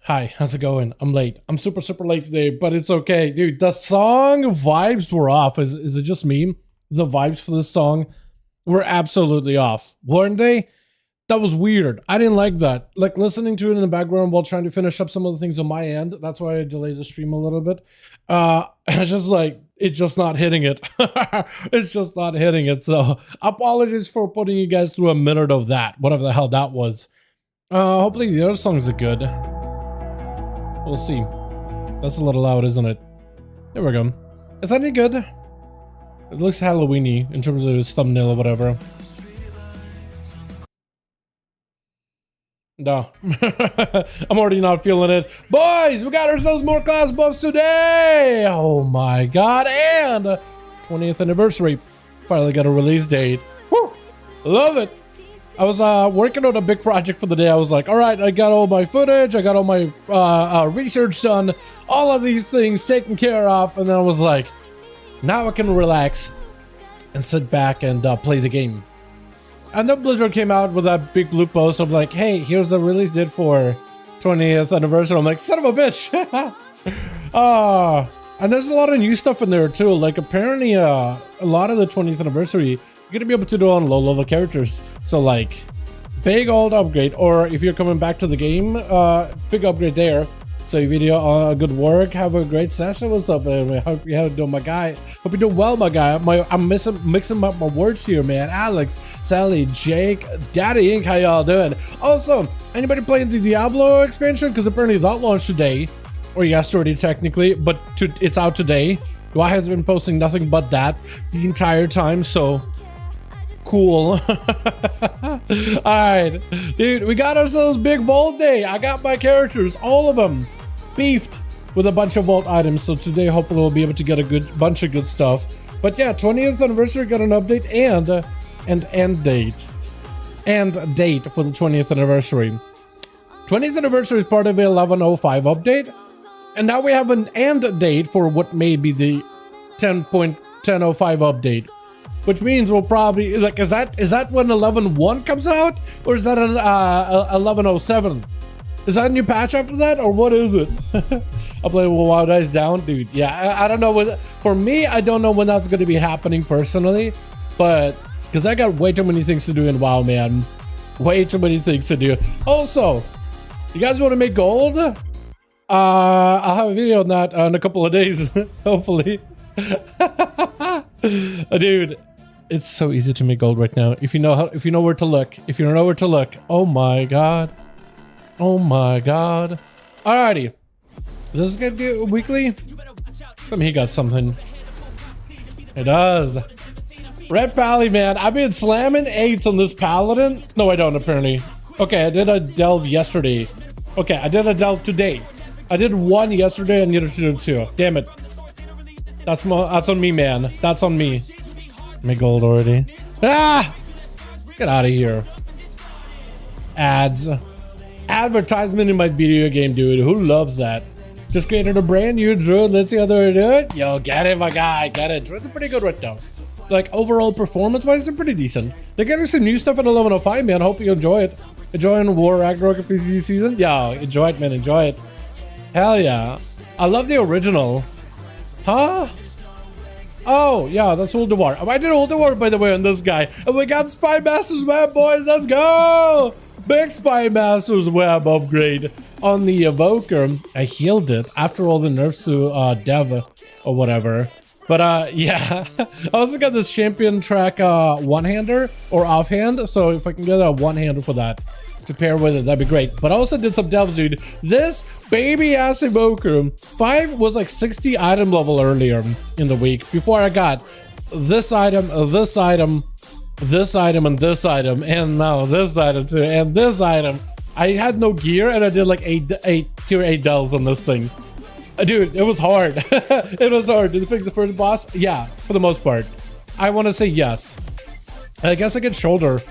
Hi, how's it going? I'm late. I'm super late today, but it's okay. Dude, the song vibes were off. Is it just me? The vibes for this song were absolutely off, weren't they? That was weird. I didn't like that. Like listening to it in the background while trying to finish up some of the things on my end. That's why I delayed the stream a little bit. It's just like, it's just not hitting it. It's just not hitting it. So apologies for putting you guys through a minute of that. Whatever the hell that was. Hopefully the other songs are good. We'll see. That's a little loud, isn't it? There we go. Is that any good? It looks Halloween-y in terms of its thumbnail or whatever. No. I'm already not feeling it. Boys, we got ourselves more class buffs today! Oh my god, and 20th anniversary. Finally got a release date. Woo! Love it! I was working on a big project for the day. I was like, all right, I got all my footage, I got all my research done, all of these things taken care of, and then I was like, now I can relax and sit back and play the game. And then Blizzard came out with that big blue post of like, hey, here's the release date for 20th anniversary. I'm like, son of a bitch. And there's a lot of new stuff in there too. Like apparently a lot of the 20th anniversary, you're gonna be able to do on low level characters. So like big old upgrade, or if you're coming back to the game, big upgrade there. So video, good work. Have a great session. What's up, man? Hope you're doing, my guy. Hope you're doing well, my guy. I'm mixing up my words here, man. Alex, Sally, Jake, Daddy Inc. How y'all doing? Also, anybody playing the Diablo expansion? Because apparently that launched today, or yesterday technically, but it's out today. Why has been posting nothing but that the entire time? So cool. Alright, dude, we got ourselves big vault day. I got my characters, all of them, beefed with a bunch of vault items. So today, hopefully, we'll be able to get a bunch of good stuff. But yeah, 20th anniversary got an update and end date for the 20th anniversary. 20th anniversary is part of the 11.05 update, and now we have an end date for what may be the 10.1005 update. Which means we'll probably, like, is that when 11.1 comes out? Or is that an 11.07? Is that a new patch after that? Or what is it? I'll play WoW Dice Down. Dude, yeah, I don't know. For me, I don't know when that's going to be happening personally. But, because I got way too many things to do in WoW, man. Way too many things to do. Also, you guys want to make gold? I'll have a video on that in a couple of days, hopefully. Dude, it's so easy to make gold right now. If you know where to look. If you know where to look. Oh my god. Oh my god. Alrighty. This is gonna get weekly. Tell me he got something. It does. Red Pally, man. I've been slamming 8s on this paladin. No, I don't apparently. Okay, I did a delve yesterday. Okay, I did a delve today. I did one yesterday and needed to do 2. Damn it. That's on me, man. That's on me. Make gold already. Ah! Get out of here. Ads. Advertisement in my video game, dude. Who loves that? Just created a brand new Druid. Let's see how they do it. Yo, get it, my guy. Get it. Druid's pretty good right now. Like, overall performance-wise, they're pretty decent. They're getting some new stuff in 11.05, man. Hope you enjoy it. Enjoying War Ragnarok PC season? Yeah, enjoy it, man. Enjoy it. Hell yeah. I love the original. Huh? Oh, yeah, that's Ulduar. I did Ulduar, by the way, on this guy. And we got Spy Master's Web, boys. Let's go! Big Spy Master's Web upgrade on the Evoker. I healed it after all the nerfs to Dev or whatever. But, yeah. I also got this champion track one-hander or offhand. So if I can get a one-hander for that to pair with it, that'd be great. But I also did some devs, dude. This baby ass Evoker 5 was like 60 item level earlier in the week before I got this item, this item, this item, and this item, and now this item too, and this item. I had no gear and I did like 8 tier 8 delves on this thing. Dude, it was hard. It was hard. Did you fix the first boss? Yeah, for the most part. I want to say yes. I guess I get shoulder.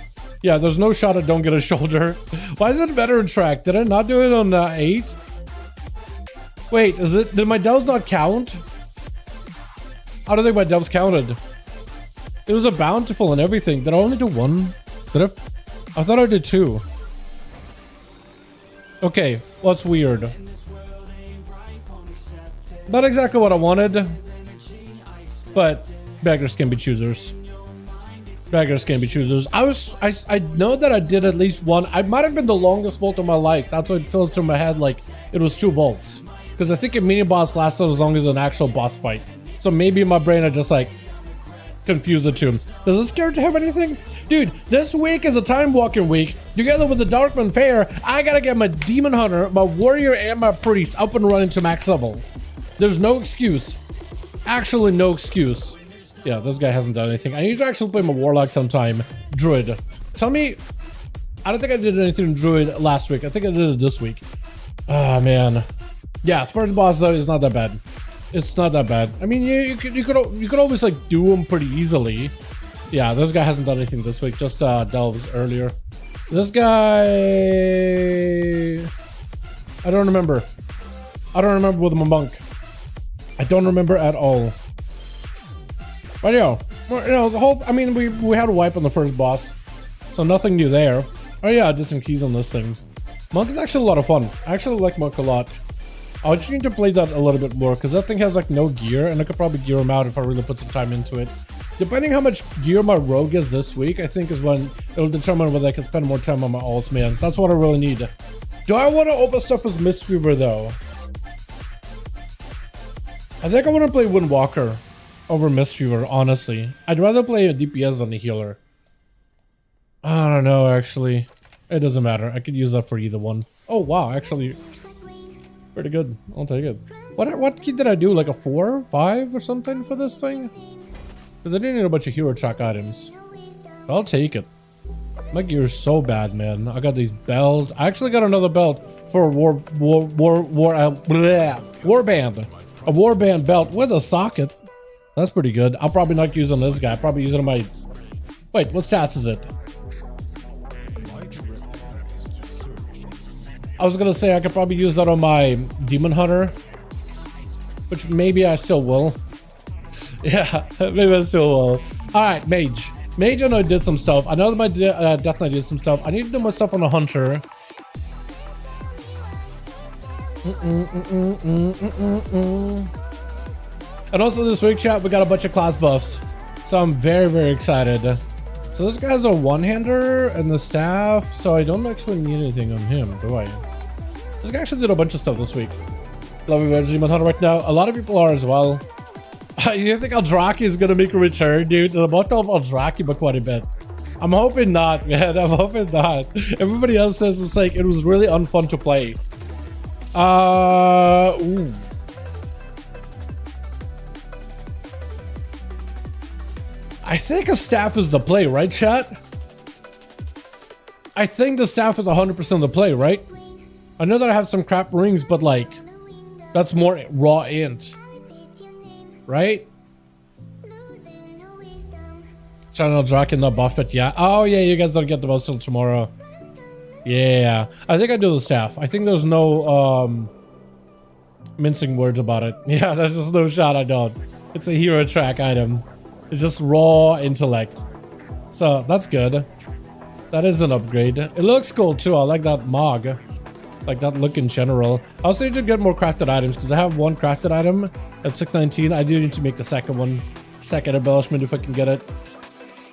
Yeah, there's no shot I don't get a shoulder. Why is it veteran track? Did I not do it on 8? Wait, did my delves not count? I don't think my delves counted. It was a bountiful and everything. Did I only do 1? I thought I did 2. Okay, what's weird? Not exactly what I wanted, but beggars can be choosers. Beggars can be choosers. I know that I did at least one. I might have been the longest vault of my life. That's what it feels through my head like it was 2 vaults. Because I think a mini boss lasted as long as an actual boss fight. So maybe in my brain I just like confused the two. Does this character have anything? Dude, this week is a time walking week. Together with the Darkman Fair, I gotta get my Demon Hunter, my Warrior, and my Priest up and running to max level. There's no excuse. Actually, no excuse. Yeah, this guy hasn't done anything. I need to actually play my Warlock sometime. Druid. Tell me... I don't think I did anything in Druid last week. I think I did it this week. Ah, man. Yeah, first boss, though, is not that bad. It's not that bad. I mean, you could always, like, do them pretty easily. Yeah, this guy hasn't done anything this week. Just delves earlier. This guy... I don't remember. I don't remember with my monk. I don't remember at all. But yeah, you know, the whole, I mean, we had a wipe on the first boss, so nothing new there. Oh yeah, I did some keys on this thing. Monk is actually a lot of fun. I actually like Monk a lot. I just need to play that a little bit more, because that thing has like no gear, and I could probably gear him out if I really put some time into it. Depending how much gear my rogue is this week, I think is when it'll determine whether I can spend more time on my ults, man. That's what I really need. Do I want to open stuff as Mistweaver though? I think I want to play Windwalker over Mistweaver, honestly. I'd rather play a DPS than a healer. I don't know, actually. It doesn't matter. I could use that for either one. Oh, wow, actually. Pretty good. I'll take it. What key did I do? Like a 4, 5 or something for this thing? Because I didn't need a bunch of hero track items. I'll take it. My gear is so bad, man. I got these belts. I actually got another belt for a warband. A warband belt with a socket. That's pretty good. I'll probably not use on this guy. I'll probably use it on my... Wait, what stats is it? I was gonna say I could probably use that on my Demon Hunter. Which maybe I still will. Yeah, maybe I still will. Alright, Mage. Mage, I know I did some stuff. I know that my Death Knight did some stuff. I need to do my stuff on the Hunter. And also this week, chat, we got a bunch of class buffs. So I'm very, very excited. So this guy's a one-hander and the staff, so I don't actually need anything on him, do I? This guy actually did a bunch of stuff this week. Loving Demon Hunter right now. A lot of people are as well. You think Eldraki is gonna make a return, dude? I'm about to have Eldraki by quite a bit. I'm hoping not, man. I'm hoping not. Everybody else says it's like it was really unfun to play. Ooh. I think a staff is the play, right, chat? I think the staff is 100% the play, right? I know that I have some crap rings, but like, that's more raw int, right? Channel Draken not buff it, yeah. Oh yeah, you guys don't get the buff till tomorrow. Yeah, I think I do the staff. I think there's no mincing words about it. Yeah, there's just no shot I don't. It's a hero track item. It's just raw intellect. So that's good. That is an upgrade. It looks cool too. I like that Mog. Like that look in general. I also need to get more crafted items because I have one crafted item at 619. I do need to make the second one. Second embellishment if I can get it.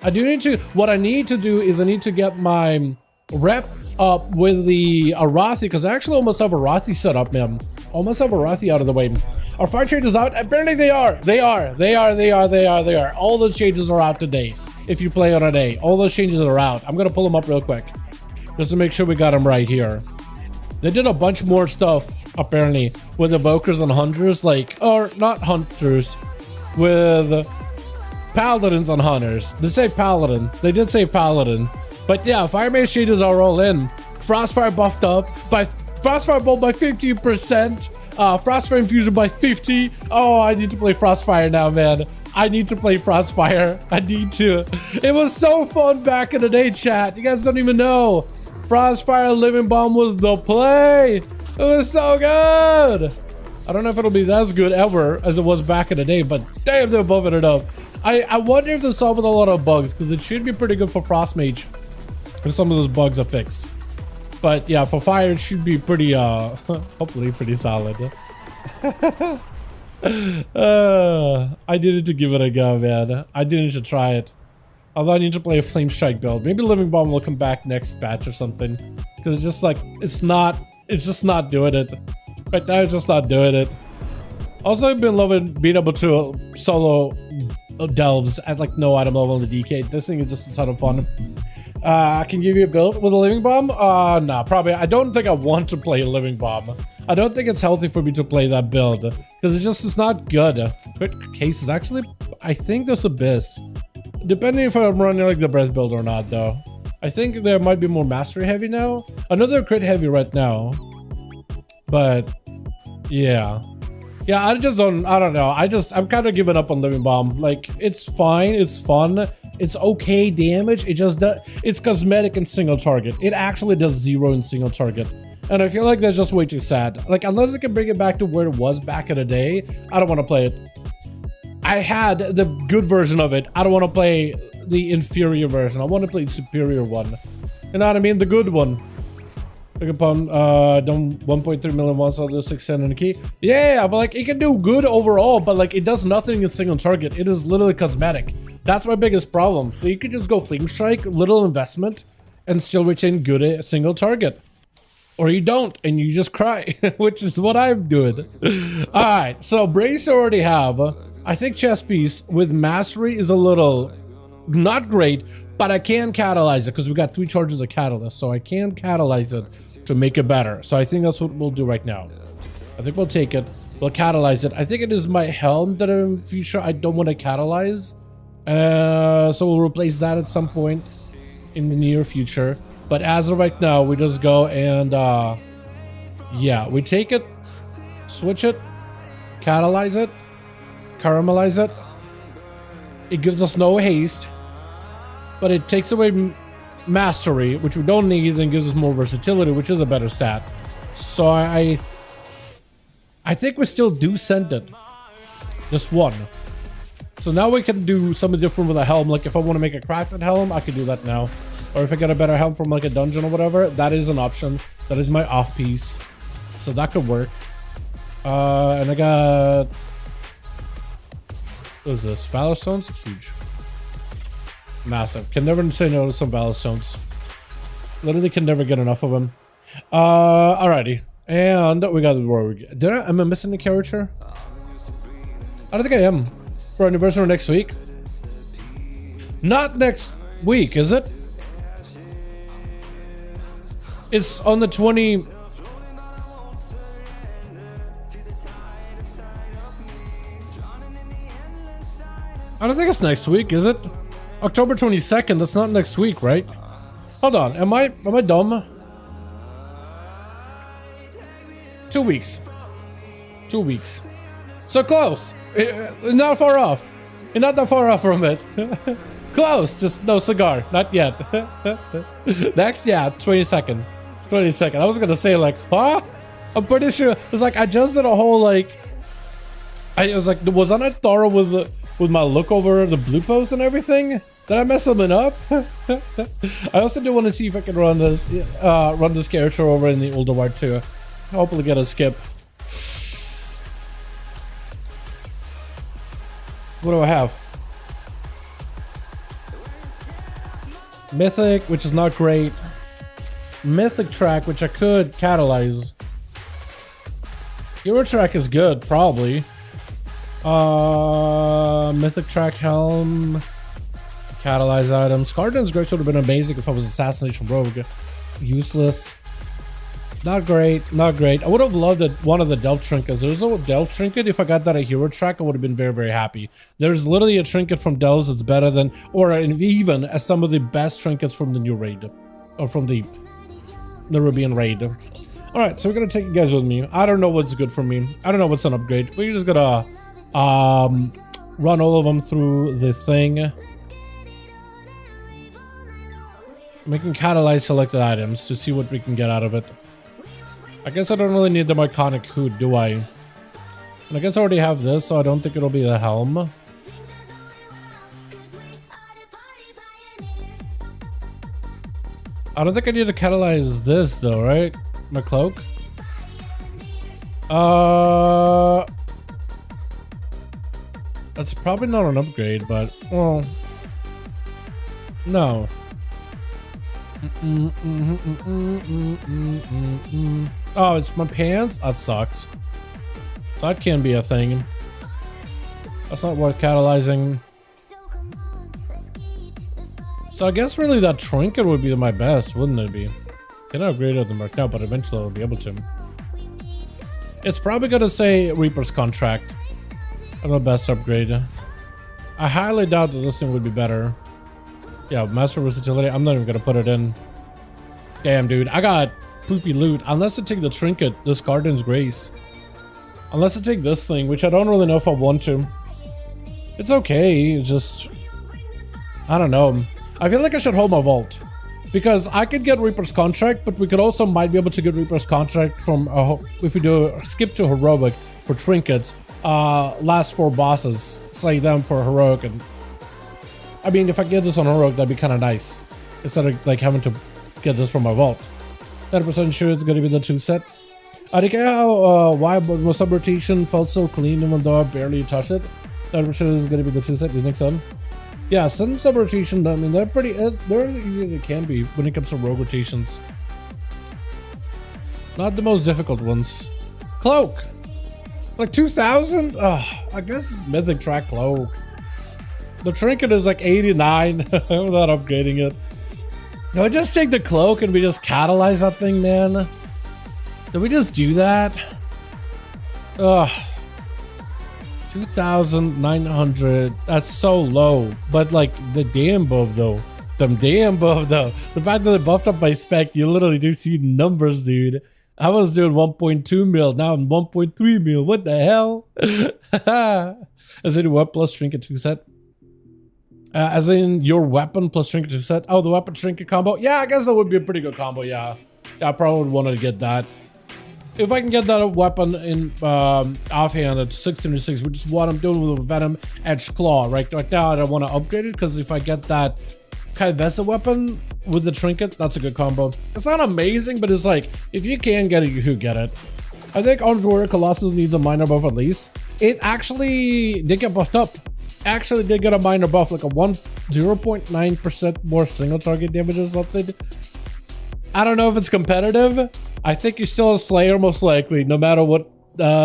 I do need to, what I need to do is I need to get my rep up with the Arathi because I actually almost have Arathi set up, man. Almost have Arathi out of the way. Are fire changes out? Apparently they are. They are. All those changes are out today. If you play on a day, all those changes are out. I'm gonna pull them up real quick just to make sure we got them right here. They did a bunch more stuff apparently with evokers and hunters, like, or not hunters, with paladins and hunters. They say paladin. They did say paladin. But yeah, fire mage changes are all in. Frostfire buffed up by Frostfire Bolt by 50%. Frostfire Infusion by 50. Oh, I need to play Frostfire now, man. I need to play Frostfire. I need to. It was so fun back in the day, chat. You guys don't even know. Frostfire Living Bomb was the play. It was so good. I don't know if it'll be as good ever as it was back in the day, but damn, they're buffing it up. I wonder if they're solving a lot of bugs, because it should be pretty good for Frostmage if some of those bugs are fixed. But yeah, for fire, it should be pretty, hopefully pretty solid. I needed to give it a go, man. I needed to try it. Although I need to play a Flame Strike build. Maybe Living Bomb will come back next batch or something. Because it's just like, it's just not doing it. Right now, it's just not doing it. Also, I've been loving being able to solo delves at like no item level in the DK. This thing is just a ton of fun. I can give you a build with a Living Bomb? Nah, probably. I don't think I want to play a Living Bomb. I don't think it's healthy for me to play that build. Because it's not good. Crit case is actually, I think there's Abyss. Depending if I'm running like the breath build or not though. I think there might be more mastery heavy now. Another crit heavy right now. But yeah. Yeah, I don't know. I'm kind of giving up on Living Bomb. Like, it's fine, it's fun, it's okay damage. It just does, it's cosmetic in single target. It actually does 0 in single target. And I feel like that's just way too sad. Like, unless I can bring it back to where it was back in the day, I don't want to play it. I had the good version of it. I don't want to play the inferior version. I want to play the superior one. You know what I mean? The good one. Pick upon done 1.3 million once on the 610 key. Yeah, but like it can do good overall, but like it does nothing in single target. It is literally cosmetic. That's my biggest problem. So you could just go Flame Strike, little investment, and still retain good single target. Or you don't, and you just cry, which is what I'm doing. Alright, so Brace I already have. I think Chess Piece with Mastery is a little not great, but I can catalyze it because we got 3 charges of Catalyst, so I can catalyze it to make it better. So I think that's what we'll do right now. I think we'll take it, we'll catalyze it. I think it is my Helm that in future I don't want to catalyze. So we'll replace that at some point in the near future. But as of right now, we just go and yeah, we take it, switch it, catalyze it, caramelize it. It gives us no haste, but it takes away mastery, which we don't need, and gives us more versatility, which is a better stat. So I think we still do send it. Just one. So now we can do something different with a helm. Like if I want to make a crafted helm, I can do that now. Or if I get a better helm from like a dungeon or whatever, that is an option. That is my off piece. So that could work. And I got... What is this? Valor Stones? Huge. Massive. Can never say no to some Valor Stones. Literally can never get enough of them. Alrighty. And we got the Rogue. Am I missing a character? I don't think I am. For anniversary next week. Not next week, is it? It's on the 20... I don't think it's next week, is it? October 22nd, that's not next week, right? Hold on, am I dumb? 2 weeks. 2 weeks. So close. Not far off. You're not that far off from it. Close, just no cigar. Not yet. Next, yeah, 22nd. 22nd. I was gonna say like, huh? I'm pretty sure. It's like I just did a whole like. I was like, was I not thorough with my look over the blue post and everything? Did I mess something up? I also do want to see if I can run this character over in the older War too. Hopefully get a skip. What do I have? Mythic, which is not great. Mythic track, which I could catalyze. Hero track is good, probably. Mythic track helm. Catalyze items. Cardin's Grace would have been amazing if I was Assassination Rogue. Useless. Not great, not great. I would have loved it, one of the Delve Trinkets. There's a Delve Trinket. If I got that a hero track, I would have been very, very happy. There's literally a trinket from Delves that's better than, or even as some of the best trinkets from the new raid. Or from the Rubian raid. Alright, so we're gonna take you guys with me. I don't know what's good for me. I don't know what's an upgrade. We're just gonna run all of them through the thing. We can catalyze selected items to see what we can get out of it. I guess I don't really need the iconic hood, do I? And I guess I already have this, so I don't think it'll be the helm. I don't think I need to catalyze this though, right? My cloak. That's probably not an upgrade, but well, no. Oh, it's my pants? That sucks. So that can be a thing. That's not worth catalyzing. So I guess really that trinket would be my best, wouldn't it be? Can I upgrade it them right now, but eventually I'll be able to. It's probably gonna say Reaper's Contract. I'm the best upgrade. I highly doubt that this thing would be better. Yeah, Master Versatility, I'm not even gonna put it in. Damn, dude, I got poopy loot. Unless I take the trinket, this Guardian's Grace. Unless I take this thing, which I don't really know if I want to. It's okay, it's just... I don't know. I feel like I should hold my vault. Because I could get Reaper's Contract, but we could also might be able to get Reaper's Contract from... if we do skip to Heroic for trinkets. Last 4 bosses, slay them for Heroic, and... I mean, if I get this on Heroic, that'd be kind of nice. Instead of like having to get this from my vault. 30% sure it's gonna be the 2 set. I think how why my sub rotation felt so clean even though I barely touched it. 30% is gonna be the 2 set. Do you think so? Yeah, some sub rotation. I mean, they're pretty. They're as easy as they can be when it comes to rogue rotations. Not the most difficult ones. Cloak, like 2,000. I guess it's Mythic Track Cloak. The trinket is like 89 without upgrading it. Do I just take the cloak and we just catalyze that thing, man? Did we just do that? 2,900. That's so low. But like the damn buff though. The fact that they buffed up my spec, you literally do see numbers, dude. I was doing 1.2 mil, now I'm 1.3 mil. What the hell? Is it a weapon plus trinket 2 set? As in your weapon plus trinket 2 set? Oh, the weapon trinket combo? Yeah, I guess that would be a pretty good combo, yeah. Yeah, I probably would want to get that. If I can get that weapon in offhand at 1606, which is what I'm doing with the Venom Edge Claw. Right now, I don't want to upgrade it because if I get that Kaivesa weapon with the trinket, that's a good combo. It's not amazing, but it's like, if you can get it, you should get it. I think Armed Warrior Colossus needs a minor buff at least. It actually did get buffed up. Actually did get a minor buff, like a 0.9% more single target damage or something. I don't know if it's competitive. I think you're still a Slayer most likely, no matter what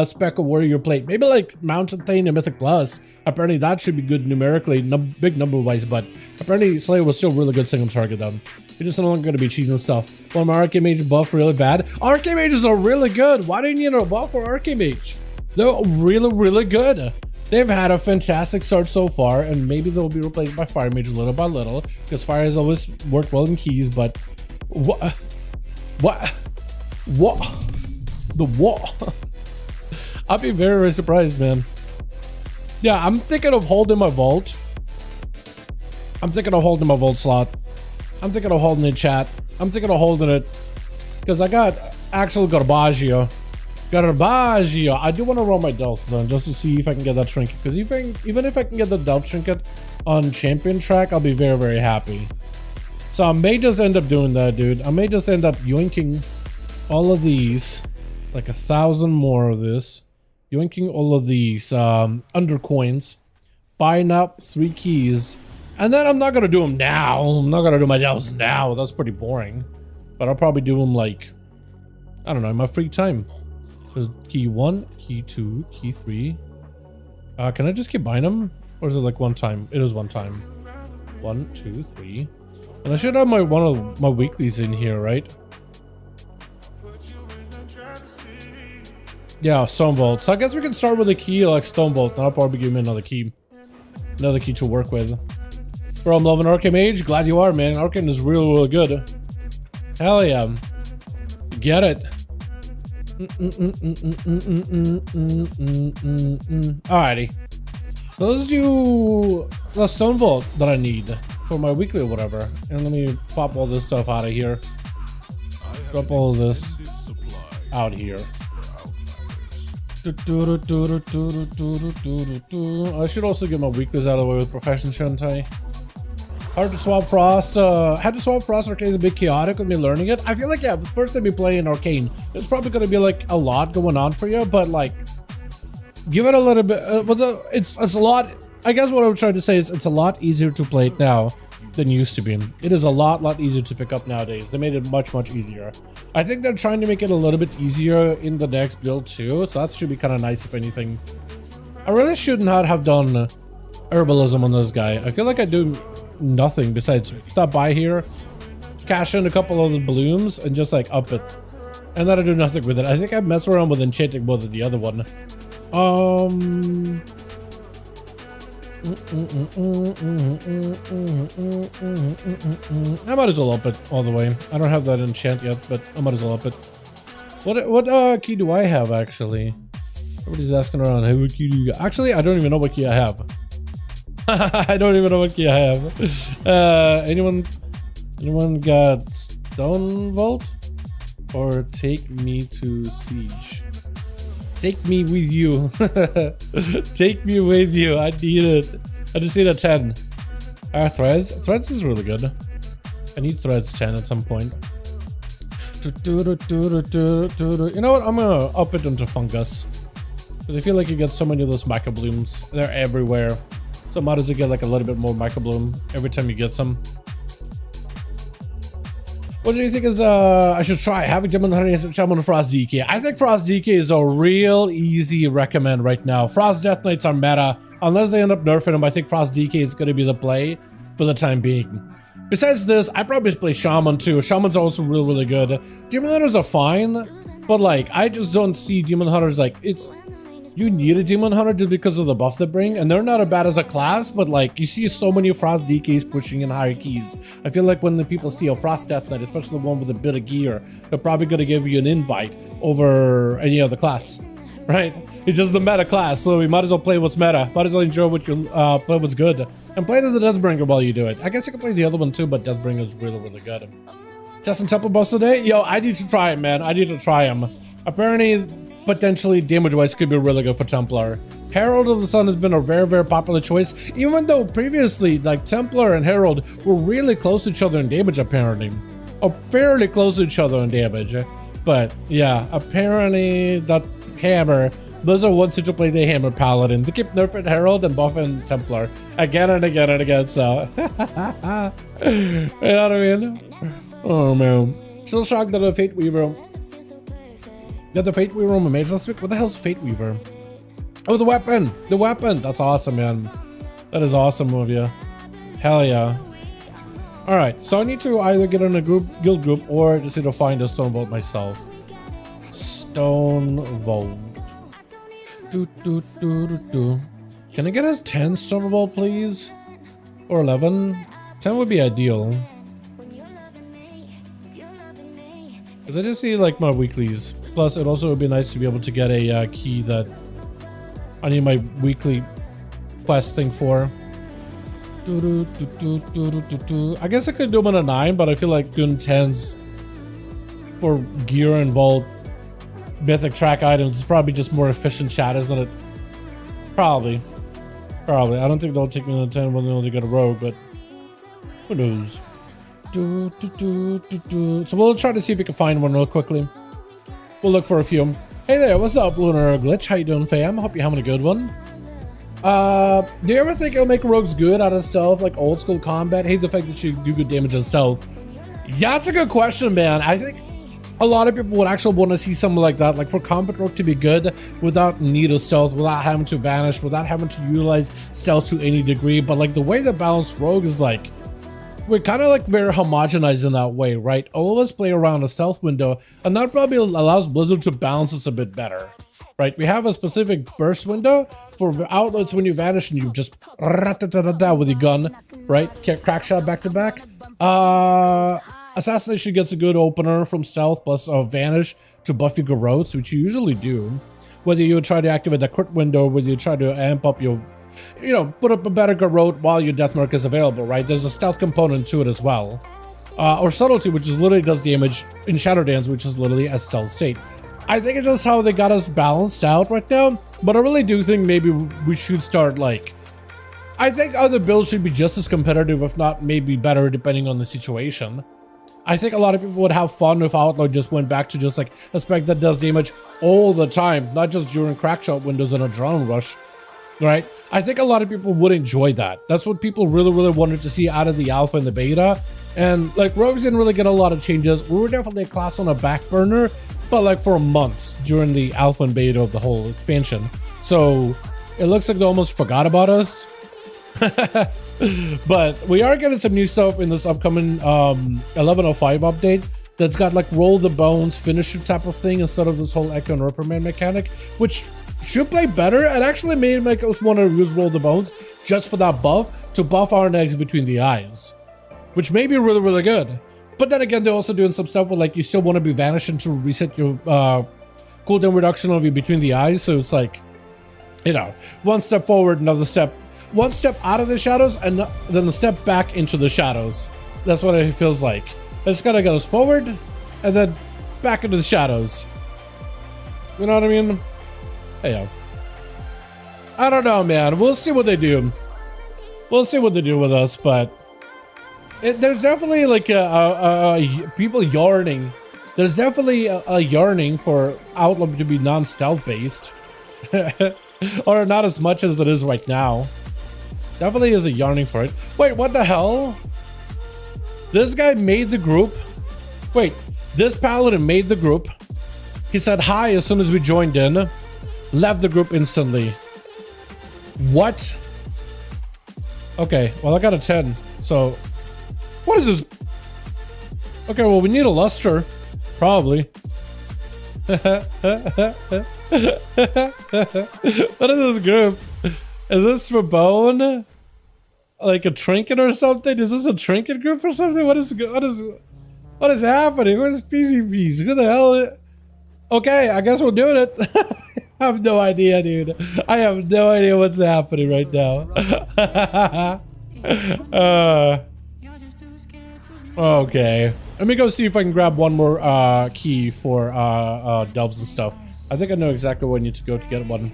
spec of warrior you play. Maybe like Mountain Thane and Mythic Plus. Apparently that should be good numerically, big number wise, but apparently Slayer was still really good single target though. You're just no longer going to be cheesing stuff. Well, my Archimage buff really bad. Archimages are really good. Why do you need a buff for Archimage? They're really, really good. They've had a fantastic start so far, and maybe they'll be replaced by Fire Mage little by little, because Fire has always worked well in keys, but... What? I'd be very, very surprised, man. Yeah, I'm thinking of holding my vault. I'm thinking of holding my vault slot. I'm thinking of holding it, chat. I'm thinking of holding it, because I got actual Garbaggio. I do want to roll my Delphs on just to see if I can get that trinket, because even if I can get the Delph trinket on champion track, I'll be very, very happy. So I may just end up doing that, dude. I may just end up yoinking all of these, like 1,000 more of this, yoinking all of these under coins, buying up 3 keys, and then I'm not gonna do them now. I'm not gonna do my Delphs now. That's pretty boring. But I'll probably do them like, I don't know, in my free time. There's key 1, key 2, key 3. Can I just keep buying them? Or is it like one time? It is one time. 1, 2, 3. And I should have one of my weeklies in here, right? Yeah, Stone Vault. So I guess we can start with a key like Stone Vault. And I'll probably give me another key. Another key to work with. Bro, I'm loving Archimage. Glad you are, man. Arcane is really, really good. Hell yeah. Get it. Alrighty. So let's do the Stone Vault that I need for my weekly or whatever. And let me pop all this stuff out of here. Drop all of this out here. I should also get my weeklies out of the way with Profession, shouldn't I? Hard to swap Frost. Had to swap Frost Arcane is a bit chaotic with me learning it. I feel like, yeah, the first time you play in Arcane, there's probably going to be like a lot going on for you, but like, give it a little bit. It's a lot. I guess what I'm trying to say is it's a lot easier to play it now than it used to be. It is a lot easier to pick up nowadays. They made it much easier. I think they're trying to make it a little bit easier in the next build too, so that should be kind of nice if anything. I really should not have done herbalism on this guy. I feel like I do nothing besides stop by here, cash in a couple of the blooms, and just like up it. And then I do nothing with it. I think I mess around with enchanting more than the other one. I might as well up it all the way. I don't have that enchant yet, but I might as well up it. What key do I have actually? Everybody's asking around, hey, what key do you got? Actually, I don't even know what key I have. I don't even know what key I have. Anyone got Stone Vault? Or Take Me to Siege? Take me with you. Take me with you. I need it. I just need a 10. Threads. Threads is really good. I need Threads 10 at some point. You know what? I'm gonna up it into Fungus. Because I feel like you get so many of those Mecha Blooms. They're everywhere. So might as well get like a little bit more Mecha Bloom every time you get some. What do you think is I should try having Demon Honey and Shaman Frost DK? I think Frost DK is a real easy recommend right now. Frost Death Knights are meta. Unless they end up nerfing them, I think Frost DK is going to be the play for the time being. Besides this, I probably play Shaman too. Shaman's also really good. Demon Hunters are fine, but like I just don't see Demon Hunters like it's. You need a Demon Hunter just because of the buff they bring, and they're not as bad as a class, but like you see so many Frost DKs pushing in higher keys. I feel like when the people see a Frost Death Knight, especially the one with a bit of gear, they're probably going to give you an invite over any other class, right? It's just the meta class, so we might as well play what's meta. Might as well enjoy what you play what's good, and play it as a Deathbringer while you do it. I guess you can play the other one too, but Deathbringer is really good. Testing Temple Boss today? Yo, I need to try it, man. I need to try him. Apparently, potentially damage-wise could be really good for Templar. Herald of the Sun has been a very popular choice, even though previously like Templar and Herald were really close to each other in damage apparently. Or fairly close to each other in damage. But yeah, apparently that hammer, those are ones to play the hammer paladin. They keep nerfing Herald and buffing Templar again and again, so you know what I mean? Oh man. Still shocked that a Fate Weaver. Yeah, the Fate Weaver on my mage last week. What the hell's Fate Weaver? Oh, the weapon! The weapon! That's awesome, man. That is awesome of you. Hell yeah. Alright, so I need to either get in a guild group or just need to find a Stone Vault myself. Stone Vault. Can I get a 10 Stone Vault, please? Or 11? 10 would be ideal. Because I just see like my weeklies. Plus, it also would be nice to be able to get a key that I need my weekly quest thing for. I guess I could do them on a 9, but I feel like doing 10s for gear and vault mythic track items is probably just more efficient chat, isn't it? Probably. I don't think they'll take me on a 10 when they only get a rogue, but who knows? So we'll try to see if we can find one real quickly. We'll look for a few. Hey there, what's up, Lunar Glitch? How you doing, fam? Hope you're having a good one. Do you ever think it'll make rogues good out of stealth, like old school combat? Hate the fact that you do good damage on stealth. Yeah, that's a good question, man. I think a lot of people would actually want to see something like that, like for combat rogue to be good without need of stealth, without having to vanish, without having to utilize stealth to any degree. But like the way the balanced rogue is like, we're kind of like very homogenized in that way, right? All of us play around a stealth window, and that probably allows Blizzard to balance us a bit better, right? We have a specific burst window for outlets when you vanish and you just with your gun, right? Crack shot back to back. Assassination gets a good opener from stealth plus vanish to buff your garrotes, which you usually do. Whether you try to activate the crit window, whether you try to amp up your, you know, put up a better garrote while your death mark is available, right? There's a stealth component to it as well. Or subtlety, which is literally does damage in Shadow Dance, which is literally a stealth state. I think it's just how they got us balanced out right now, but I really do think maybe we should start like I think other builds should be just as competitive, if not maybe better, depending on the situation. I think a lot of people would have fun if Outlaw just went back to just like a spec that does damage all the time, not just during crack shot windows and adrenaline rush, right? I think a lot of people would enjoy that. That's what people really wanted to see out of the alpha and the beta. And like Rogues didn't really get a lot of changes. We were definitely a class on a back burner, but like for months during the alpha and beta of the whole expansion. So it looks like they almost forgot about us. But we are getting some new stuff in this upcoming 11.05 update that's got like roll the bones finisher type of thing instead of this whole echo and reprimand mechanic, which should play better. It actually made make us want to use roll the bones just for that buff, to buff our eggs between the eyes, which may be really good. But then again, they're also doing some stuff where like you still want to be vanishing to reset your cooldown reduction of you between the eyes. So it's like, you know, one step forward, another step, one step out of the shadows, and then a step back into the shadows. That's what it feels like. I just gotta go forward and then back into the shadows. You know what I mean? Hey, yo. I don't know, man. We'll see what they do. We'll see what they do with us, but there's definitely like people yearning. There's definitely a yearning for Outlaw to be non-stealth based. Or not as much as it is right now. Definitely is a yearning for it. Wait, what the hell? This guy made the group. Wait, this paladin made the group. He said hi as soon as we joined in. Left the group instantly. What? Okay, well I got a 10. So, what is this? Okay, well we need a luster. Probably. What is this group? Is this for bone? Like a trinket or something? Is this a trinket group or something? What is happening? What is PCPs? Who the hell? Okay, I guess we're doing it. I have no idea, dude. I have no idea what's happening right now. Okay. Let me go see if I can grab one more key for dubs and stuff. I think I know exactly where I need to go to get one.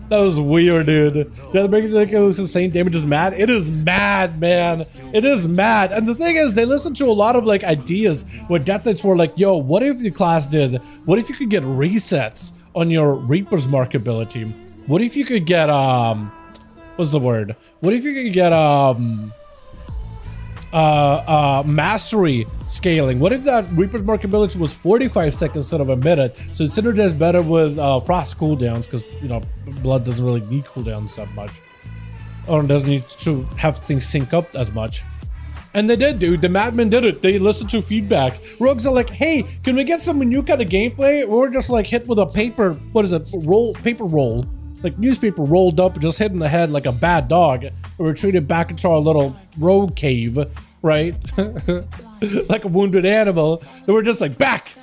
That was weird, dude. Yeah, the making like it was the same damage is mad. It is mad, man. It is mad. And the thing is, they listen to a lot of like ideas where Death Knights were like, yo, what if the class did? What if you could get resets on your Reaper's Mark ability? What if you could get what's the word? What if you could get mastery scaling? What if that Reaper's Mark ability was 45 seconds instead of a minute, so it synergized better with frost cooldowns, because you know blood doesn't really need cooldowns that much, or doesn't need to have things sync up as much. And they did, dude. The madmen did it. They listened to feedback. Rogues are like, hey, can we get some new kind of gameplay? We're just like hit with a paper, what is it, paper roll, like newspaper rolled up, just hit in the head like a bad dog, and retreated back into our little rogue cave, right? Like a wounded animal. And we're just like, back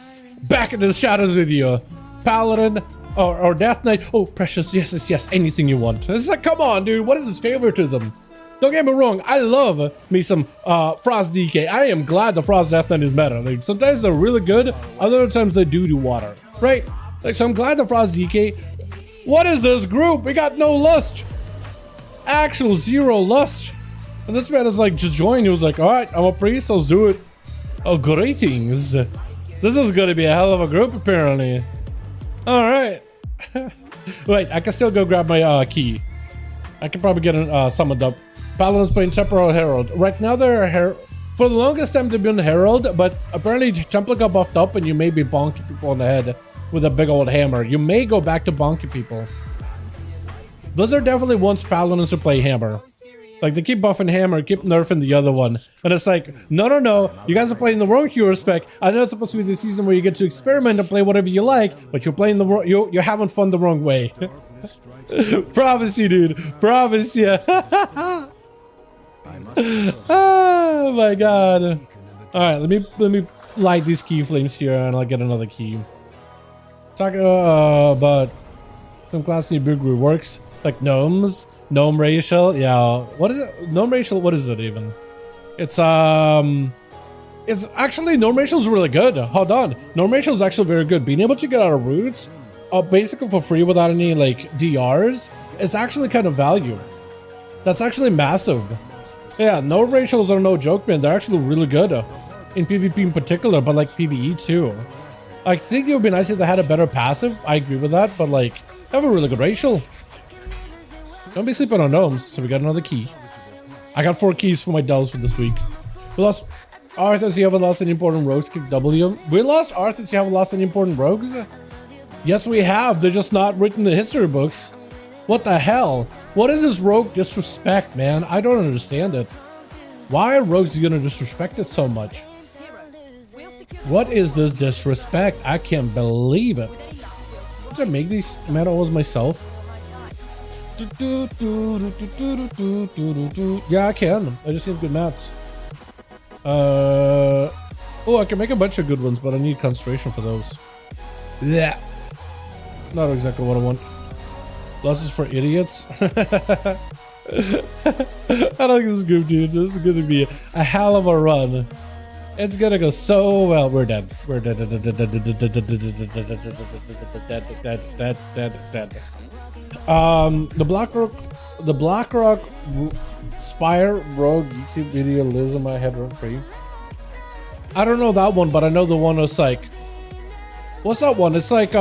into the shadows with you, Paladin or Death Knight. Oh, precious, yes, anything you want. And it's like, come on, dude, what is this favoritism? Don't get me wrong, I love me some Frost DK. I am glad the Frost Death Knight is meta. Like, sometimes they're really good, other times they do water, right? Like, so I'm glad the Frost DK. What is this group? We got no lust. Actual zero lust. And this man is like, just joined. He was like, all right, I'm a priest, let's do it. Oh, greetings. This is gonna be a hell of a group, apparently. All right. Wait, I can still go grab my key. I can probably get summoned up. Paladins playing Temporal Herald. Right now they're for the longest time they've been Herald, but apparently Templar got buffed up and you may be bonking people on the head with a big old hammer. You may go back to bonking people. Blizzard definitely wants Paladins to play hammer. Like, they keep buffing hammer, keep nerfing the other one. And it's like, no, you guys are playing the wrong hero spec. I know it's supposed to be the season where you get to experiment and play whatever you like, but you're playing the wrong, you're having fun the wrong way. Promise you, dude. Promise you. Oh my god. Alright, let me light these key flames here and I'll get another key. Talking about some class new big reworks, like gnomes. Gnome racial, yeah. What is it? Gnome racial, what is it even? It's actually, gnome racial is really good. Hold on. Gnome racial is actually very good. Being able to get out of roots, basically for free without any like DRs, it's actually kind of value. That's actually massive. Yeah, no ratios are no joke, man. They're actually really good in PvP in particular, but like PvE too. I think it would be nice if they had a better passive. I agree with that, but like, they have a really good racial. Don't be sleeping on gnomes. So we got another key. I got 4 keys for my delves for this week. We lost Arthas. You haven't lost any important rogues. Kick W. We lost Arthas. You haven't lost any important rogues. Yes, we have. They're just not written in the history books. What the hell? What is this rogue disrespect, man? I don't understand it. Why are rogues gonna disrespect it so much? What is this disrespect? I can't believe it. Did I make these medals myself? Yeah, I can. I just need good mats. Oh, I can make a bunch of good ones, but I need concentration for those. Yeah. Not exactly what I want. Losses for idiots. I don't think this is good, dude. This is gonna be a hell of a run. It's gonna go so well. We're dead. We're dead. Dead. The Blackrock Spire Rogue YouTube video lives in my head rent free. I don't know that one, but I know the one that's like, what's that one? It's like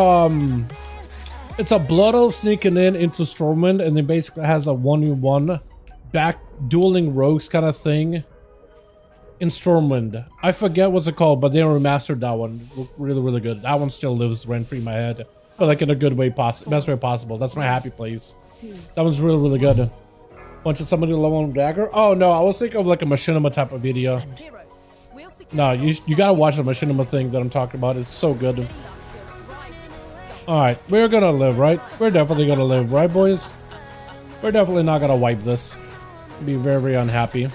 it's a Blood Elf sneaking into Stormwind, and then basically has a 1v1 back dueling rogues kind of thing in Stormwind. I forget what's it called, but they remastered that one. Really, really good. That one still lives rent free in my head, but like in a good way, best way possible. That's my happy place. That one's really, really good. Bunch of somebody level 1 dagger. Oh no, I was thinking of like a machinima type of video. No, you gotta watch the machinima thing that I'm talking about. It's so good. All right, we're gonna live, right? We're definitely gonna live, right, boys? We're definitely not gonna wipe this. Be very, very unhappy.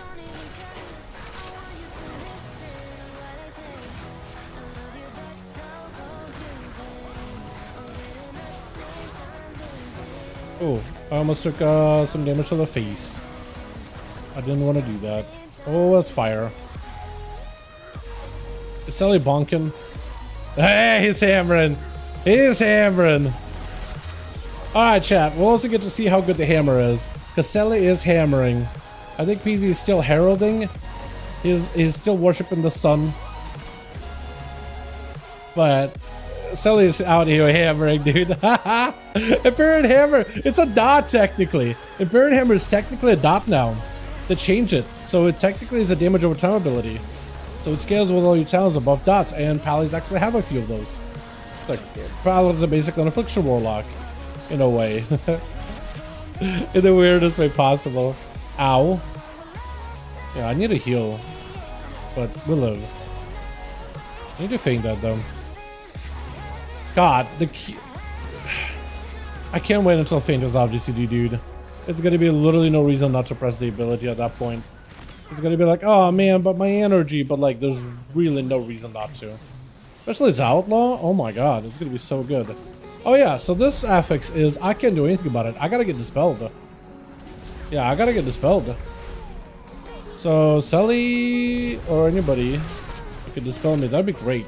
Oh, I almost took some damage to the face. I didn't want to do that. Oh, that's fire. Is Sally bonking? Hey, he's hammering. He's hammering. Alright, chat. We'll also get to see how good the hammer is. Because Sally is hammering. I think PZ is still heralding. He's still worshipping the sun. But Sully's out here hammering, dude. Imperial Hammer, it's a dot technically. Imperial Hammer is technically a dot now. They changed it, so it technically is a damage over time ability. So it scales with all your talents above dots, and Paladins actually have a few of those. Like Paladins are basically an affliction warlock, in a way, in the weirdest way possible. Ow. Yeah, I need a heal, but we'll live. I need to feign that though. God, the key. I can't wait until Feint is off GCD, dude. It's gonna be literally no reason not to press the ability at that point. It's gonna be like, oh man, but my energy, but like, there's really no reason not to. Especially as Outlaw, oh my god, it's gonna be so good. Oh yeah, so this affix is, I can't do anything about it. I gotta get dispelled. Yeah, I gotta get dispelled. So, Sally, or anybody who could dispel me, that'd be great.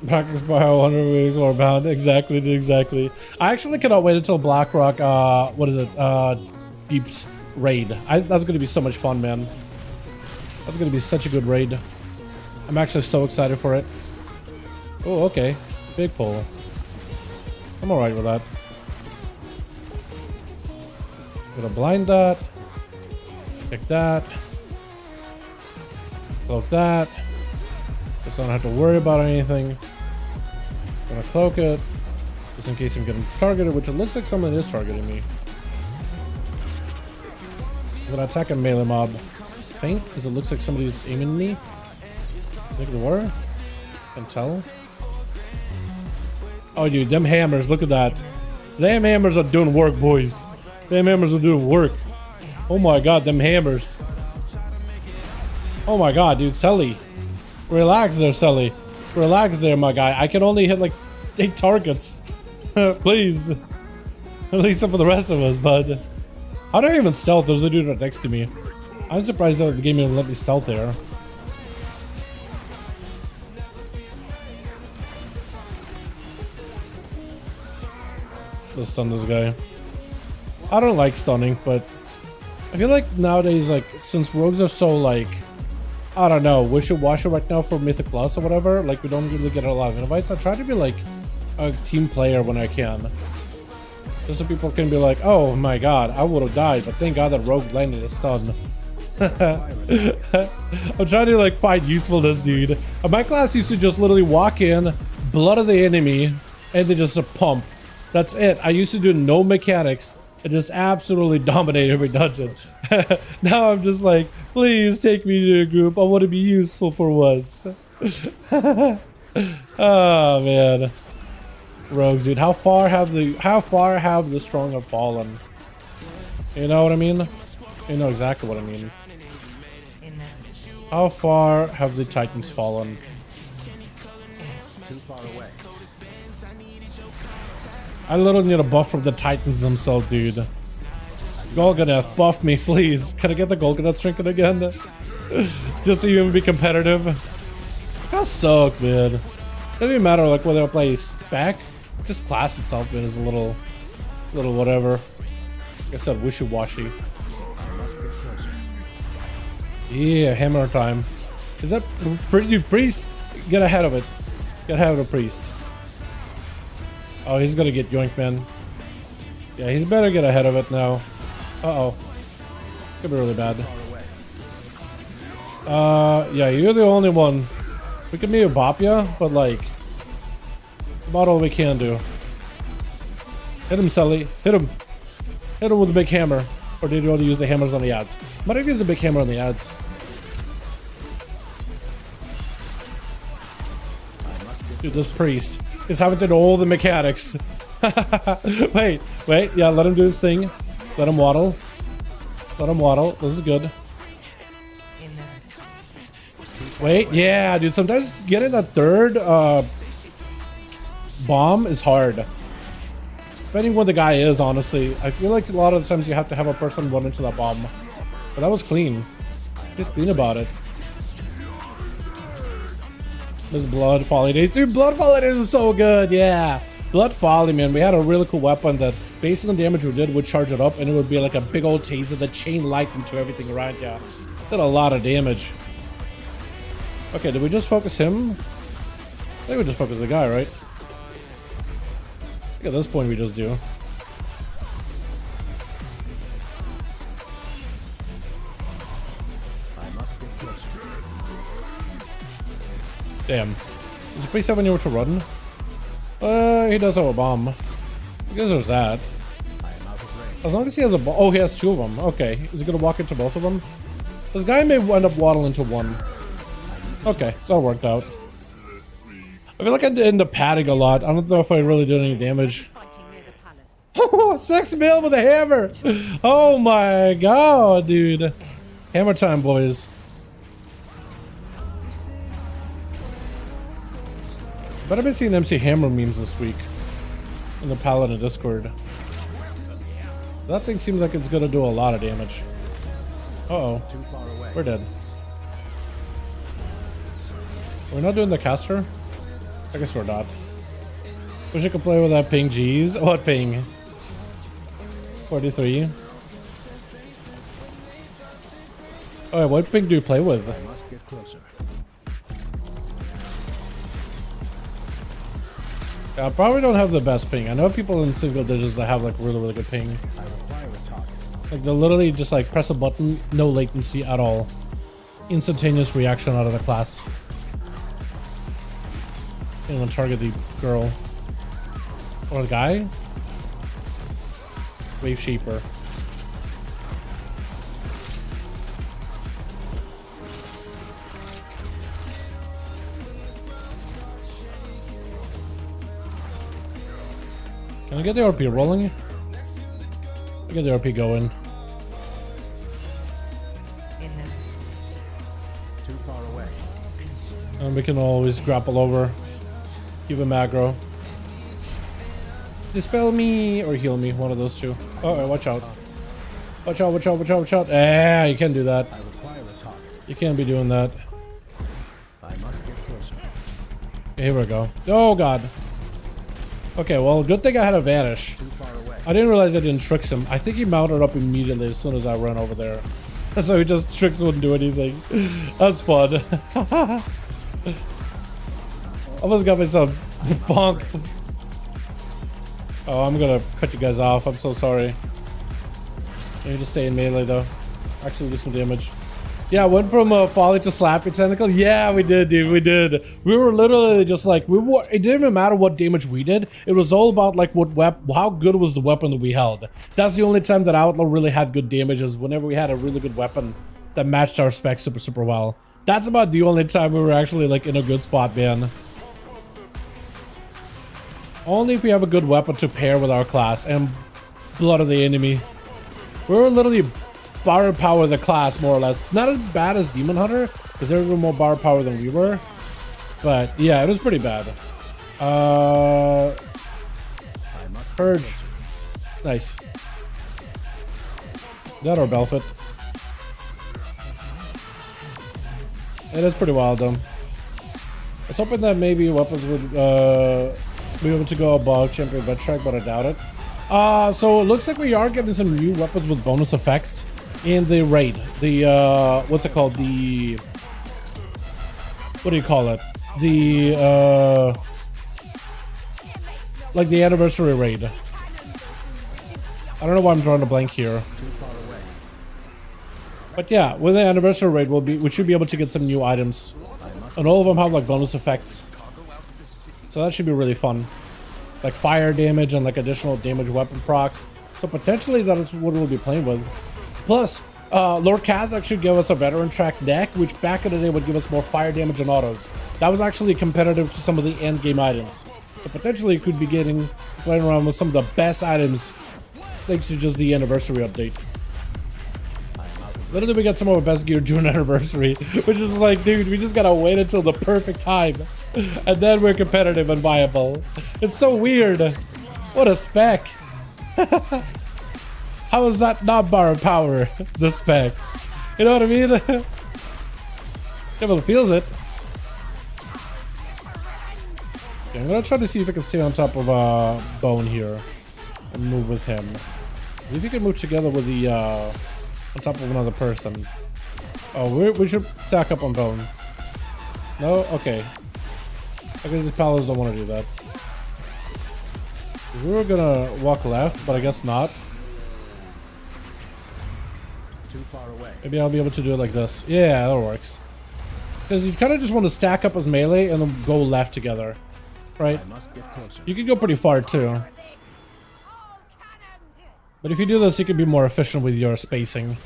Practice by 100 weeks or bound. Exactly. I actually cannot wait until Blackrock, what is it? Deep's raid. That's gonna be so much fun, man. That's gonna be such a good raid. I'm actually so excited for it. Oh, okay. Big pull. I'm alright with that. Gonna blind that. Pick that. Cloak that. Just don't have to worry about anything. Gonna cloak it. Just in case I'm getting targeted, which it looks like someone is targeting me. I'm gonna attack a melee mob. Faint, because it looks like somebody's aiming me. I think they were. Can't tell. Oh, dude, them hammers, look at that. Them hammers are doing work, boys. Them hammers are doing work. Oh my god, them hammers. Oh my god, dude, Sully. Relax there, Sully. Relax there, my guy. I can only hit like 8 targets. Please. At least for the rest of us, bud. How do I even stealth? There's a dude right next to me. I'm surprised that the game even let me stealth there. Let's stun this guy. I don't like stunning, but I feel like nowadays, like, since rogues are so, like, I don't know, wishy-washy right now for Mythic Plus or whatever, like, we don't really get a lot of invites. I try to be, like, a team player when I can. Just so people can be like, oh my god, I would have died, but thank god that rogue landed a stun. I'm trying to, like, find usefulness, dude. My class used to just literally walk in, blood of the enemy, and then just a pump. That's it. I used to do no mechanics and just absolutely dominate every dungeon. Now I'm just like, please take me to a group. I want to be useful for once. Oh man, rogues, dude. How far have the strong fallen? You know what I mean? You know exactly what I mean. How far have the Titans fallen? Too far away. I literally need a buff from the Titans themselves, dude. Golganath, buff me, please. Can I get the Golganath trinket again? Just so you can be competitive. That suck, man. Doesn't even matter, like, whether I play spec. Just class itself, man, is a little whatever. Like I said, wishy-washy. Yeah, hammer time. Is that priest? Get ahead of it. Get ahead of the priest. Oh, he's gonna get yoinked, man. Yeah, he's better get ahead of it now. Uh-oh. Could be really bad. Yeah, you're the only one. We can maybe bop ya, but like, about all we can do. Hit him, Sully. Hit him. Hit him with the big hammer. Or did you want to use the hammers on the ads? Might have used the big hammer on the ads. Dude, this priest is having to do all the mechanics. Wait, yeah, let him do his thing. Let him waddle. Let him waddle. This is good. Wait, yeah, dude, sometimes getting that third bomb is hard. Depending what the guy is, honestly. I feel like a lot of the times you have to have a person run into that bomb. But that was clean. He's clean about it. There's Blood Folly Days. Dude, Blood Folly Days was so good, yeah. Blood Folly, man. We had a really cool weapon that, based on the damage we did, would charge it up, and it would be like a big old taser that chain lightning to everything around, yeah. Did a lot of damage. Okay, did we just focus him? I think we just focus the guy, right? I think at this point we just do. Damn. Does the priest have anywhere to run? He does have a bomb. I guess there's that. As long as he has a bomb. Oh, he has two of them. Okay. Is he gonna walk into both of them? This guy may end up waddling into one. Okay, that worked out. I feel like I end up padding a lot. I don't know if I really did any damage. Oh, 6 mil with a hammer! Oh my god, dude. Hammer time, boys. But I've been seeing MC Hammer memes this week in the Paladin Discord. That thing seems like it's gonna do a lot of damage. Uh-oh. We're dead. We're not doing the caster? I guess we're not. Wish I could play with that ping, G's. What ping? 43. Oh, what ping do you play with? I must get closer. Yeah, I probably don't have the best ping. I know people in single digits that have like really good ping. I require a target. Like they'll literally just like press a button, no latency at all. Instantaneous reaction out of the class. Anyone target the girl. Or the guy? Wave Shaper. Can I get the RP rolling? I get the RP going. Too far away. And we can always grapple over. Give him aggro. Dispel me or heal me, one of those two. Uh oh, watch out. Watch out, watch out, watch out, watch out. Ah, you can't do that. I require a target. You can't be doing that. I must get closer. Okay, here we go. Oh god. Okay, well, good thing I had a vanish. Too far away. I didn't realize I didn't tricks him. I think he mounted up immediately as soon as I ran over there. So he just tricks wouldn't do anything. That's fun. Almost got myself bonked. Oh, I'm gonna cut you guys off. I'm so sorry. Maybe just stay in melee though. Actually do some damage. Yeah, went from folly to slap technical. Yeah, we did, dude. We did. We were literally just like it didn't even matter what damage we did. It was all about like how good was the weapon that we held. That's the only time that Outlaw really had good damage, is whenever we had a really good weapon that matched our specs super well. That's about the only time we were actually like in a good spot, man. Only if we have a good weapon to pair with our class and blood of the enemy. We were literally bar power the class, more or less. Not as bad as Demon Hunter, because they were more bar power than we were. But yeah, it was pretty bad. Purge. Nice. That or Belfit. It is pretty wild though. I was hoping that maybe weapons would be able to go above champion red track, but I doubt it. So it looks like we are getting some new weapons with bonus effects in the raid. The what's it called? The what do you call it? The like the anniversary raid. I don't know why I'm drawing a blank here. But yeah, with the anniversary raid, we should be able to get some new items, and all of them have like bonus effects. So that should be really fun, like fire damage and like additional damage weapon procs. So potentially that is what we'll be playing with. Plus, Lord Kazakh should give us a veteran track deck, which back in the day would give us more fire damage and autos. That was actually competitive to some of the end game items. So potentially could be playing around with some of the best items thanks to just the anniversary update. Literally, we got some of our best gear during anniversary, which is like, dude, we just gotta wait until the perfect time, and then we're competitive and viable. It's so weird. What a spec. How is that not bar power, the spec? You know what I mean? Everyone feels it. Okay, I'm gonna try to see if I can stay on top of Bone here and move with him. If you can move together with the on top of another person. Oh, we should stack up on Bone. No? Okay. I guess the paladins don't want to do that. We were gonna walk left, but I guess not. Too far away. Maybe I'll be able to do it like this. Yeah, that works. Because you kind of just want to stack up as melee and then go left together. Right? I must get closer. You can go pretty far too. But if you do this, you can be more efficient with your spacing.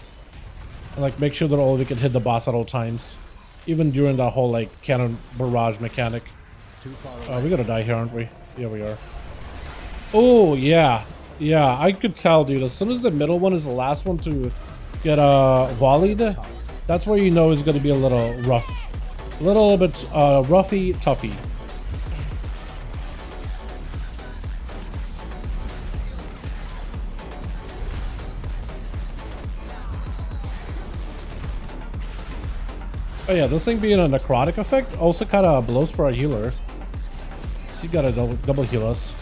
And like make sure that all of you can hit the boss at all times. Even during that whole like cannon barrage mechanic. Too far away. We gotta die here, aren't we? Yeah, we are. Oh, yeah. Yeah, I could tell, dude. As soon as the middle one is the last one to get volleyed, that's where you know it's gonna be a little rough. A little bit roughy, toughy. Oh yeah, this thing being a necrotic effect also kind of blows for our healer. So you gotta double heal us.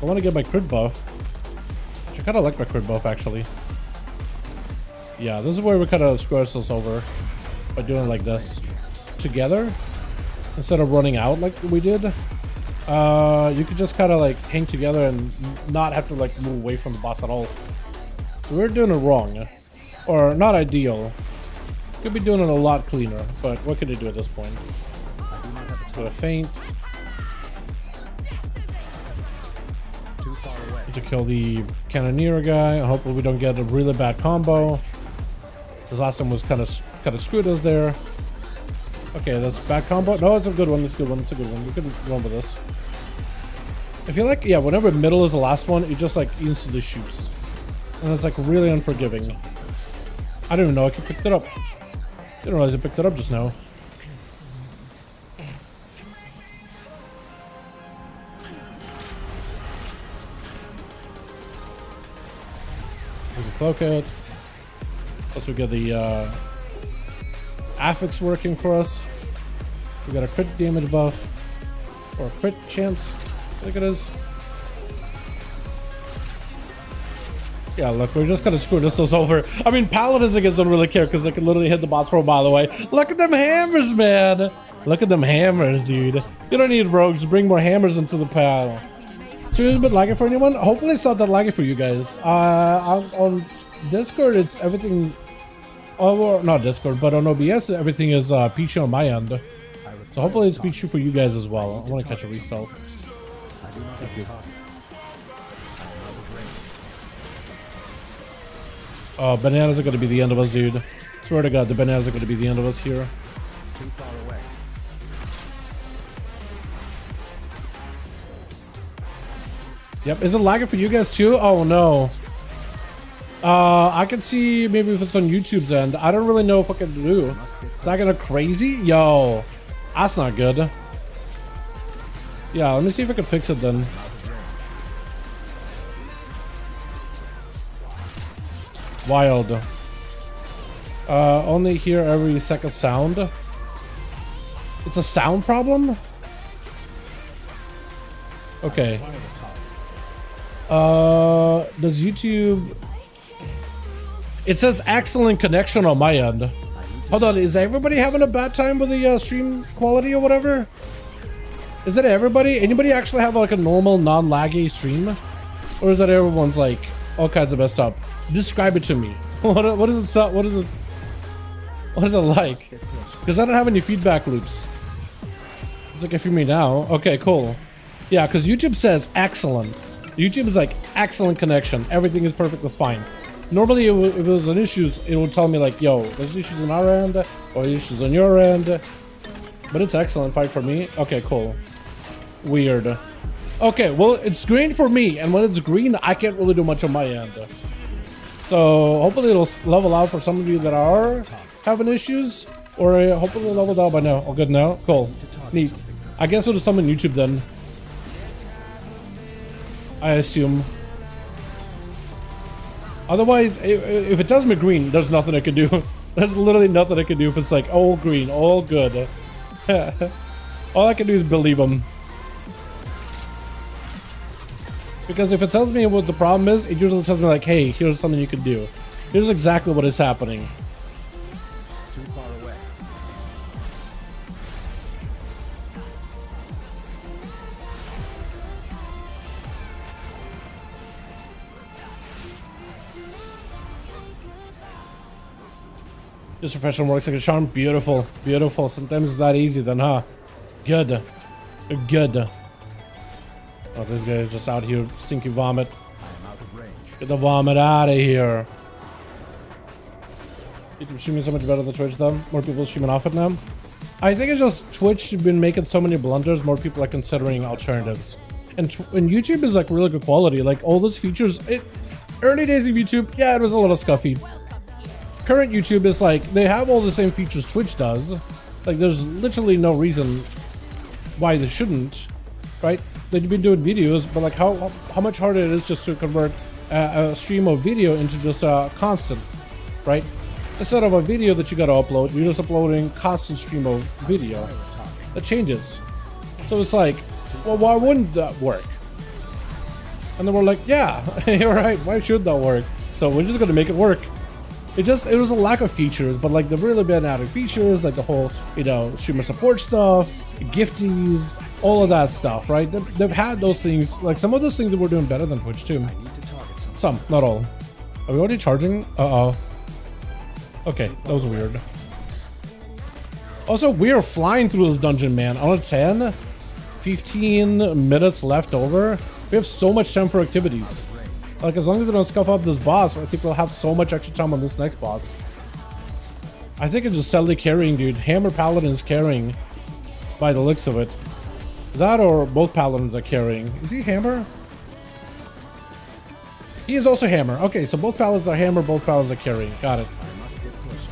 I want to get my crit buff. Which I kind of like my crit buff actually. Yeah, this is where we kind of screw ourselves over by doing like this together instead of running out like we did. You could just kind of like hang together and not have to like move away from the boss at all. So we're doing it wrong, or not ideal. Could be doing it a lot cleaner, but what could I do at this point? With a feint. Too far away. Need to kill the cannoneer guy. Hopefully we don't get a really bad combo. This last time was kind of screwed us there. Okay, that's bad combo. No, it's a good one. It's a good one. It's a good one. We could run with this. I feel like, yeah, whenever middle is the last one, it just like instantly shoots. And it's like really unforgiving. I don't even know I could pick it up. Didn't realize I picked it up just now. We can cloak it. Plus we get the affix working for us. We got a crit damage buff. Or a crit chance. think it is. Yeah, look, we're just gonna screw this over. I mean, paladins, I guess, don't really care because they can literally hit the boss from a mile away. Look at them hammers, man. Look at them hammers, dude. You don't need rogues. Bring more hammers into the pile. So it's a bit laggy for anyone? Hopefully it's not that laggy for you guys. On Discord, it's everything. Oh, well, not Discord, but on OBS, everything is peachy on my end. So hopefully it's peachy for you guys as well. I want to catch a restart. Thank you. Oh, bananas are going to be the end of us, dude. Swear to God, the bananas are going to be the end of us here. Too far away. Yep, is it lagging for you guys too? Oh no. I can see maybe if it's on YouTube's end. I don't really know what I can do. Is that gonna crazy? Yo, that's not good. Yeah, let me see if I can fix it then. Wild. Only hear every second sound. It's a sound problem? Okay. Does YouTube... It says excellent connection on my end. Hold on, is everybody having a bad time with the stream quality or whatever? Is it everybody? Anybody actually have like a normal non-laggy stream? Or is that everyone's like all kinds of messed up? Describe it to me. What is it? What is it? What is it like? Because I don't have any feedback loops. It's like if you hear me now. Okay, cool. Yeah, because YouTube says excellent. YouTube is like excellent connection. Everything is perfectly fine. Normally, if it was an issues, it would tell me like, yo, there's issues on our end or issues on your end. But it's excellent, fine for me. Okay, cool. Weird. Okay, well, it's green for me, and when it's green, I can't really do much on my end. So hopefully it'll level out for some of you that are having issues, or hopefully it'll level out by now. All good now? Cool. Neat. I guess we'll do some on YouTube then. I assume. Otherwise, if it does me green, there's nothing I can do. There's literally nothing I can do if it's like all green, all good. All I can do is believe them. Because if it tells me what the problem is, it usually tells me like, hey, here's something you can do. Here's exactly what is happening. Too far away. Just refreshing works like a charm. Beautiful. Beautiful. Sometimes it's that easy then, huh? Good. Good. Oh, this guy is just out here. Stinky vomit. I am out of range. Get the vomit out of here. YouTube streaming so much better than Twitch though. More people streaming off it now. I think it's just Twitch has been making so many blunders. More people are considering alternatives. And YouTube is like really good quality. Like all those features. Early days of YouTube, yeah, it was a little scuffy. Current YouTube is like, they have all the same features Twitch does. Like there's literally no reason why they shouldn't, right? They've been doing videos, but like how much harder it is just to convert a stream of video into just a constant, right? Instead of a video that you gotta upload, you're just uploading constant stream of video. That changes. So it's like, well, why wouldn't that work? And then we're like, yeah, you're right. Why should that work? So we're just gonna make it work. It was a lack of features, but like they've really been adding features, like the whole, you know, streamer support stuff, gifties, all of that stuff, right? They've had those things, like some of those things that we're doing better than Twitch too. Some, not all. Are we already charging? Uh-oh. Okay, that was weird. Also, we are flying through this dungeon, man. On a 10, 15 minutes left over. We have so much time for activities. Like, as long as we don't scuff up this boss, I think we'll have so much extra time on this next boss. I think it's just Sally carrying, dude. Hammer Paladin's carrying, by the looks of it. That or both Paladins are carrying. Is he Hammer? He is also Hammer. Okay, so both Paladins are Hammer, both Paladins are carrying. Got it. I must get closer.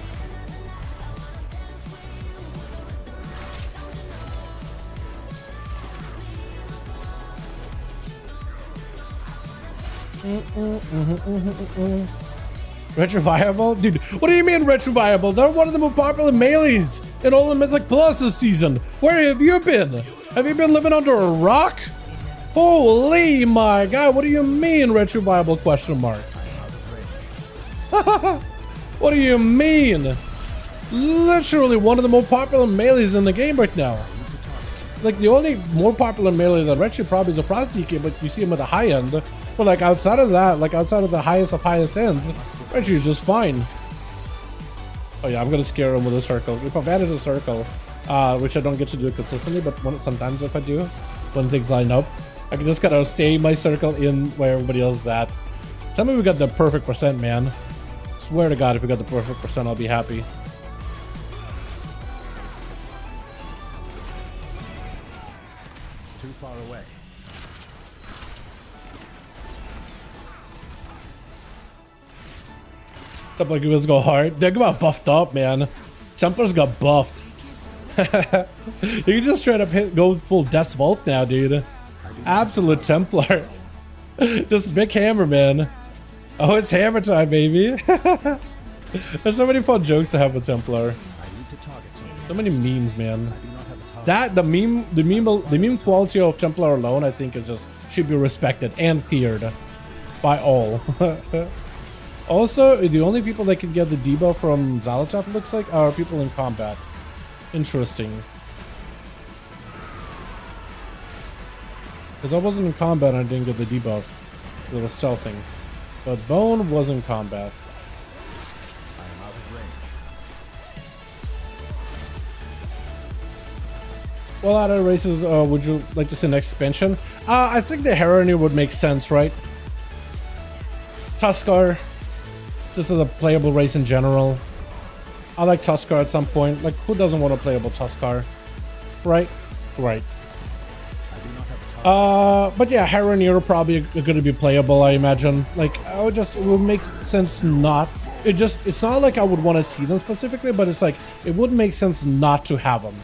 Retroviable? Dude, what do you mean retroviable? They're one of the most popular melees in all the Mythic Plus this season. Where have you been? Have you been living under a rock? Holy my god, what do you mean retroviable question mark? What do you mean? Literally one of the more popular melees in the game right now. Like the only more popular melee than Retro probably is a Frost DK, but you see him at the high end. But like outside of that, like outside of the highest of highest ends, Retro is just fine. Oh yeah, I'm gonna scare him with a circle. If I've added a circle, which I don't get to do consistently, but sometimes if I do, when things line up, I can just kind of stay my circle in where everybody else is at. Tell me we got the perfect percent, man. Swear to God, if we got the perfect percent, I'll be happy. Too far away. Templar Goons go hard. They got buffed up, man. Templars got buffed. You can just straight up go full Death's Vault now, dude. Absolute Templar. Just big hammer, man. Oh, it's hammer time, baby. There's so many fun jokes to have with Templar. So many memes, man. That the meme quality of Templar alone, I think, is just should be respected and feared by all. Also, the only people that can get the debuff from Xalotop, it looks like, are people in combat. Interesting. Because I wasn't in combat and I didn't get the debuff. It was stealthing. But Bone was in combat. I am out of range. What other races would you like to see next expansion? I think the Heronir would make sense, right? Tuskar. This is a playable race in general. I like Tuskar at some point. Like, who doesn't want a playable Tuskar? Right? Right. But yeah, Heronir probably going to be playable, I imagine. Like, it would make sense not. It's not like I would want to see them specifically, but it's like, it would make sense not to have them.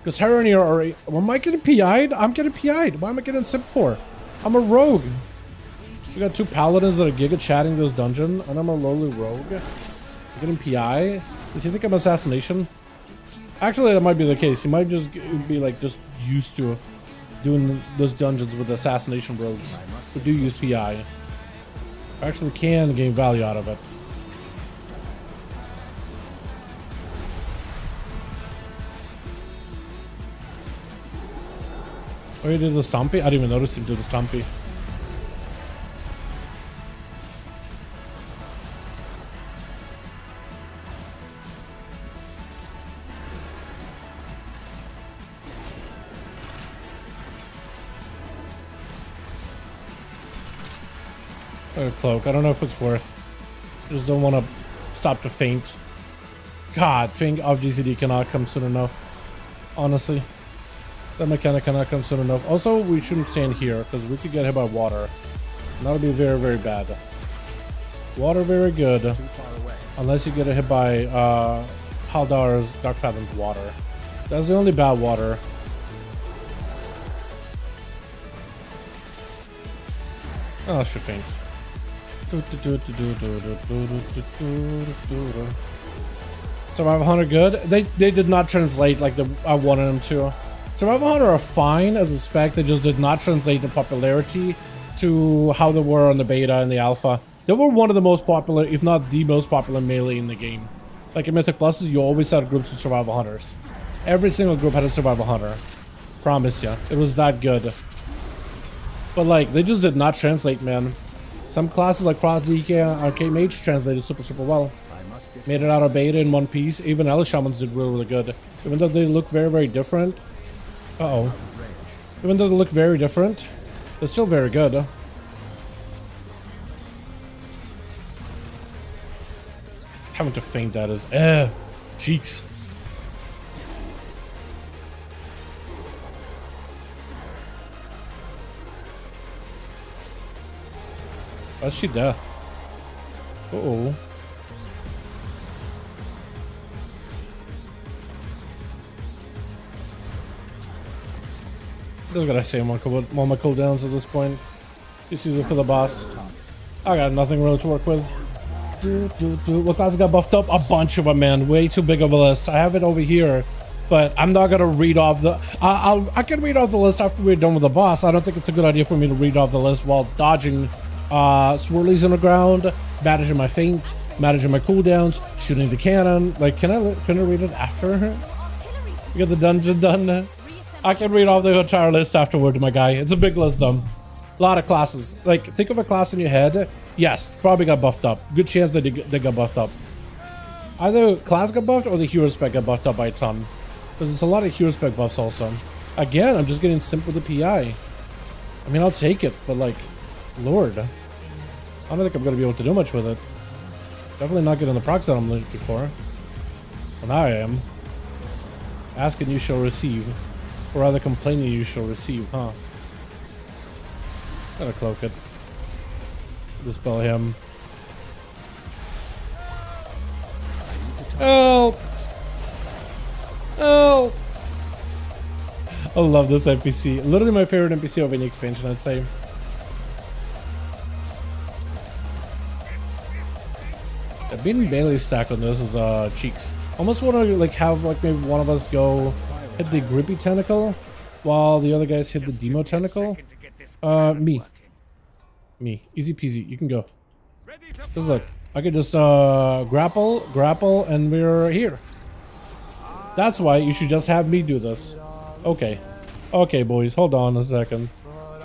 Because Heronir are, am I getting PI'd? I'm getting PI'd. Why am I getting sipped for? I'm a rogue. We got two paladins that are giga chatting this dungeon, and I'm a lowly rogue. I'm getting PI. Does he think I'm assassination? Actually, that might be the case. He might just be like just used to doing those dungeons with assassination rogues who do use PI. I actually can gain value out of it. Oh, he did the Stompy? I didn't even notice him do the Stompy. Cloak. I don't know if it's worth. I just don't want to stop to faint. God, Fink of GCD cannot come soon enough. Honestly. That mechanic cannot come soon enough. Also, we shouldn't stand here because we could get hit by water. And that would be very, very bad. Water, very good. Too far away. Unless you get hit by Haldar's Dark Fathom's water. That's the only bad water. Oh, I should faint. Survival Hunter good. They did not translate like I wanted them to. Survival Hunter are fine as a spec. They just did not translate in popularity to how they were on the beta and the alpha. They were one of the most popular, if not the most popular melee in the game. Like in Mythic Pluses, you always had groups of Survival Hunters. Every single group had a Survival Hunter. Promise ya, it was that good. But like, they just did not translate, man. Some classes like Frost DK and Arcade Mage translated super, super well. Made it out of beta in one piece. Even Ellie Shamans did really, really good. Even though they look very, very different. Uh-oh. Even though they look very different, they're still very good. Having to faint that is... cheeks. That's she death. Uh-oh. Just gotta say one of my cooldowns at this point. Just use it for the boss. I got nothing really to work with. What class got buffed up? A bunch of them, man. Way too big of a list. I have it over here. but I'm not gonna read off the. I can read off the list after we're done with the boss. I don't think it's a good idea for me to read off the list while dodging swirlies on the ground, managing my feint, managing my cooldowns, shooting the cannon. Like, can I read it after? Get the dungeon done. I can read off the entire list afterward, my guy. It's a big list, though. A lot of classes. Like, think of a class in your head. Yes, probably got buffed up. Good chance they got buffed up. Either class got buffed or the hero spec got buffed up by a ton. Because there's a lot of hero spec buffs also. Again, I'm just getting simple to PI. I mean, I'll take it, but like, Lord. I don't think I'm going to be able to do much with it. Definitely not getting the procs that I'm looking for. Well, now I am. Ask and you shall receive. Or rather, complaining you shall receive, huh? Gotta cloak it. Dispel him. Help! Help! I love this NPC. Literally my favorite NPC of any expansion, I'd say. Being melee stack on this is cheeks. Almost want to like have like maybe one of us go hit the grippy tentacle while the other guys hit the demo tentacle. Me, easy peasy. You can go. Just look, I could just grapple, and we're here. That's why you should just have me do this. Okay, okay, boys, hold on a second.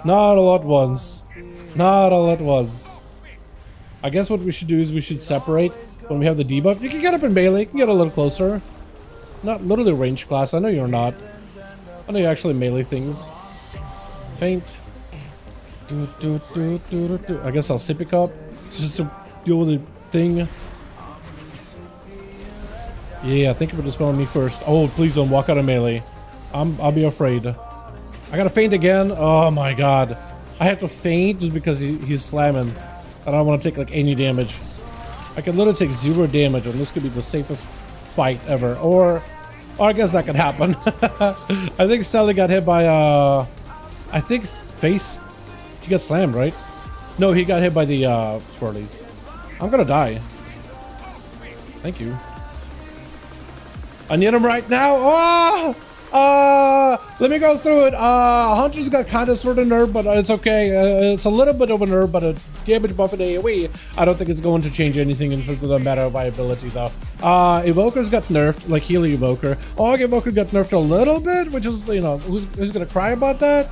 Not all at once. Not all at once. I guess what we should do is we should separate when we have the debuff. You can get up in melee, you can get a little closer. Not literally range class, I know you're not. I know you actually melee things. Feint. I guess I'll sip it up just to deal with the thing. Yeah, thank you for dispelling me first. Oh, please don't walk out of melee. I'll be afraid. I gotta feint again. Oh my god. I have to feint just because he's slamming. I don't want to take like any damage. I can literally take 0 damage, and this could be the safest fight ever. Or I guess that could happen. I think Sally got hit by I think face. He got slammed, right? No, he got hit by the swirlies. I'm gonna die. Thank you. I need him right now. Oh! Let me go through it. Hunter's got kind of sort of nerf, but it's okay. It's a little bit of a nerf, but a damage buff in AoE. I don't think it's going to change anything in terms of the meta viability, though. Evoker's got nerfed, like Healing Evoker. Og Evoker got nerfed a little bit, which is, you know, who's gonna cry about that?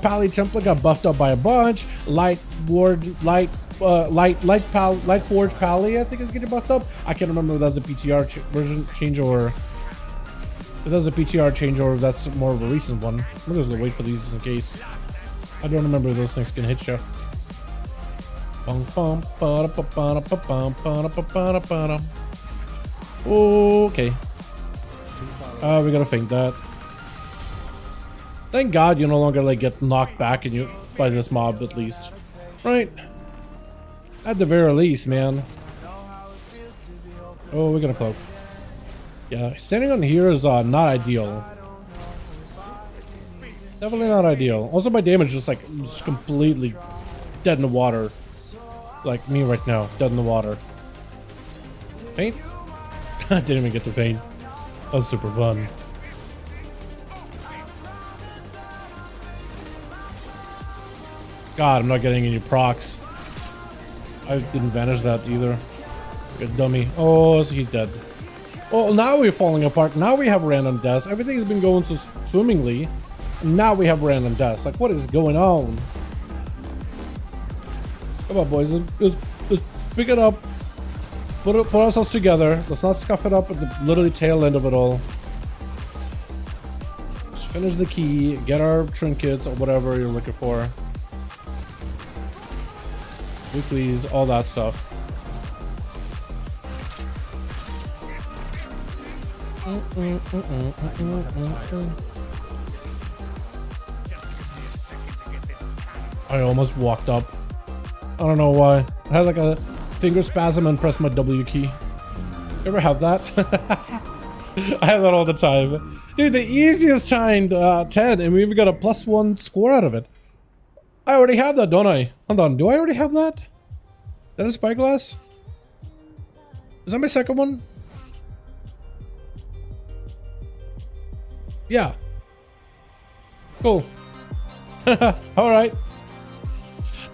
Pally Templar got buffed up by a bunch. Light Forge Pally, I think, is getting buffed up. I can't remember if that's a PTR version change or if that's a PTR change or if that's more of a recent one. I'm just gonna wait for these just in case. I don't remember if those things can hit you. Okay. We gotta feint that. Thank God you no longer like get knocked back and you by this mob at least, right? At the very least, man. Oh, we're gonna cloak. Yeah, standing on here is not ideal. Definitely not ideal. Also, my damage is like just completely dead in the water. Like me right now, dead in the water. Feint? I didn't even get to feint. That was super fun. God, I'm not getting any procs. I didn't vanish that either. Good dummy. Oh, so he's dead. Oh, now we're falling apart. Now we have random deaths. Everything's been going so swimmingly. Now we have random deaths. Like, what is going on? Come on, boys. Let's pick it up. Put ourselves together. Let's not scuff it up at the literally tail end of it all. Just finish the key. Get our trinkets or whatever you're looking for. Weeklies, all that stuff. I almost walked up. I don't know why. I had like a finger spasm and pressed my W key. You ever have that? I have that all the time. Dude, the easiest timed 10, and we even got a +1 score out of it. I already have that, don't I? Hold on, do I already have that? That is Spyglass? Is that my second one? Yeah. Cool. All right.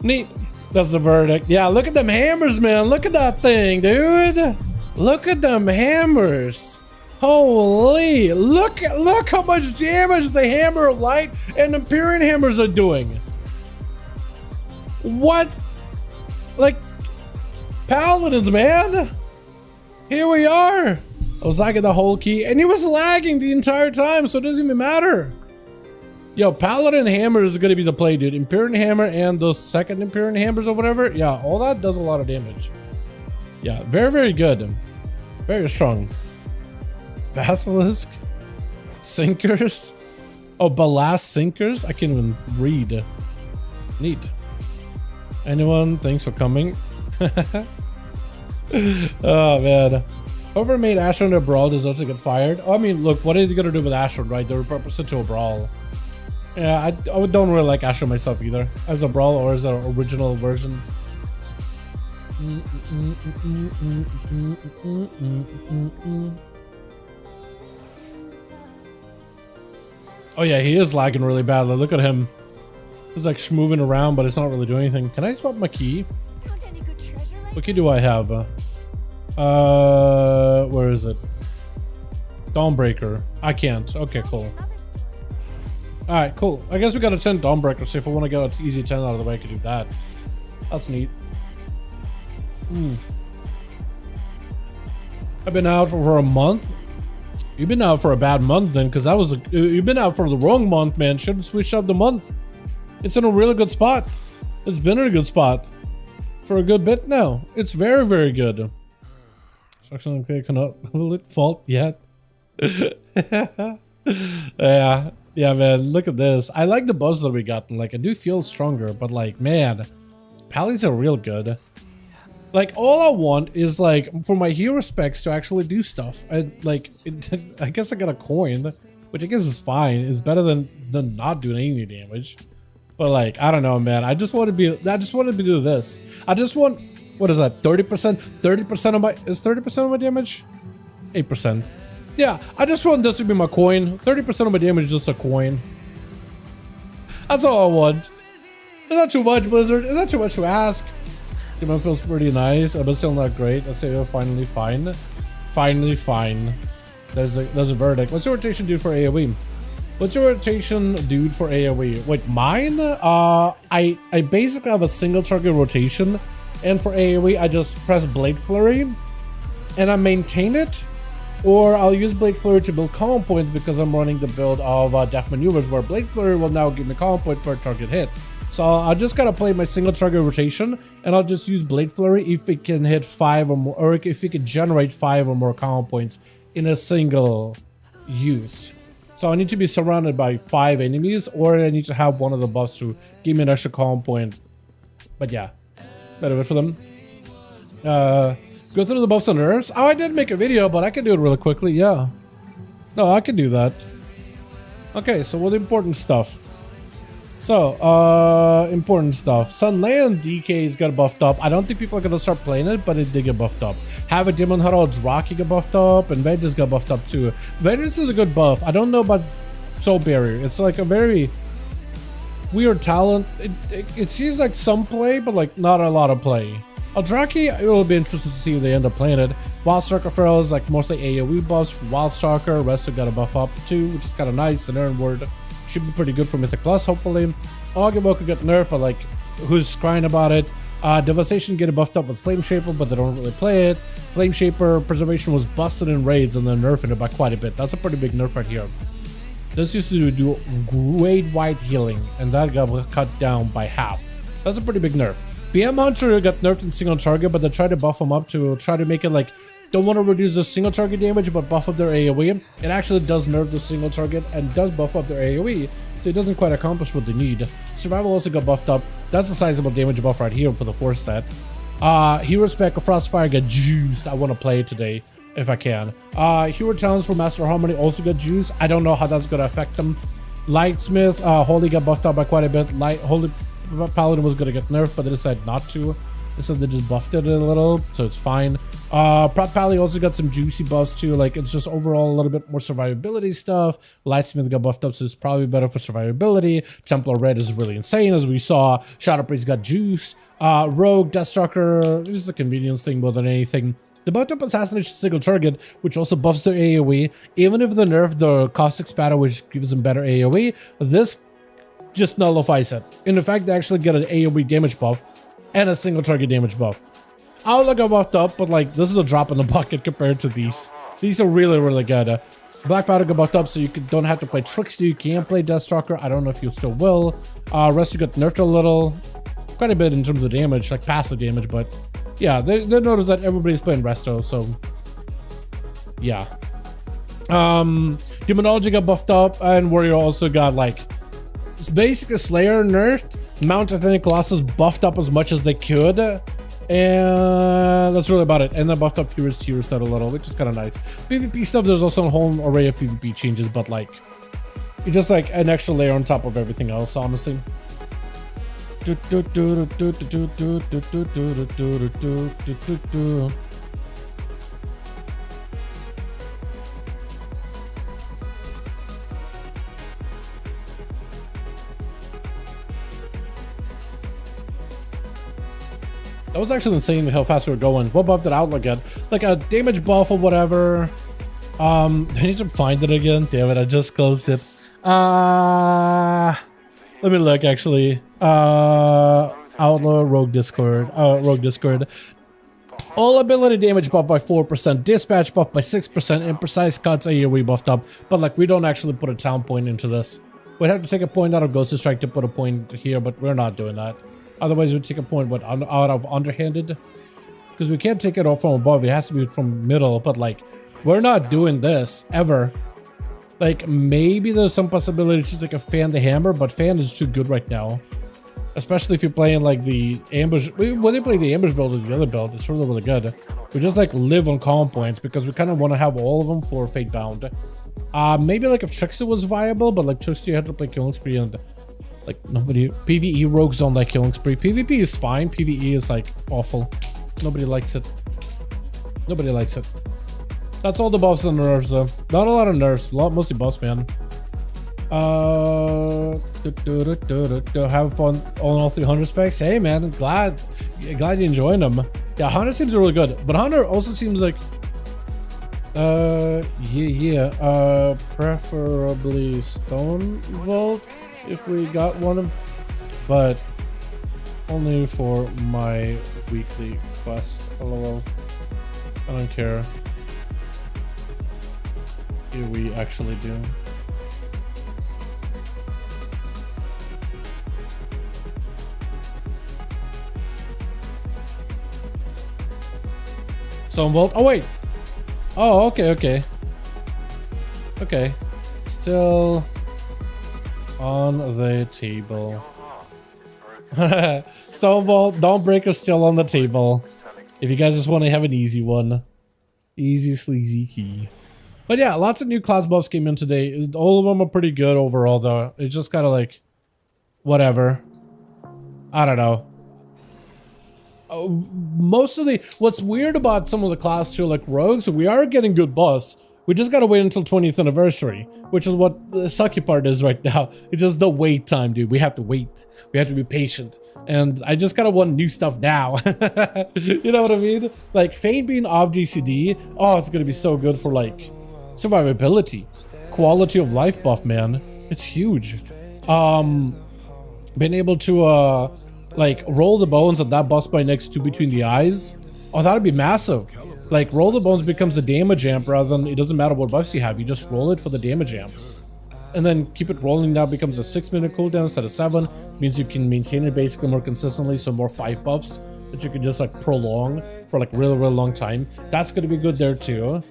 Neat. That's the verdict. Yeah, look at them hammers, man. Look at that thing, dude. Look at them hammers. Holy, look how much damage the Hammer of Light and Empyrean hammers are doing. What? Like, Paladins, man. Here we are. I was lagging the whole key, and he was lagging the entire time, so it doesn't even matter. Yo, Paladin Hammer is gonna be the play, dude. Empyrean Hammer and those second Empyrean Hammers or whatever. Yeah, all that does a lot of damage. Yeah, very, very good. Very strong. Basilisk? Sinkers? Oh, Ballast Sinkers? I can't even read. Neat. Anyone? Thanks for coming. Oh, man. Whoever made Ashland a brawl deserves to get fired. Oh, I mean, look, what is he gonna do with Ashland, right? They repurposed it to a brawl. Yeah, I don't really like Ashland myself either. As a brawl or as an original version. Oh yeah, he is lagging really badly. Look at him. He's like moving around, but it's not really doing anything. Can I swap my key? What key do I have? Where is it? Dawnbreaker. I can't. Okay, cool. Alright, cool. I guess we got a 10 Dawnbreaker, so if I want to get an easy 10 out of the way, I could do that. That's neat. I've been out for a month. You've been out for a bad month then, because that was you've been out for the wrong month, man. Shouldn't switch up the month. It's in a really good spot. It's been in a good spot for a good bit now. It's very, very good. Instruction cannot will it fault yet? Yeah, man. Look at this. I like the buffs that we got. Like, I do feel stronger, but like, man, Pallies are real good. Like, all I want is like for my hero specs to actually do stuff. I like I guess I got a coin, which I guess is fine. It's better than not doing any damage. But like, I don't know, man. I just want to do this. I just want, what is that? 30%? 30% of my, is 30% of my damage? 8%. Yeah, I just want this to be my coin. 30% of my damage is just a coin. That's all I want. Is that too much, Blizzard? Is that too much to ask? Game feels pretty nice, but still not great. Let's say we're finally fine. Finally fine. There's a verdict. What's your rotation dude for AoE? What's your rotation dude for AoE? Wait, mine? I basically have a single target rotation, and for AoE I just press Blade Flurry and I maintain it, or I'll use Blade Flurry to build column points because I'm running the build of Death Maneuvers, where Blade Flurry will now give me column point per target hit. So I just gotta play my single target rotation, and I'll just use Blade Flurry if it can hit 5 or more, or if it can generate 5 or more column points in a single use. So I need to be surrounded by 5 enemies, or I need to have one of the buffs to give me an extra column point. But yeah, better wait for them. Go through the buffs and nerfs. Oh, I did make a video, but I can do it really quickly. Yeah, no, I can do that. Okay, so what important stuff? So, important stuff. Sunland DK's got buffed up. I don't think people are gonna start playing it, but it did get buffed up. Have a Demon Herald's Rocky get buffed up, and Vengeance got buffed up too. Vengeance is a good buff. I don't know about Soul Barrier. It's like a very weird talent. It seems like some play, but like not a lot of play. Eldraki, it will be interesting to see if they end up playing it. Wildstalker Feral is like mostly AoE buffs from Wildstalker. Resto got a buff up too, which is kind of nice. And Ironward should be pretty good for Mythic Plus, hopefully. Augimo could get nerfed, but like, who's crying about it? Devastation getting buffed up with Flame Shaper, but they don't really play it. Flame Shaper Preservation was busted in raids and they're nerfing it by quite a bit. That's a pretty big nerf right here. This used to do great white healing, and that got cut down by half. That's a pretty big nerf. PM Hunter got nerfed in single target, but they tried to buff them up to try to make it like, don't want to reduce the single target damage, but buff up their AoE. It actually does nerf the single target and does buff up their AoE, so it doesn't quite accomplish what they need. Survival also got buffed up. That's a sizable damage buff right here for the 4 stat. Hero Spec of Frostfire got juiced. I want to play it today if I can. Hero Talents for Master Harmony also got juiced. I don't know how that's going to affect them. Lightsmith, Holy got buffed up by quite a bit. Holy Paladin was going to get nerfed, but they decided not to. They said they just buffed it a little, so it's fine. Prot Pally also got some juicy buffs too, like it's just overall a little bit more survivability stuff. Lightsmith got buffed up, so it's probably better for survivability. Templar Red is really insane, as we saw. Shadow Priest got juiced. Rogue, Deathstalker, this is the convenience thing more than anything. The buffed up Assassination Single Target, which also buffs their AoE. Even if they nerf the Caustic Spatter, which gives them better AoE, this just nullifies it. In fact, they actually get an AoE damage buff and a single target damage buff. Outlook got buffed up, but like this is a drop in the bucket compared to these. These are really, really good. Black Powder got buffed up, so you don't have to play Trickster. You can play Deathstalker. I don't know if you still will. Rest you got nerfed a little, quite a bit in terms of damage, like passive damage, but yeah, they noticed that everybody's playing Resto, so yeah. Demonology got buffed up, and Warrior also got like, it's basically Slayer nerfed. Mount Athenic Colossus buffed up as much as they could, and that's really about it. And then buffed up Furious Hero set a little, which is kind of nice. PvP stuff, there's also a whole array of PvP changes, but like, it's just like an extra layer on top of everything else, honestly. That was actually insane how fast we were going. What buff did Outlook get? Like a damage buff or whatever. I need to find it again. Damn it, I just closed it. Let me look actually. Outlaw, Rogue Discord. All ability damage buff by 4%, dispatch buff by 6%, and precise cuts AoE buffed up. But like we don't actually put a town point into this. We'd have to take a point out of Ghost Strike to put a point here, but we're not doing that. Otherwise, we'd take a point out of underhanded, because we can't take it off from above. It has to be from middle. But like, we're not doing this ever. Like maybe there's some possibility to take a Fan the Hammer, but Fan is too good right now, especially if you're playing like the ambush. When they play the ambush build or the other build, it's really, really good. We just like live on calm points because we kind of want to have all of them for Fate Bound. Maybe like if Trickster was viable, but like Trickster, you had to play Killing Spree, and like nobody, PvE rogues don't like Killing Spree. PvP is fine, PvE is like awful. Nobody likes it. Nobody likes it. That's all the buffs and nerfs though. Not a lot of nerfs, mostly buffs, man. Have fun on all 300 specs. Hey man, I'm glad you're enjoying them. Yeah, Hunter seems really good, but Hunter also seems like preferably Stone Vault if we got one, but only for my weekly quest. LOL. I don't care if we actually do. Stone Vault. Oh wait. Oh, okay. Still on the table. Stone Vault, Dawnbreaker still on the table. If you guys just want to have an easy one. Easy sleazy key. But yeah, lots of new class buffs came in today. All of them are pretty good overall though. It's just kind of like, whatever. I don't know. Most of the, what's weird about some of the class 2 like rogues, we are getting good buffs. We just gotta wait until 20th anniversary, which is what the sucky part is right now. It's just the wait time, dude. We have to wait. We have to be patient. And I just kind of want new stuff now. You know what I mean? Like Fane being off GCD, oh, it's gonna be so good for like survivability, quality of life buff, man. It's huge. Being able to like roll the bones and that boss by next to between the eyes, oh, that'd be massive. Like roll the bones becomes a damage amp rather than, it doesn't matter what buffs you have, you just roll it for the damage amp. And then keep it rolling, now becomes a 6-minute cooldown instead of 7. Means you can maintain it basically more consistently, so more 5 buffs that you can just like prolong for like really, really long time. That's gonna be good there too.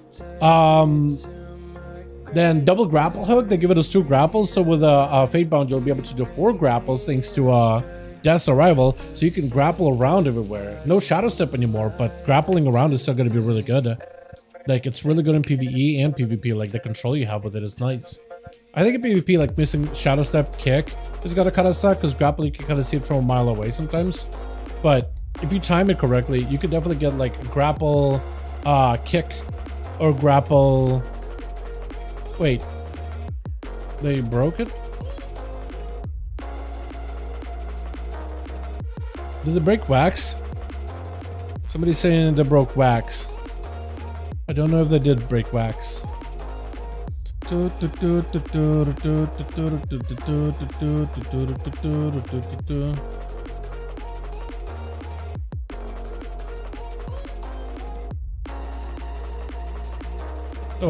Then double grapple hook, they give it us 2 grapples, so with a Fate Bound you'll be able to do 4 grapples thanks to Death's Arrival, so you can grapple around everywhere. No Shadow Step anymore, but grappling around is still going to be really good. Like, it's really good in PvE and PvP, like the control you have with it is nice. I think in PvP, like missing Shadow Step kick is going to kind of suck, because grapple you can kind of see it from a mile away sometimes. But if you time it correctly, you could definitely get like grapple kick or grapple. Wait, they broke it? Did they break wax? Somebody's saying they broke wax. I don't know if they did break wax. Never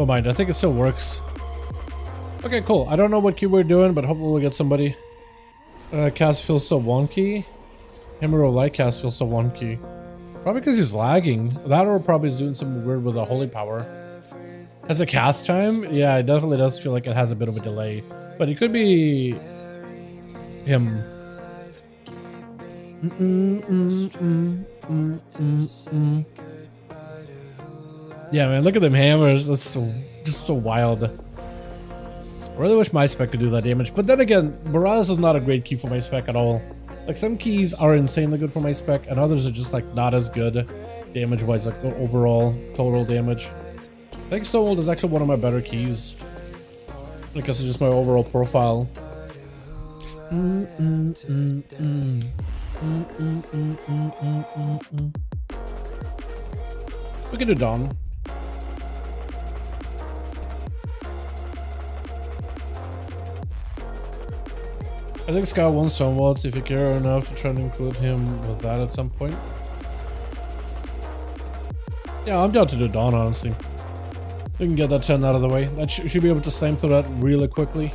mind, I think it still works. Okay, cool. I don't know what key we're doing, but hopefully we'll get somebody. Cast feels so wonky. Hammer of Light cast feels so wonky. Probably because he's lagging. That or probably he's doing something weird with the holy power. As a cast time, yeah, it definitely does feel like it has a bit of a delay. But it could be him. Yeah, man, look at them hammers. That's so just so wild. I really wish my spec could do that damage. But then again, Morales is not a great key for my spec at all. Like, some keys are insanely good for my spec, and others are just like not as good damage-wise, like the overall total damage. I think Stonewold is actually one of my better keys because it's just my overall profile. We can do Dawn. I think Scott wants Stonewold if you care enough to try to include him with that at some point. Yeah, I'm down to do Dawn, honestly. We can get that 10 out of the way. That should be able to slam through that really quickly.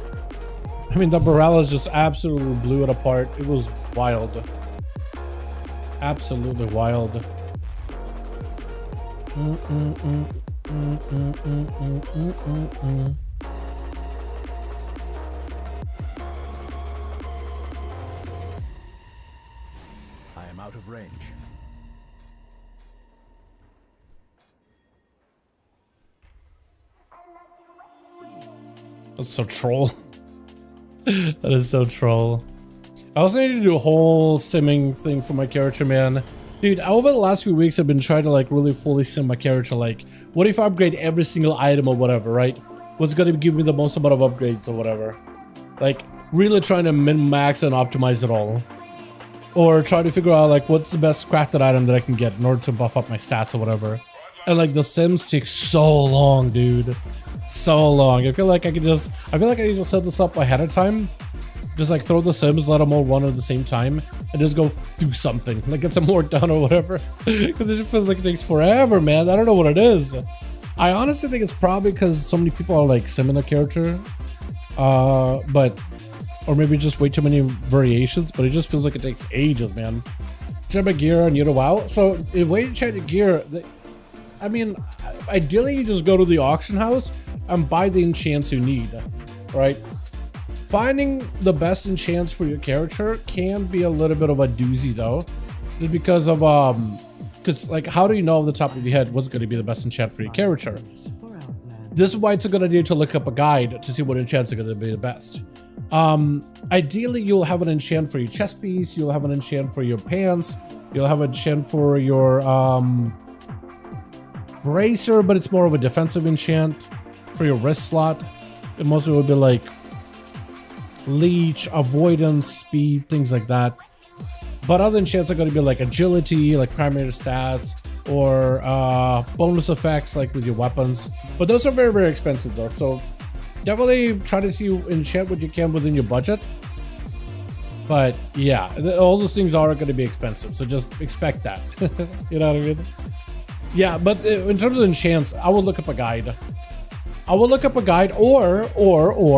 I mean, the Morales just absolutely blew it apart. It was wild. Absolutely wild. I am out of range. That's so troll. That is so troll. I also need to do a whole simming thing for my character, man. Dude, over the last few weeks, I've been trying to like really fully sim my character. Like, what if I upgrade every single item or whatever, right? What's gonna give me the most amount of upgrades or whatever? Like, really trying to min-max and optimize it all. Or try to figure out like what's the best crafted item that I can get in order to buff up my stats or whatever. And like the sims take so long, dude. So long. I feel like I need to set this up ahead of time. Just like throw the sims, let them all run at the same time, and just go do something. Like get some work done or whatever. Because it just feels like it takes forever, man. I don't know what it is. I honestly think it's probably because so many people are like simming the character. Or maybe just way too many variations, but it just feels like it takes ages, man. Check my gear on WoW. So the way you check the gear, I mean, ideally you just go to the auction house and buy the enchants you need, right? Finding the best enchants for your character can be a little bit of a doozy though, just because of because like how do you know off the top of your head what's going to be the best enchant for your character? This is why it's a good idea to look up a guide to see what enchants are going to be the best. Ideally you'll have an enchant for your chest piece, you'll have an enchant for your pants, you'll have an enchant for your bracer, but it's more of a defensive enchant. For your wrist slot, it mostly would be like leech, avoidance, speed, things like that. But other enchants are going to be like agility, like primary stats, or bonus effects like with your weapons. But those are very, very expensive though, so definitely try to see enchant what you can within your budget. But yeah, all those things are going to be expensive, so just expect that. You know what I mean? Yeah, but in terms of enchants, I will look up a guide. Or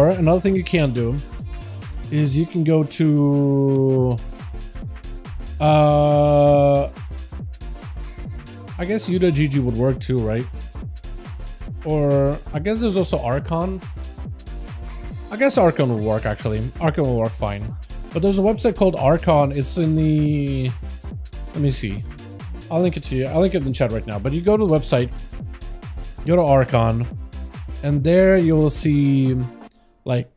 another thing you can do is you can go to I guess Yuda.gg would work too, right? Or I guess there's also Archon. I guess Archon will work actually. Archon will work fine. But there's a website called Archon. It's in the... Let me see. I'll link it to you. I'll link it in the chat right now. But you go to the website, go to Archon, and there you will see like...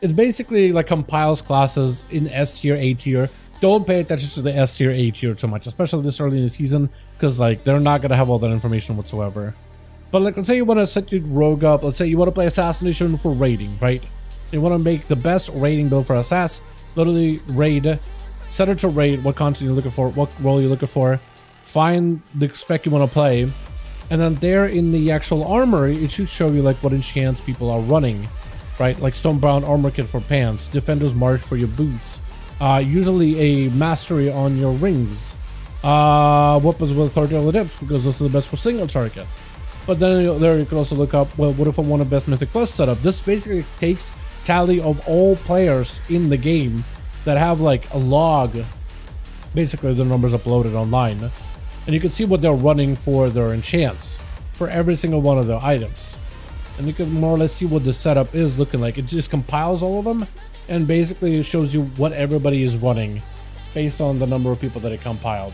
It basically like compiles classes in S tier, A tier, don't pay attention to the S tier, A tier too much, especially this early in the season, because like they're not gonna have all that information whatsoever. But like, let's say you want to set your rogue up. Let's say you want to play assassination for raiding, right? You want to make the best raiding build for assass. Literally raid, set it to raid. What content you're looking for, what role you're looking for. Find the spec you want to play, and then there in the actual armory, it should show you like what enchants people are running, right? Like Stone Brown armor kit for pants, Defender's March for your boots, usually a mastery on your rings, weapons with authority dips because this is the best for single target. But then there you can also look up, well, what if I want a best mythic plus setup? This basically takes tally of all players in the game that have like a log, basically the numbers uploaded online, and you can see what they're running for their enchants for every single one of the items, and you can more or less see what the setup is looking like. It just compiles all of them and basically it shows you what everybody is running based on the number of people that it compiled.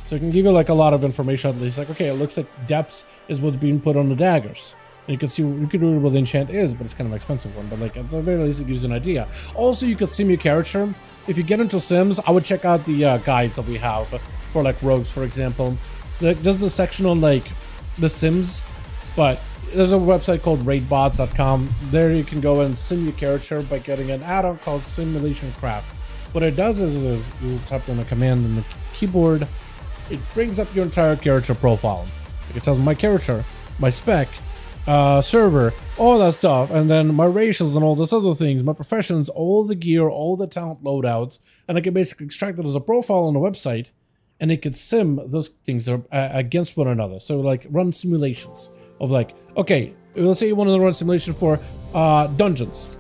So it can give you like a lot of information. At least like, okay, it looks like depths is what's being put on the daggers. And you can see, you can read what the enchant is, but it's kind of an expensive one. But like at the very least, it gives you an idea. Also, you can sim your character. If you get into Sims, I would check out the guides that we have for like rogues, for example. There's a section on like the Sims, but there's a website called raidbots.com. There you can go and sim your character by getting an add-on called Simulation Craft. What it does is you type in a command in the keyboard. It brings up your entire character profile. It tells my character, my spec, server, all that stuff, and then my racials and all those other things, my professions, all the gear, all the talent loadouts, and I can basically extract it as a profile on the website, and it can sim those things against one another. So like run simulations of like, okay, let's say you want to run simulation for dungeons,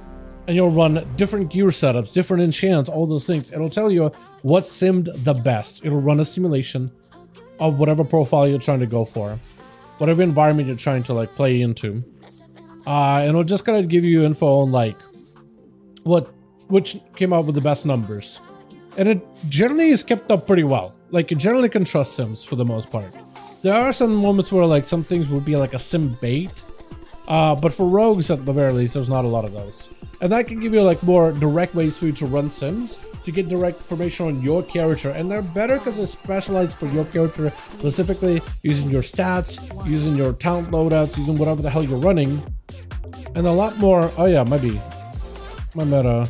and you'll run different gear setups, different enchants, all those things. It'll tell you what's simmed the best. It'll run a simulation of whatever profile you're trying to go for, whatever environment you're trying to like play into, and it'll just kind of give you info on like which came out with the best numbers, and it generally is kept up pretty well. Like you generally can trust Sims for the most part. There are some moments where like some things would be like a sim bait, but for rogues at the very least, there's not a lot of those. And that can give you like more direct ways for you to run Sims to get direct information on your character, and they're better because they're specialized for your character specifically, using your stats, using your talent loadouts, using whatever the hell you're running, and a lot more. Oh yeah, my meta.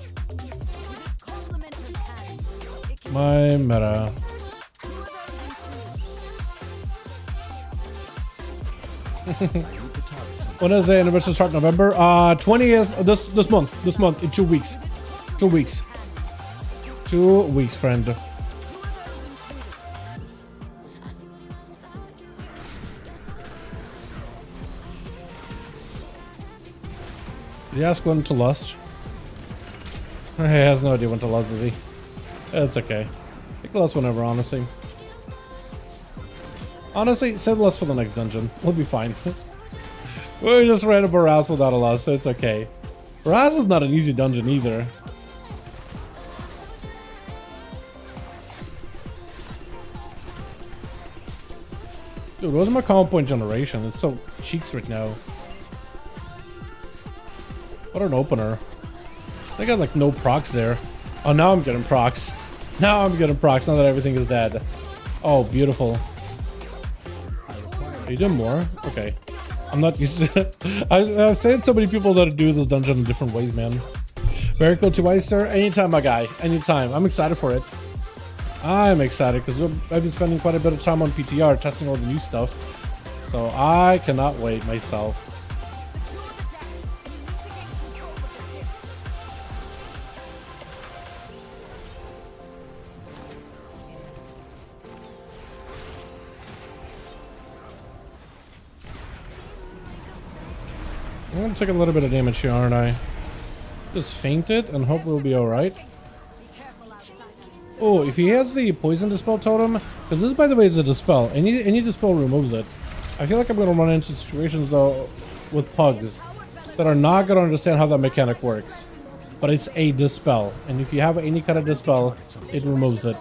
When is the anniversary start? November 20th this month in 2 weeks. 2 weeks. 2 weeks, friend. Did you ask when to lust? He has no idea when to lust, does he? It's okay. He can lust whenever, honestly. Honestly, save lust for the next dungeon. We'll be fine. We just ran a Barras without a lust, so it's okay. Barras is not an easy dungeon either. Dude, where's my common point generation? It's so cheeks right now. What an opener. I got like no procs there. Oh, now I'm getting procs. Now I'm getting procs, now that everything is dead. Oh, beautiful. Are you doing more? Okay. I'm not used to it. I've seen so many people that do this dungeon in different ways, man. Very cool to Weister. Anytime, my guy. Anytime. I'm excited for it. I'm excited because I've been spending quite a bit of time on PTR testing all the new stuff. So I cannot wait myself. I'm gonna take a little bit of damage here, aren't I? Just faint it and hope we'll be alright. Oh, if he has the poison dispel totem, because this, by the way, is a dispel. Any dispel removes it. I feel like I'm gonna run into situations though with pugs that are not gonna understand how that mechanic works. But it's a dispel, and if you have any kind of dispel, it removes it.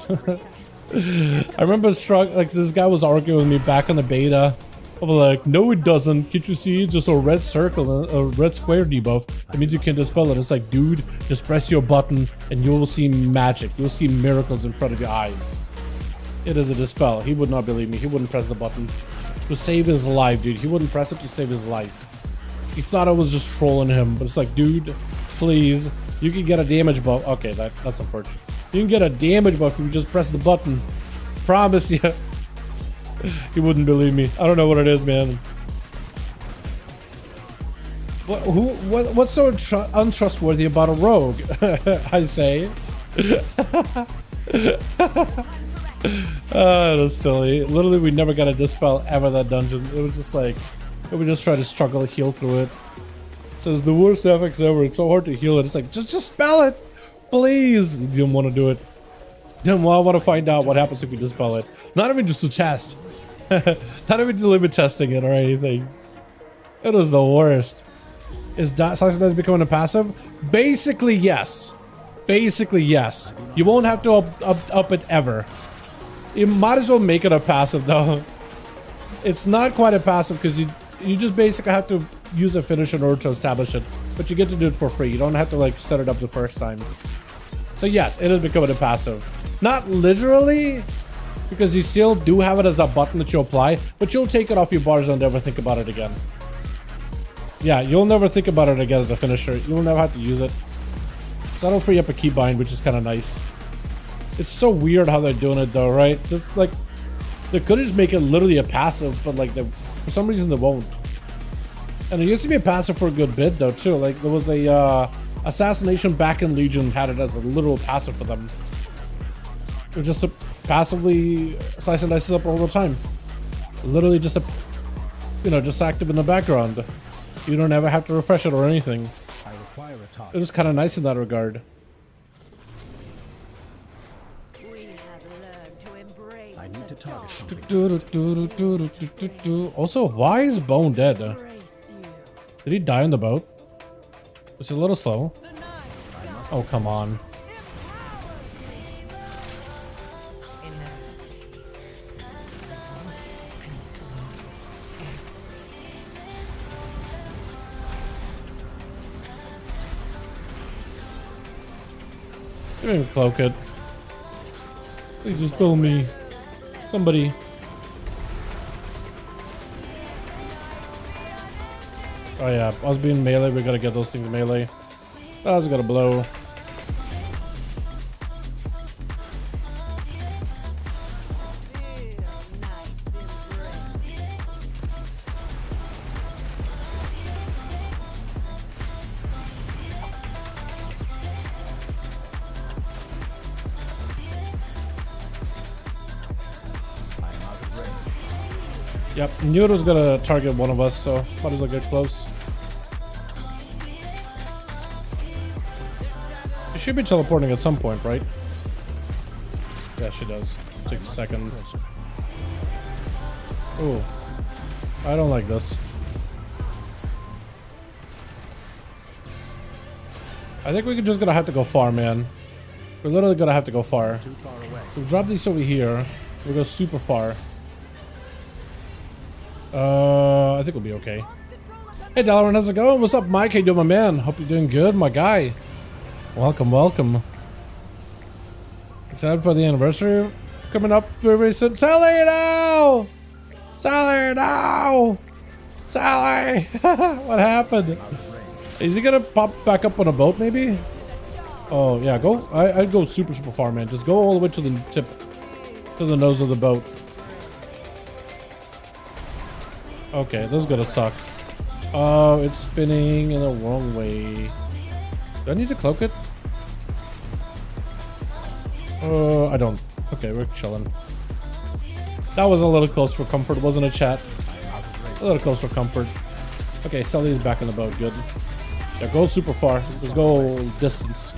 I remember like this guy was arguing with me back in the beta. I'm like, no it doesn't. Can't you see? It's just a red circle, a red square debuff. That means you can dispel it. It's like, dude, just press your button and you will see magic. You'll see miracles in front of your eyes. It is a dispel. He would not believe me. He wouldn't press the button to save his life, dude. He wouldn't press it to save his life. He thought I was just trolling him, but it's like, dude, please. You can get a damage buff. Okay, that's unfortunate. You can get a damage buff if you just press the button. Promise you. He wouldn't believe me. I don't know what it is, man. What's so untrustworthy about a rogue? I say. Oh, that was silly. Literally, we never got a dispel ever that dungeon. It was just like, we just try to struggle to heal through it. It says the worst FX ever. It's so hard to heal it. It's like, just spell it, please. You didn't want to do it. Then well, I want to find out what happens if you dispel it. Not even just to test. Not even to limit testing it or anything. It was the worst. Is Slice and Dice becoming a passive? Basically, yes. Basically, yes. You won't have to up it ever. You might as well make it a passive though. It's not quite a passive because you just basically have to use a finish in order to establish it. But you get to do it for free. You don't have to like set it up the first time. So yes, it is becoming a passive. Not literally, because you still do have it as a button that you apply, but you'll take it off your bars and never think about it again. Yeah, you'll never think about it again as a finisher. You'll never have to use it. So that'll free up a keybind, which is kind of nice. It's so weird how they're doing it though, right? Just like, they could just make it literally a passive, but like, for some reason they won't. And it used to be a passive for a good bit though too. Like there was a Assassination back in Legion had it as a literal passive for them. It was just a passively slice and dice up all the time. Literally just just active in the background. You don't ever have to refresh it or anything. I require a talk. It was kind of nice in that regard. We have learned to embrace I need to target something. Also, why is Bone dead? embrace you. Did he die on the boat? Was he a little slow? Oh, come on. Give me cloak it. Please just build me. Somebody. Oh yeah, us being melee, we gotta get those things melee. I was gonna blow. Yep, knew it was gonna target one of us, so might as well get close. She should be teleporting at some point, right? Yeah, she does. Takes a second. Ooh. I don't like this. I think we're just gonna have to go far, man. We're literally gonna have to go far. Too far away. We'll drop these over here. We'll go super far. I think we'll be okay. Hey Dalaran, how's it going? What's up, Mike? How you doing, my man? Hope you're doing good, my guy. Welcome, welcome. Excited for the anniversary coming up very soon. Sally, no! Sally, no! Sally! What happened? Is he gonna pop back up on a boat, maybe? Oh, yeah, go. I'd go super far, man. Just go all the way to the tip, to the nose of the boat. Okay, this is gonna suck. Oh, it's spinning in the wrong way. Do I need to cloak it? I don't. Okay, we're chilling. That was a little close for comfort, wasn't it, chat? A little close for comfort. Okay, Sully's back in the boat, good. Yeah, go super far. Just go distance.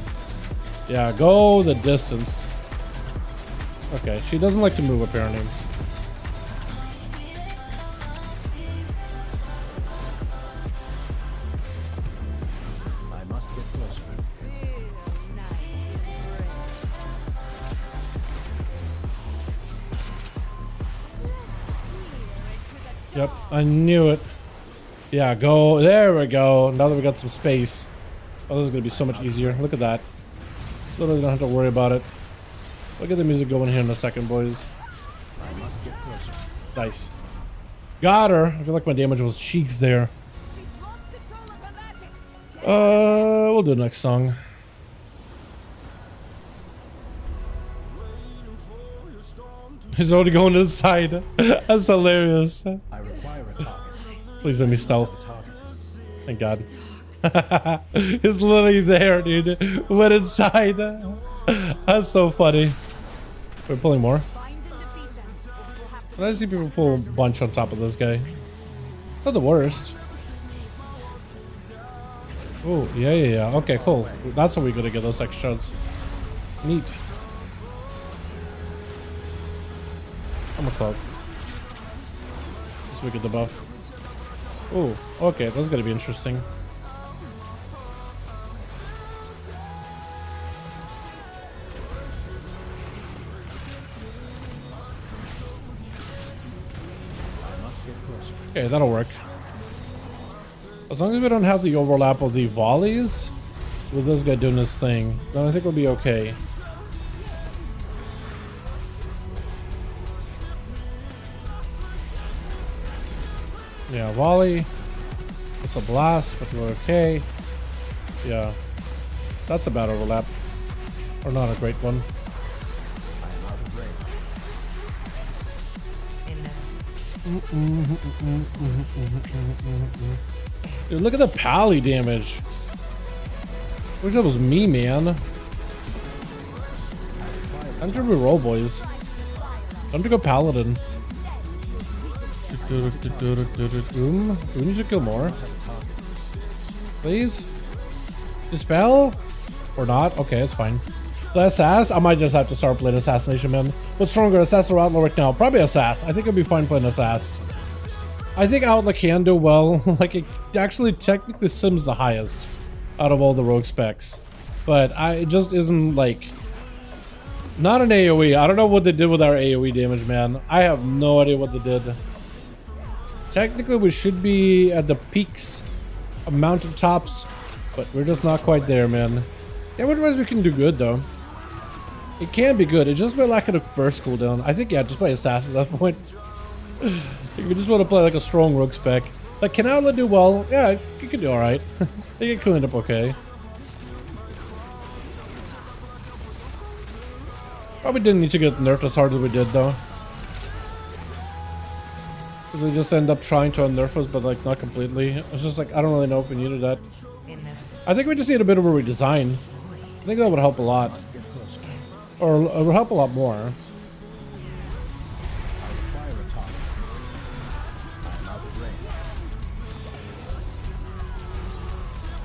Yeah, go the distance. Okay, she doesn't like to move apparently. Yep, I knew it. Yeah, go. There we go. Now that we got some space. Oh, this is going to be so much easier. Look at that. Literally don't have to worry about it. Look at the music going here in a second, boys. I must get closer. Nice. Got her. I feel like my damage was cheeks there. We'll do the next song. He's already going inside. That's hilarious. I require a target. Please let me stealth. Target. Thank God. He's literally there, dude. Went inside. That's so funny. We're pulling more. I see people pull a bunch on top of this guy. Not the worst. Oh, yeah. Okay, cool. That's how we're gonna get those extras. Neat. I'm a cloak. Let's make it the buff. Oh, okay, that's gonna be interesting. Okay, that'll work. As long as we don't have the overlap of the volleys with this guy doing his thing, then I think we'll be okay. Yeah, volley. It's a blast, but we're okay. Yeah. That's a bad overlap. Or not a great one. I am out of range. Dude, look at the pally damage. I wish that was me, man. Time to reroll, boys. Time to go paladin. Do we need to kill more? Please? Dispel? Or not? Okay, it's fine. The Assass? I might just have to start playing Assassination, man. What's stronger, Assass or Outlaw right now? Probably Assass. I think I'd be fine playing Assass. I think Outlaw can do well. Like, it actually technically sims the highest out of all the rogue specs. But it just isn't, like... Not an AoE. I don't know what they did with our AoE damage, man. I have no idea what they did. Technically, we should be at the peaks of mountaintops, but we're just not quite there, man. Damage-wise, we can do good, though. It can be good. It's just by lacking a burst cooldown. I think, yeah, just play Assassin at that point. If you just want to play, like, a strong rogue spec. Like, can Outlaw do well? Yeah, you can do alright. They get cleaned up okay. Probably didn't need to get nerfed as hard as we did, though. Because they just end up trying to unnerf us, but like not completely. It's just like, I don't really know if we needed that. I think we just need a bit of a redesign. I think that would help a lot. Or it would help a lot more. I require a target. I am out of range.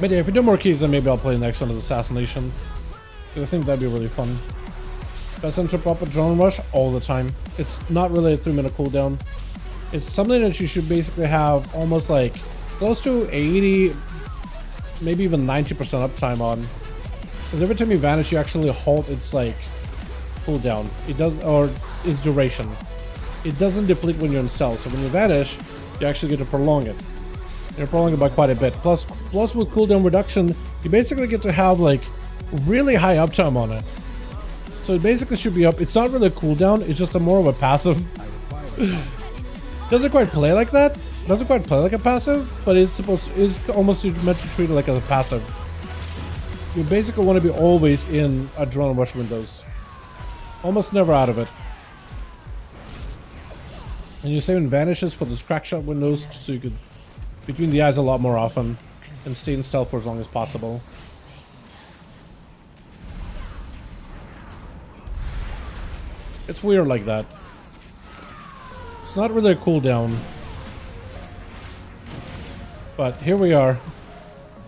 But yeah, if we do more keys, then maybe I'll play the next one as Assassination. I think that'd be really fun. Best enter proper drone rush all the time. It's not really a 3-minute cooldown. It's something that you should basically have almost like close to 80, maybe even 90% uptime on. Because every time you vanish, you actually halt its like cooldown. It does, or its duration. It doesn't deplete when you're in stealth. So when you vanish, you actually get to prolong it. You're prolonging it by quite a bit. Plus with cooldown reduction, you basically get to have like really high uptime on it. So it basically should be up. It's not really a cooldown. It's just a more of a passive. Doesn't quite play like that. Doesn't quite play like a passive, but it's almost meant to treat it like a passive. You basically want to be always in adrenaline rush windows. Almost never out of it. And you save in vanishes for those crack shot windows so you could between the eyes a lot more often and stay in stealth for as long as possible. It's weird like that. It's not really a cooldown. But here we are.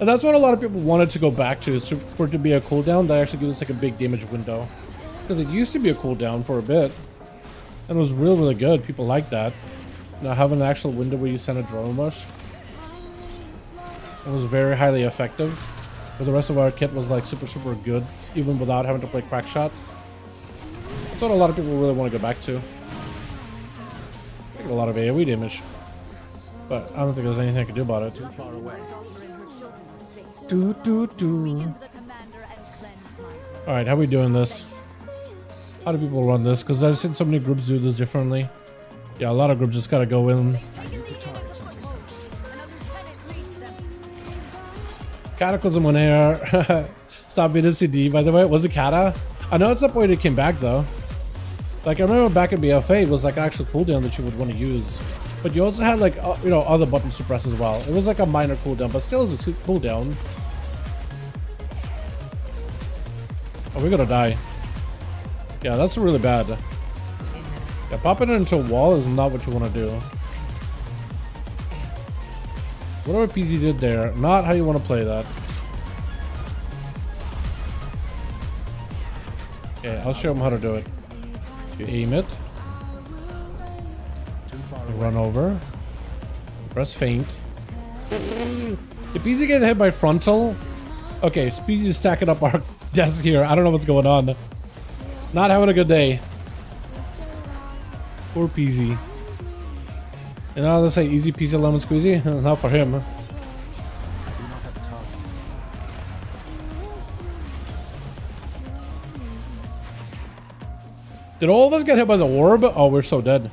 And that's what a lot of people wanted to go back to, is for it to be a cooldown that actually gives us like a big damage window. Because it used to be a cooldown for a bit. And it was really, really good. People liked that. Now having an actual window where you send a drone rush. It was very highly effective. But the rest of our kit was like super, super good. Even without having to play crack shot. That's what a lot of people really want to go back to. A lot of AoE damage. But I don't think there's anything I can do about it. Too far away. Do, do, do. Alright, how are we doing this? How do people run this? Because I've seen so many groups do this differently. Yeah, a lot of groups just gotta go in. Cataclysm on air. Stop being a CD, by the way. Was it Kata? I know at some point it came back though. Like I remember back in BFA, it was like actual cooldown that you would want to use. But you also had like, you know, other buttons to press as well. It was like a minor cooldown, but still is a cooldown. Oh, we're gonna die. Yeah, that's really bad. Yeah, popping it into a wall is not what you want to do. Whatever PZ did there, not how you want to play that. Okay, I'll show him how to do it. You aim it. You run over. Press feint. Did PZ get hit by frontal? Okay, PZ is stacking up our desk here. I don't know what's going on. Not having a good day. Poor PZ. And now let's say easy peasy lemon squeezy. Not for him. Did all of us get hit by the orb? Oh, we're so dead.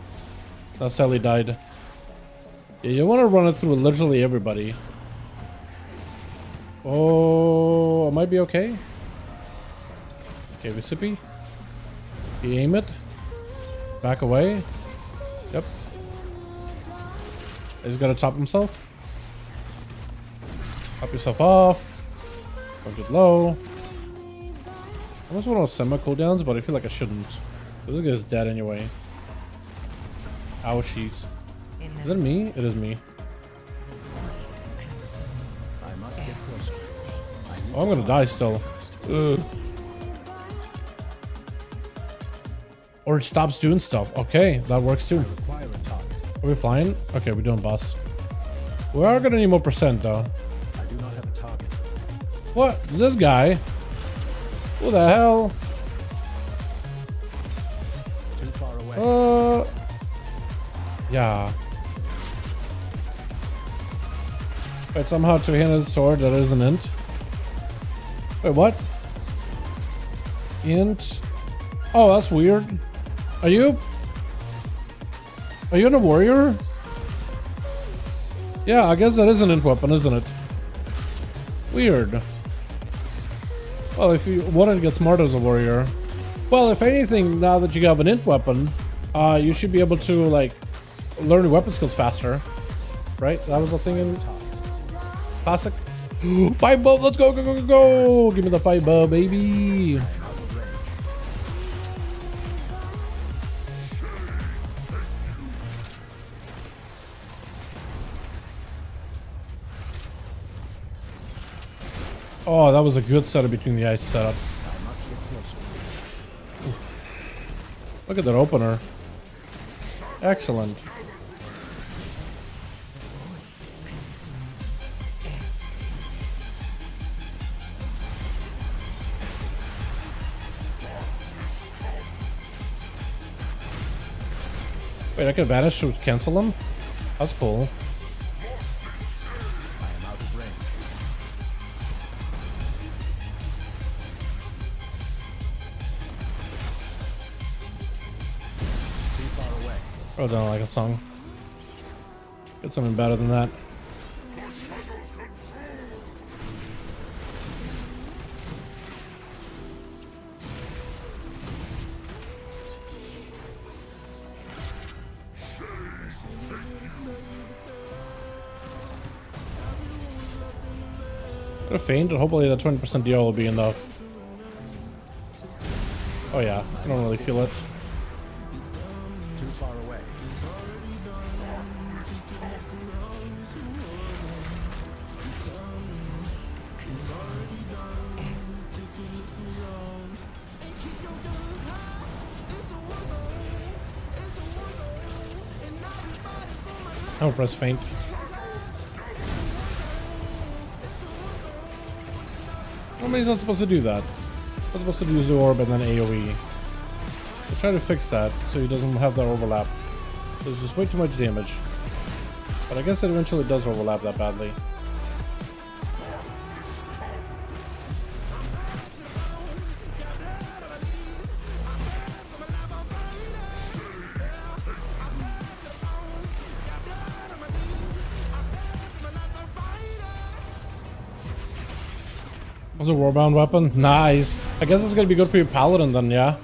That Sally died. Yeah, you want to run it through literally everybody. Oh, it might be okay. Okay, Visipi. You aim it. Back away. Yep. He's gonna top himself. Top yourself off. Don't get low. I almost want to semi cooldowns, but I feel like I shouldn't. This guy's dead anyway. Ouchies. Is that me? It is me. Oh, I'm gonna die still. Ugh. Or it stops doing stuff. Okay, that works too. Are we flying? Okay, we're doing boss. We are gonna need more percent though. I do not have a target. What? This guy? Who the hell? Too far away. Yeah. Wait, somehow two-handed sword that is an int. Wait, what? Int. Oh, that's weird. Are you in a warrior? Yeah, I guess that is an int weapon, isn't it? Weird. Well, if you wanted to get smart as a warrior. Well, if anything, now that you have an int weapon, you should be able to, like, learn your weapon skills faster. Right? That was the thing in Classic. 5 bulb, let's go, go, go, go, go! Give me the 5 bulb, baby! Oh, that was a good setup between the ice setup. Look at that opener. Excellent. Wait, I can vanish to cancel them? That's cool. I am out of range. Too far away. Oh, don't like a song. Get something better than that. Got a feint, and hopefully that 20% DL will be enough. Oh yeah, I don't really feel it. Too far away. I'll press feint. I mean, he's not supposed to do that. He's supposed to use the orb and then AoE. I try to fix that so he doesn't have that overlap. There's just way too much damage. But I guess it eventually does overlap that badly. Was a warbound weapon? Nice. I guess it's gonna be good for your paladin then, yeah?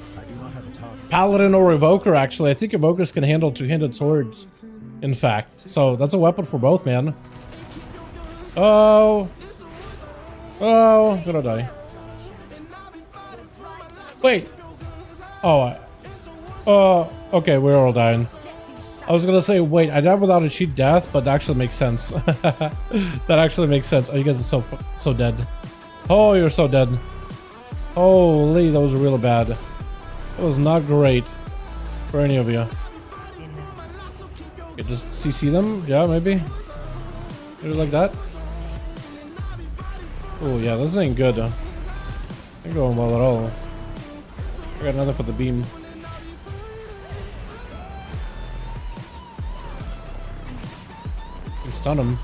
Paladin or evoker, actually. I think evokers can handle two-handed swords, in fact. So that's a weapon for both, man. Oh. Oh, gonna die. Wait. Oh, okay, we're all dying. I was gonna say, wait, I died without a cheat death, but that actually makes sense. That actually makes sense. Oh, you guys are so dead. Oh, you're so dead. Holy, that was really bad. That was not great for any of you. Okay, just CC them? Yeah, maybe? Maybe like that? Oh, yeah, this ain't good. Ain't going well at all. I got another for the beam. Can stun him.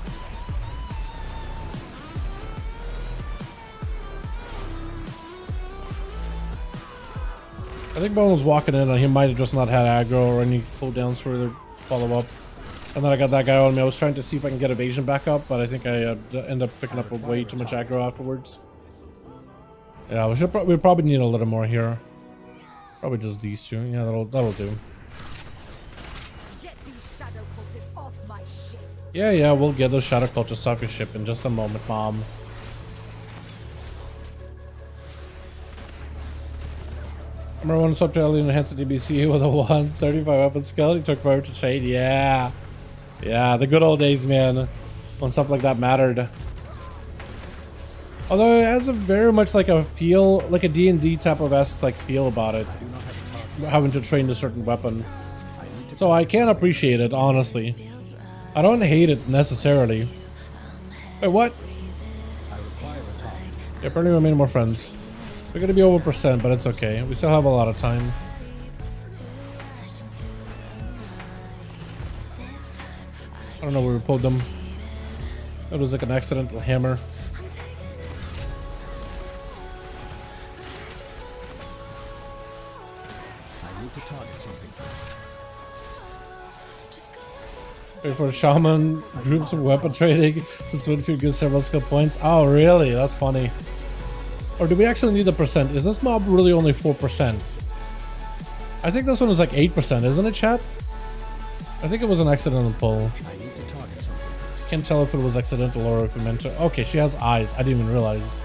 I think Bone was walking in and he might have just not had aggro or any cooldowns for the follow up. And then I got that guy on me. I was trying to see if I can get evasion back up, but I think I end up picking up way too much aggro afterwards. Yeah, we probably need a little more here. Probably just these two. Yeah, that'll do. Get these shadow cultists off my ship. Yeah, we'll get those shadow cultists off your ship in just a moment, Mom. Remember when swept Alien enhanced DBC with a 135 weapon skill? He took forever to trade. Yeah, the good old days, man, when stuff like that mattered. Although it has a very much like a feel, like a D&D type of esque like feel about it, having to train a certain weapon. So I can appreciate it, honestly. I don't hate it necessarily. Wait, what? Yeah, apparently we made more friends. We're gonna be over percent, but it's okay. We still have a lot of time. I don't know where we pulled them. It was like an accidental hammer. Wait for shaman groups of weapon trading since Winfield gives several skill points. Oh, really? That's funny. Or do we actually need the percent? Is this mob really only 4%? I think this one was like 8%, isn't it, chat? I think it was an accidental pull. Can't tell if it was accidental or if it meant to. Okay, she has eyes. I didn't even realize.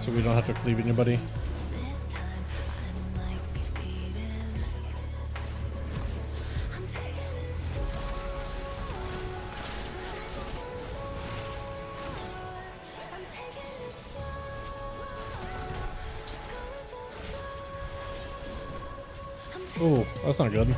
So we don't have to cleave anybody. Oh, that's not good.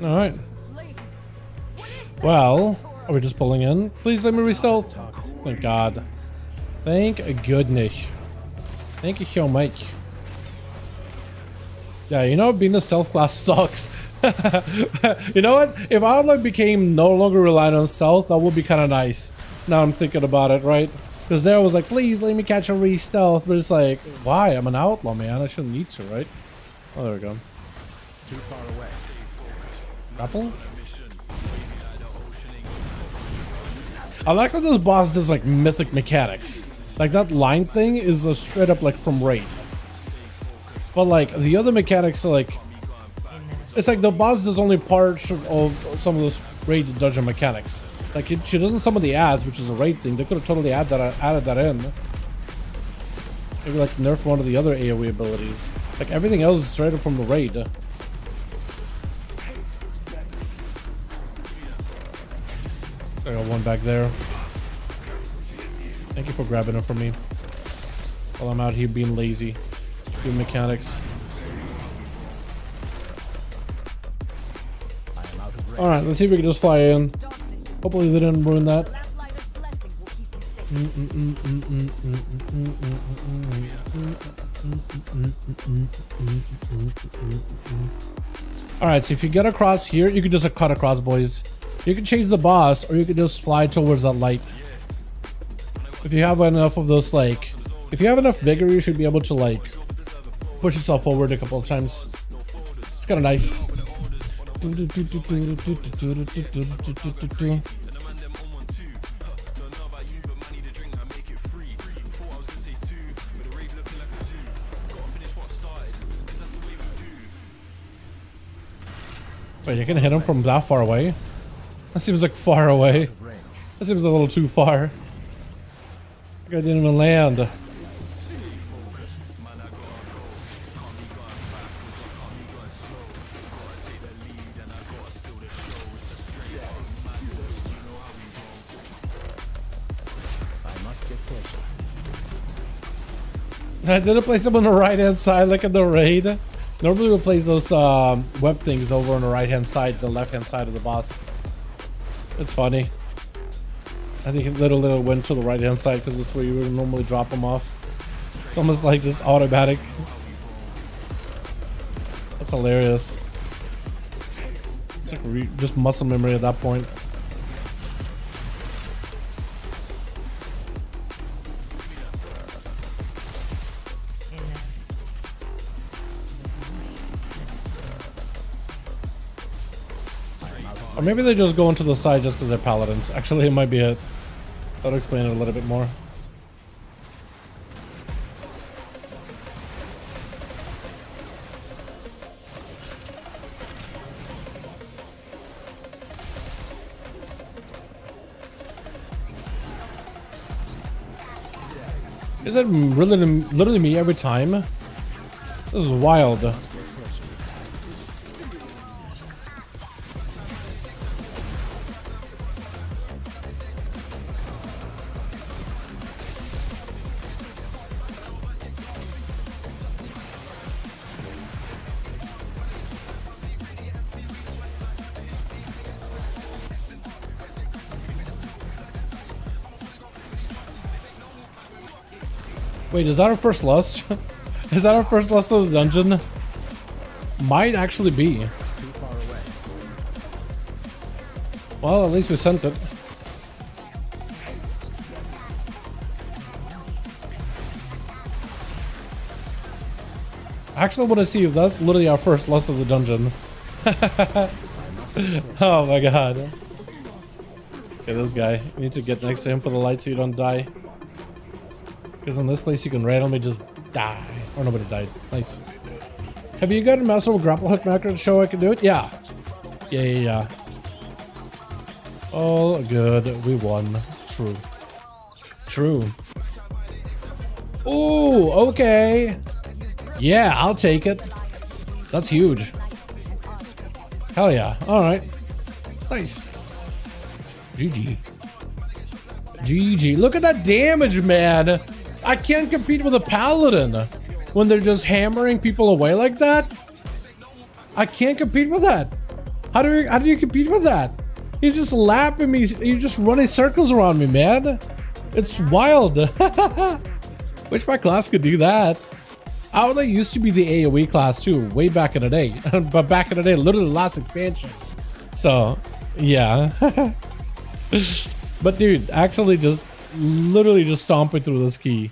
All right. Well, are we just pulling in? Please let me re-stealth. Thank God. Thank goodness. Thank you so much. Yeah, you know, being a stealth class sucks. You know what? If Outlook became no longer reliant on stealth, that would be kind of nice. Now I'm thinking about it, right? Because there was like, please let me catch a re-stealth. But it's like, why? I'm an outlaw, man. I shouldn't need to, right? Oh, there we go. Too far away. Grapple? I like how this boss does like mythic mechanics. Like that line thing is a straight up like from Raid. But like the other mechanics are like, it's like the boss does only parts of some of those raid dungeon mechanics. Like she doesn't some of the ads, which is a raid thing. They could have totally added that in. Maybe like nerf one of the other AoE abilities. Like everything else is straight up from the raid. I got one back there. Thank you for grabbing it for me. While I'm out here being lazy. Doing mechanics. Alright, let's see if we can just fly in. Hopefully they didn't ruin that. Alright, so if you get across here, you can just cut across, boys. You can chase the boss, or you can just fly towards that light. If you have enough of those, like... If you have enough vigor, you should be able to, like... push yourself forward a couple of times. It's kind of nice. Wait, you can hit him from that far away? That seems like far away. That seems a little too far. I didn't even land. I didn't place them on the right hand side like in the raid. Normally we'll place those web things over on the right hand side, the left hand side of the boss. It's funny. I think it literally went to the right hand side because that's where you would normally drop them off. It's almost like just automatic. That's hilarious. It's like just muscle memory at that point. Or maybe they just go into the side just because they're paladins. Actually, it might be it. That'll explain it a little bit more. Is it really literally me every time? This is wild. Wait, is that our first lust? Is that our first lust of the dungeon? Might actually be. Too far away. Well, at least we sent it. I actually want to see if that's literally our first lust of the dungeon. Oh my god. Okay, this guy. You need to get next to him for the light so you don't die. Because in this place you can randomly just die. Or nobody died. Nice. Have you got a master with grapple hook macro to show I can do it? Yeah. Yeah. All good. We won. True. True. Ooh, okay. Yeah, I'll take it. That's huge. Hell yeah. Alright. Nice. GG. GG. Look at that damage, man. I can't compete with a paladin when they're just hammering people away like that. I can't compete with that. How do you compete with that? He's just lapping me. You're just running circles around me, man. It's wild. Wish my class could do that. Outlet used to be the AoE class too, way back in the day. But back in the day, literally the last expansion. So, yeah. But dude, actually just literally just stomping through this key.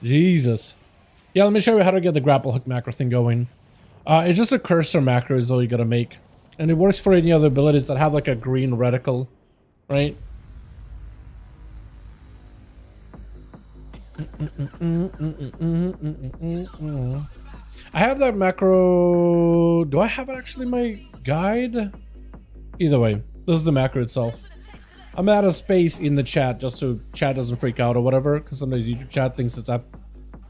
Jesus. Yeah, let me show you how to get the grapple hook macro thing going. It's just a cursor macro is all you gotta make. And it works for any other abilities that have like a green reticle, right? I have that macro. Do I have it actually in my guide? Either way, this is the macro itself. I'm out of space in the chat just so chat doesn't freak out or whatever, because sometimes YouTube chat thinks it's up.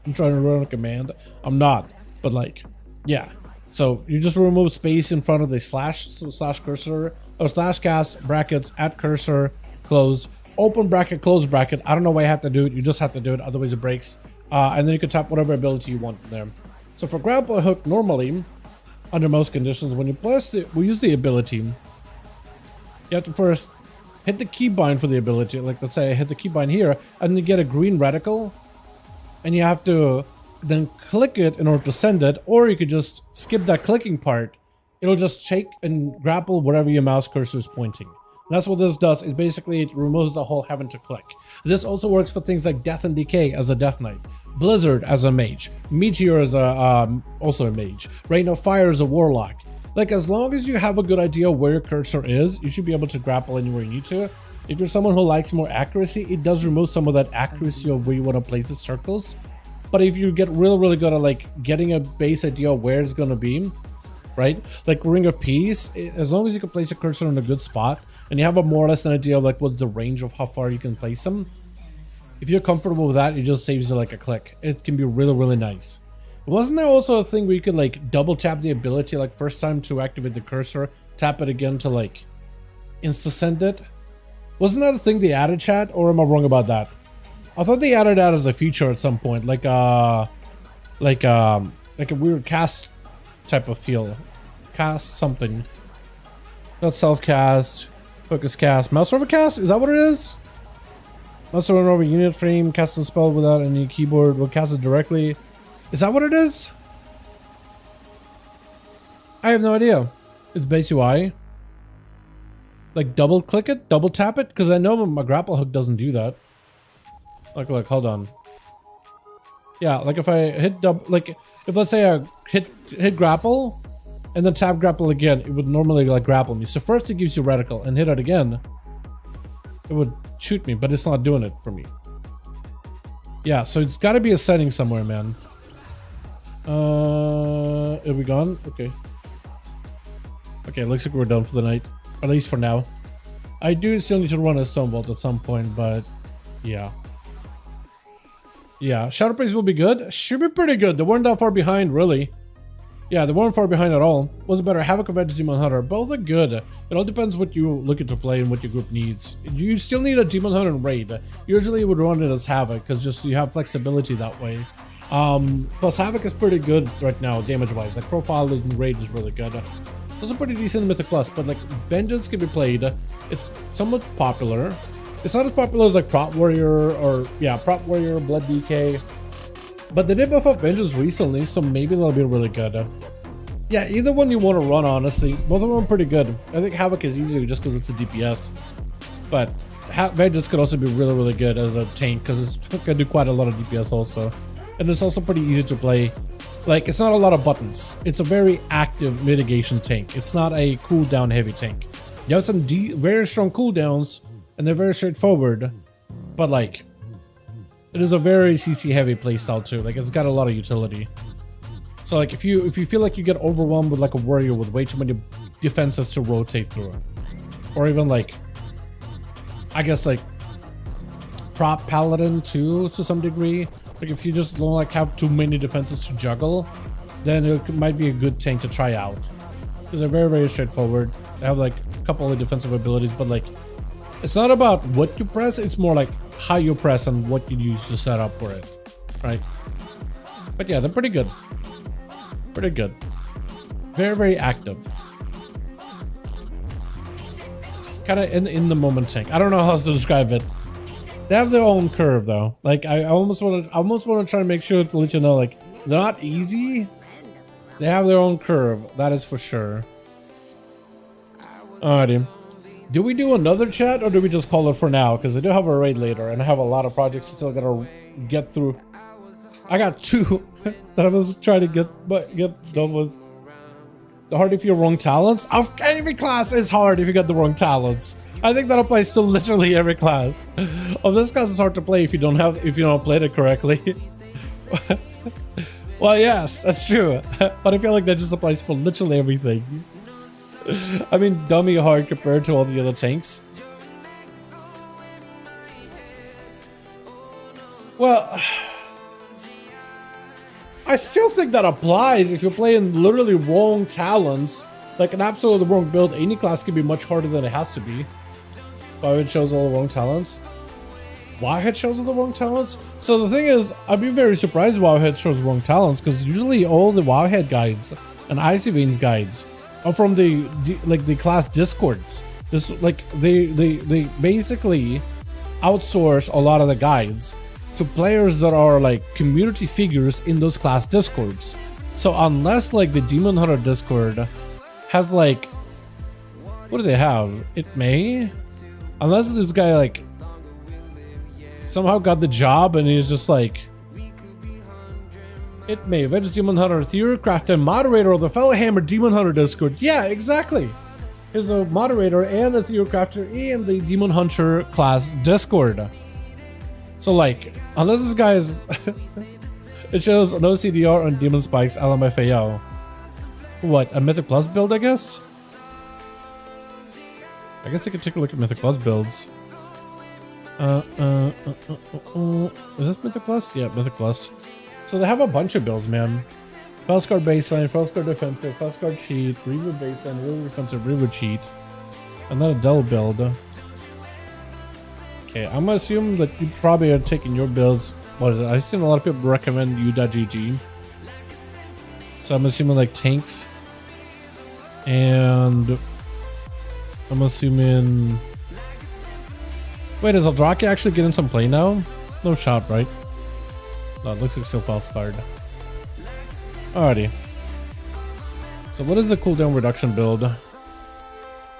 I'm trying to run a command. I'm not, but like, yeah. So you just remove space in front of the slash, so slash cursor, or slash cast brackets at cursor, close, open bracket, close bracket. I don't know why you have to do it. You just have to do it, otherwise it breaks. And then you can tap whatever ability you want there. So for grapple hook, normally, under most conditions, when you place the, we use the ability, you have to first hit the keybind for the ability. Like let's say I hit the keybind here, and then you get a green reticle, and you have to then click it in order to send it, or you could just skip that clicking part. It'll just shake and grapple wherever your mouse cursor is pointing. And that's what this does, is basically it removes the whole having to click. This also works for things like Death and Decay as a Death Knight, Blizzard as a mage, Meteor as a also a mage, Rain of Fire as a warlock. Like, as long as you have a good idea where your cursor is, you should be able to grapple anywhere you need to. If you're someone who likes more accuracy, it does remove some of that accuracy of where you want to place the circles. But if you get really good at like getting a base idea of where it's gonna be, right? Like Ring of Peace, as long as you can place your cursor in a good spot and you have a more or less an idea of like what's the range of how far you can place them, if you're comfortable with that, it just saves you like a click. It can be really nice. Wasn't there also a thing where you could like double tap the ability, like first time to activate the cursor, tap it again to like insta send it? Wasn't that a thing they added, chat, or am I wrong about that? I thought they added that as a feature at some point, like a weird cast type of feel. Cast something. Not self-cast, focus cast, mouse over cast? Is that what it is? Mouse over unit frame, cast a spell without any keyboard, will cast it directly. Is that what it is? I have no idea. It's base UI. Like double click it, double tap it, because I know my grapple hook doesn't do that. Like, look, hold on. Yeah, like if I hit double, like if let's say I hit grapple and then tap grapple again, it would normally like grapple me. So first it gives you reticle, and hit it again, it would shoot me, but it's not doing it for me. Yeah, so it's got to be a setting somewhere, man. Are we gone? Okay. Okay, looks like we're done for the night. At least for now. I do still need to run a stone vault at some point, but yeah. Yeah, Shadow Praise will be good. Should be pretty good. They weren't that far behind, really. Yeah, they weren't far behind at all. What's better, Havoc or Vengeance Demon Hunter? Both are good. It all depends what you're looking to play and what your group needs. You still need a Demon Hunter in raid. Usually you would run it as Havoc, because just you have flexibility that way. Plus Havoc is pretty good right now, damage-wise. Like profile in raid is really good. Those are pretty decent in Mythic Plus, but like Vengeance can be played. It's somewhat popular. It's not as popular as like Prop Warrior or Prop Warrior, Blood DK. But they did buff up Vengeance recently, so maybe that'll be really good. Yeah, either one you want to run, honestly. Both of them are pretty good. I think Havoc is easier just because it's a DPS. But Vengeance could also be really good as a tank, because it's gonna do quite a lot of DPS also. And it's also pretty easy to play. Like, it's not a lot of buttons. It's a very active mitigation tank. It's not a cooldown heavy tank. You have some very strong cooldowns, and they're very straightforward. But like, it is a very CC heavy playstyle too. Like, it's got a lot of utility. So like, if you feel like you get overwhelmed with like a warrior with way too many defenses to rotate through, or even like, I guess like prop paladin too to some degree. Like if you just don't like have too many defenses to juggle, then it might be a good tank to try out. Because they're very straightforward. They have like a couple of defensive abilities, but like, it's not about what you press, it's more like how you press and what you use to set up for it, right? But yeah, they're pretty good. Pretty good. Very active. Kind of in the moment tank. I don't know how else to describe it. They have their own curve though. Like I almost want to try to make sure to let you know, like, they're not easy. They have their own curve, that is for sure. Alrighty. Do we do another chat or do we just call it for now? Because I do have a raid later and I have a lot of projects still gotta get through. I got 2 that I was trying to get done with. The hard if you have wrong talents? Every class is hard if you get the wrong talents. I think that applies to literally every class. This class is hard to play if you don't play it correctly. Well, yes, that's true. But I feel like that just applies for literally everything. I mean, dummy hard compared to all the other tanks. Well, I still think that applies if you're playing literally wrong talents. Like an absolutely wrong build, any class can be much harder than it has to be. Why it shows all the wrong talents? Wowhead shows all the wrong talents? So the thing is, I'd be very surprised Wowhead shows wrong talents, because usually all the Wowhead guides and Icy Veins guides are from the class discords. This they basically outsource a lot of the guides to players that are like community figures in those class discords. So unless like the Demon Hunter Discord has like, what do they have? It may, unless this guy like somehow got the job and he's just like, it may, Avenged Demon Hunter, Theorycraft, and moderator of the Fellowhammer Demon Hunter Discord. Yeah, exactly. He's a moderator and a Theorycrafter in the Demon Hunter class Discord. So like, unless this guy is, it shows no CDR on Demon Spikes, LMFAO. What, a Mythic Plus build, I guess? I guess I could take a look at Mythic Plus builds. Is this Mythic Plus? Yeah, Mythic Plus. So they have a bunch of builds, man. Felskar baseline, Felskar defensive, Felskar cheat, Reaver baseline, Reaver defensive, Reaver cheat. And then a Del build. Okay, I'm gonna assume that you probably are taking your builds. What is it? I've seen a lot of people recommend u.gg. So I'm assuming like tanks. And I'm assuming... Wait, is Eldraki actually getting some play now? No shot, right? No, it looks like still Felskar. Alrighty. So what is the cooldown reduction build?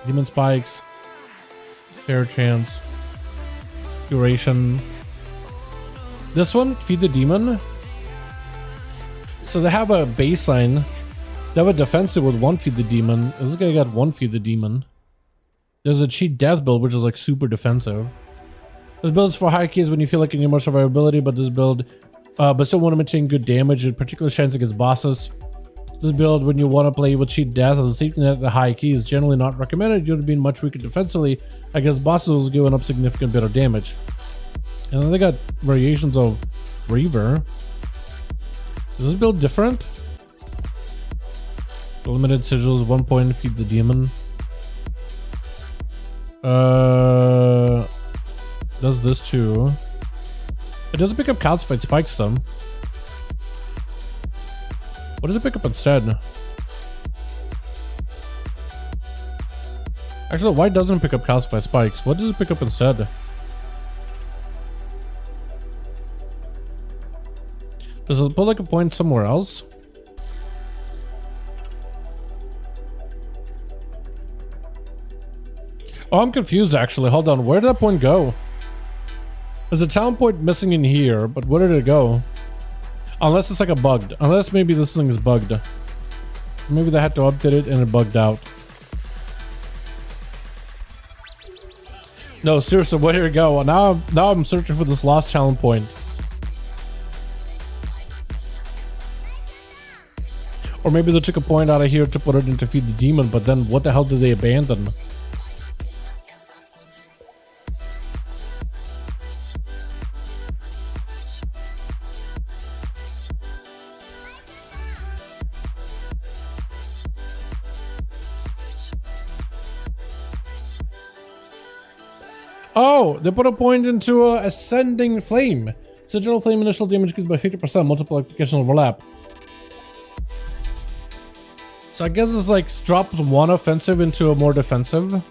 Demon Spikes. Fair Chance. Duration. This one, Feed the Demon. So they have a baseline. They have a defensive with 1 Feed the Demon. This guy got 1 Feed the Demon. There's a cheat death build, which is like super defensive. This build is for high keys when you feel like you need more survivability, but this build, but still want to maintain good damage, and particular chance against bosses. This build, when you want to play with cheat death as a safety net at the high key, is generally not recommended due to being much weaker defensively against bosses who's giving up significant bit of damage. And then they got variations of Reaver. Is this build different? Limited sigils, 1 point, Feed the Demon. Does this too. It doesn't pick up calcified spikes though. What does it pick up instead? Actually, why doesn't it pick up calcified spikes? What does it pick up instead? Does it put like a point somewhere else? Oh, I'm confused actually. Hold on. Where did that point go? There's a town point missing in here, but where did it go? Unless it's like a bugged. Unless maybe this thing is bugged. Maybe they had to update it and it bugged out. No, seriously, where did it go? Now I'm searching for this lost talent point. Or maybe they took a point out of here to put it into Feed the Demon, but then what the hell did they abandon? Oh, they put a point into Ascending Flame. Sigil Flame initial damage increased by 50%, multiple application overlap. So I guess it's like drops 1 offensive into a more defensive.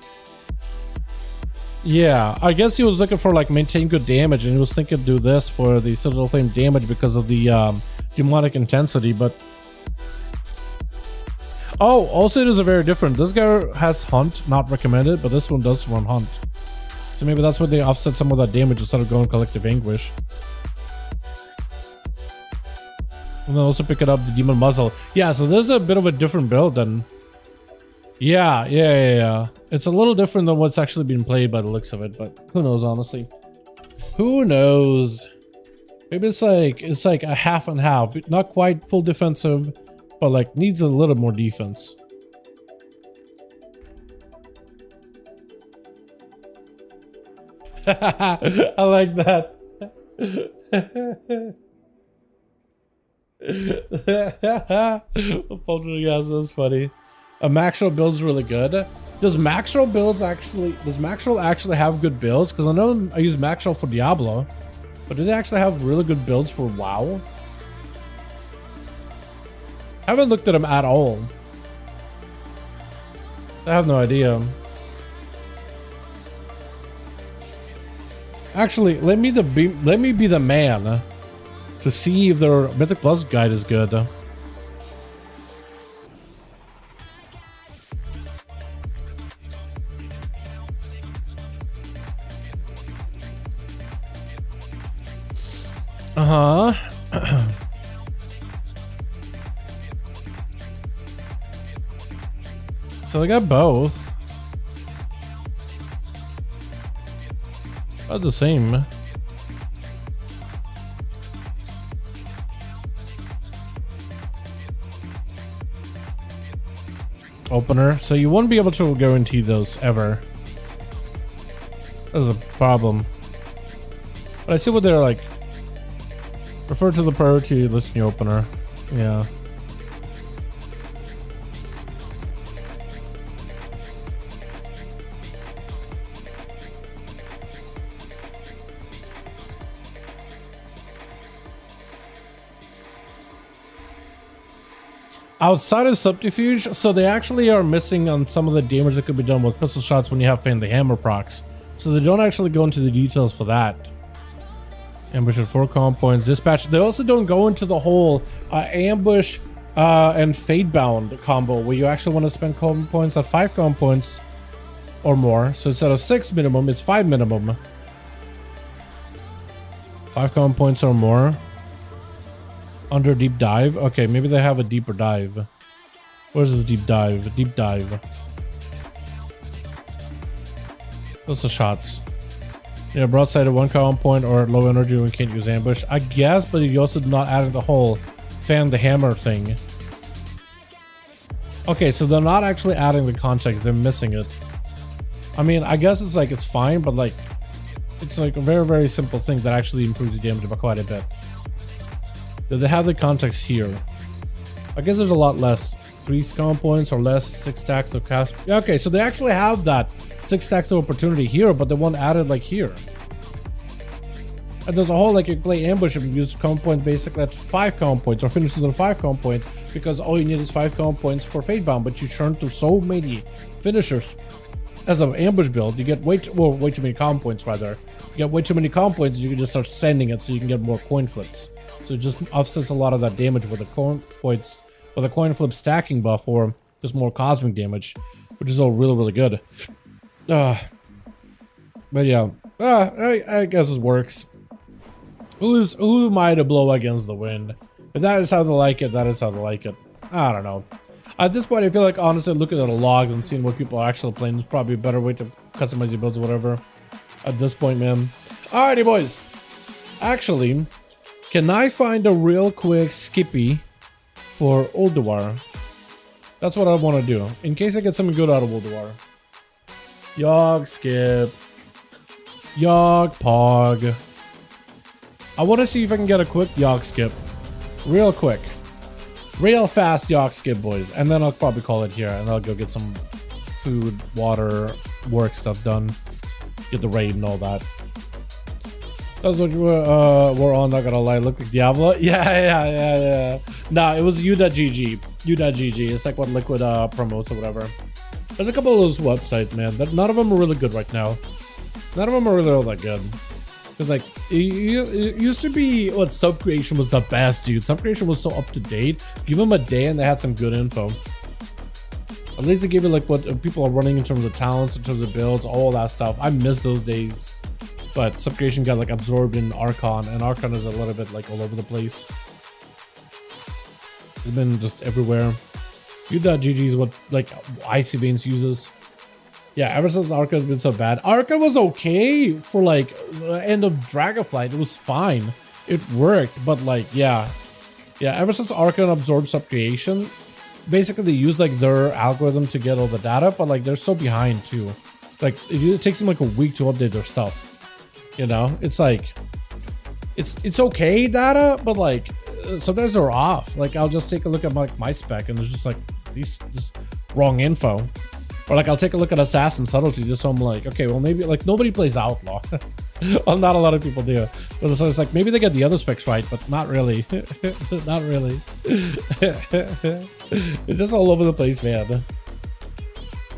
Yeah, I guess he was looking for like maintain good damage, and he was thinking do this for the Sigil Flame damage because of the demonic intensity, but... Oh, also it is a very different. This guy has Hunt, not recommended, but this one does run Hunt. So maybe that's where they offset some of that damage instead of going Collective Anguish. And then also pick it up the Demon Muzzle. Yeah, so there's a bit of a different build then. Yeah. It's a little different than what's actually being played by the looks of it, but who knows, honestly. Who knows? Maybe it's like a half and half, not quite full defensive, but like needs a little more defense. I like that. Poltergeist is funny. A Maxwell build's really good. Does Maxwell actually have good builds? Because I know I use Maxwell for Diablo, but do they actually have really good builds for WoW? I haven't looked at them at all. I have no idea. Actually, let me be the man to see if their Mythic Plus guide is good. So I got both. About the same. Opener. So you won't be able to guarantee those ever. That's a problem. But I see what they're like. Refer to the priority listing opener. Yeah. Outside of subterfuge, so they actually are missing on some of the damage that could be done with pistol shots when you have Fan the Hammer procs. So they don't actually go into the details for that. Ambush at 4 comm points, dispatch. They also don't go into the whole ambush and fadebound combo where you actually want to spend comm points at 5 comm points or more. So instead of 6 minimum, it's 5 minimum. 5 comm points or more. Under deep dive. Okay, maybe they have a deeper dive. Where's this deep dive? Deep dive. Those are shots. Yeah, broadside at 1 comm point or low energy when can't use ambush. I guess, but you also not adding the whole Fan the Hammer thing. Okay, so they're not actually adding the context. They're missing it. I mean, I guess it's like it's fine, but like it's like a very, very simple thing that actually improves the damage by quite a bit. They have the context here. I guess there's a lot less. 3 comm points or less, 6 stacks of cast. Yeah, okay, so they actually have that 6 stacks of opportunity here, but they want added like here. And there's a whole like you play ambush and use comm point basically at 5 comm points or finishes on 5 comm points because all you need is 5 comm points for fadebound, but you churn through so many finishers. As an ambush build, you get way too many comm points rather. You get way too many comm points, you can just start sending it so you can get more coin flips. So it just offsets a lot of that damage with the coin points, with a coin flip stacking buff, or just more cosmic damage, which is all really, really good. But yeah, I guess it works. Who am I to blow against the wind? If that is how they like it, that is how they like it. I don't know. At this point, I feel like honestly looking at the logs and seeing what people are actually playing is probably a better way to customize your builds or whatever. At this point, man. Alrighty, boys. Actually, can I find a real quick skippy for Ulduar? That's what I want to do, in case I get something good out of Ulduar. Yogg skip. Yogg pog. I want to see if I can get a quick Yogg skip. Real quick. Real fast Yogg skip, boys. And then I'll probably call it here, and I'll go get some food, water, work stuff done. Get the raid and all that. That's what you were on, not gonna lie. Looked like Diablo. Yeah. Nah, it was u.gg. U.gg. It's like what Liquid promotes or whatever. There's a couple of those websites, man. But none of them are really good right now. None of them are really all that good. Because like, it used to be what Sub Creation was the best, dude. Sub Creation was so up to date. Give them a day and they had some good info. At least they gave you like what people are running in terms of talents, in terms of builds, all that stuff. I miss those days. But Sub Creation got like absorbed in Archon, and Archon is a little bit like all over the place. It's been just everywhere. U.gg is what like Icy Veins uses. Yeah, ever since Arca has been so bad. Arca was okay for like the end of Dragonflight. It was fine. it worked, but like, yeah, ever since Archon absorbed subcreation, basically they use like their algorithm to get all the data, but like they're so behind too. Like it takes them like a week to update their stuff. You know, it's like, it's okay data, but like sometimes they're off. Like I'll just take a look at my spec and there's just like this wrong info. Or like I'll take a look at Assassin Subtlety just so I'm like, okay, well maybe like nobody plays Outlaw. Well, not a lot of people do. But it's like maybe they get the other specs right, but not really. Not really. It's just all over the place, man.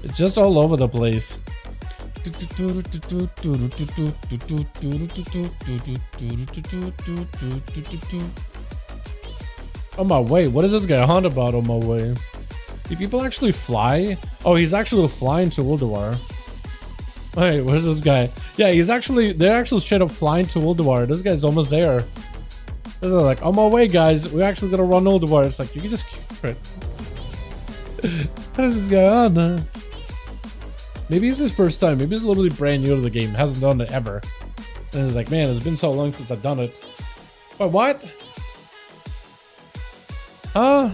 It's just all over the place. On my way. What is this guy on about on my way? Do people actually fly? Oh, he's actually flying to Ulduar. Wait, where's this guy? Yeah, they're actually straight up flying to Ulduar. This guy's almost there. They're like, on my way, guys. We're actually gonna run Ulduar. It's like, you can just keep for it. What is this guy on? Maybe it's his first time. Maybe he's literally brand new to the game. Hasn't done it ever. And he's like, man, it's been so long since I've done it. Wait, what? Huh?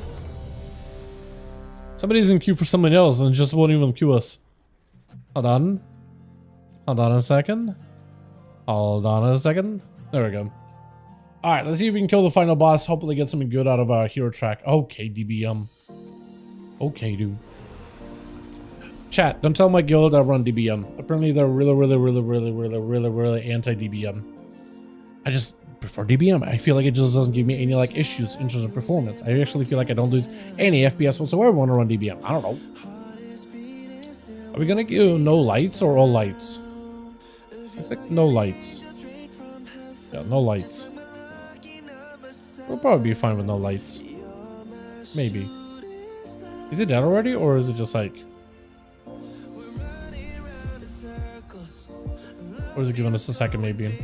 Somebody's in queue for someone else and just won't even queue us. Hold on. Hold on a second. Hold on a second. There we go. Alright, let's see if we can kill the final boss. Hopefully get something good out of our hero track. Okay, DBM. Okay, dude. Chat, don't tell my guild I run DBM. Apparently they're really anti-DBM. I just prefer DBM. I feel like it just doesn't give me any like issues in terms of performance. I actually feel like I don't lose any FPS whatsoever when I run DBM. I don't know. Are we gonna do no lights or all lights? Looks like no lights. Yeah, no lights. We'll probably be fine with no lights. Maybe. Is it dead already, or is it just like... Or is it giving us a second, maybe?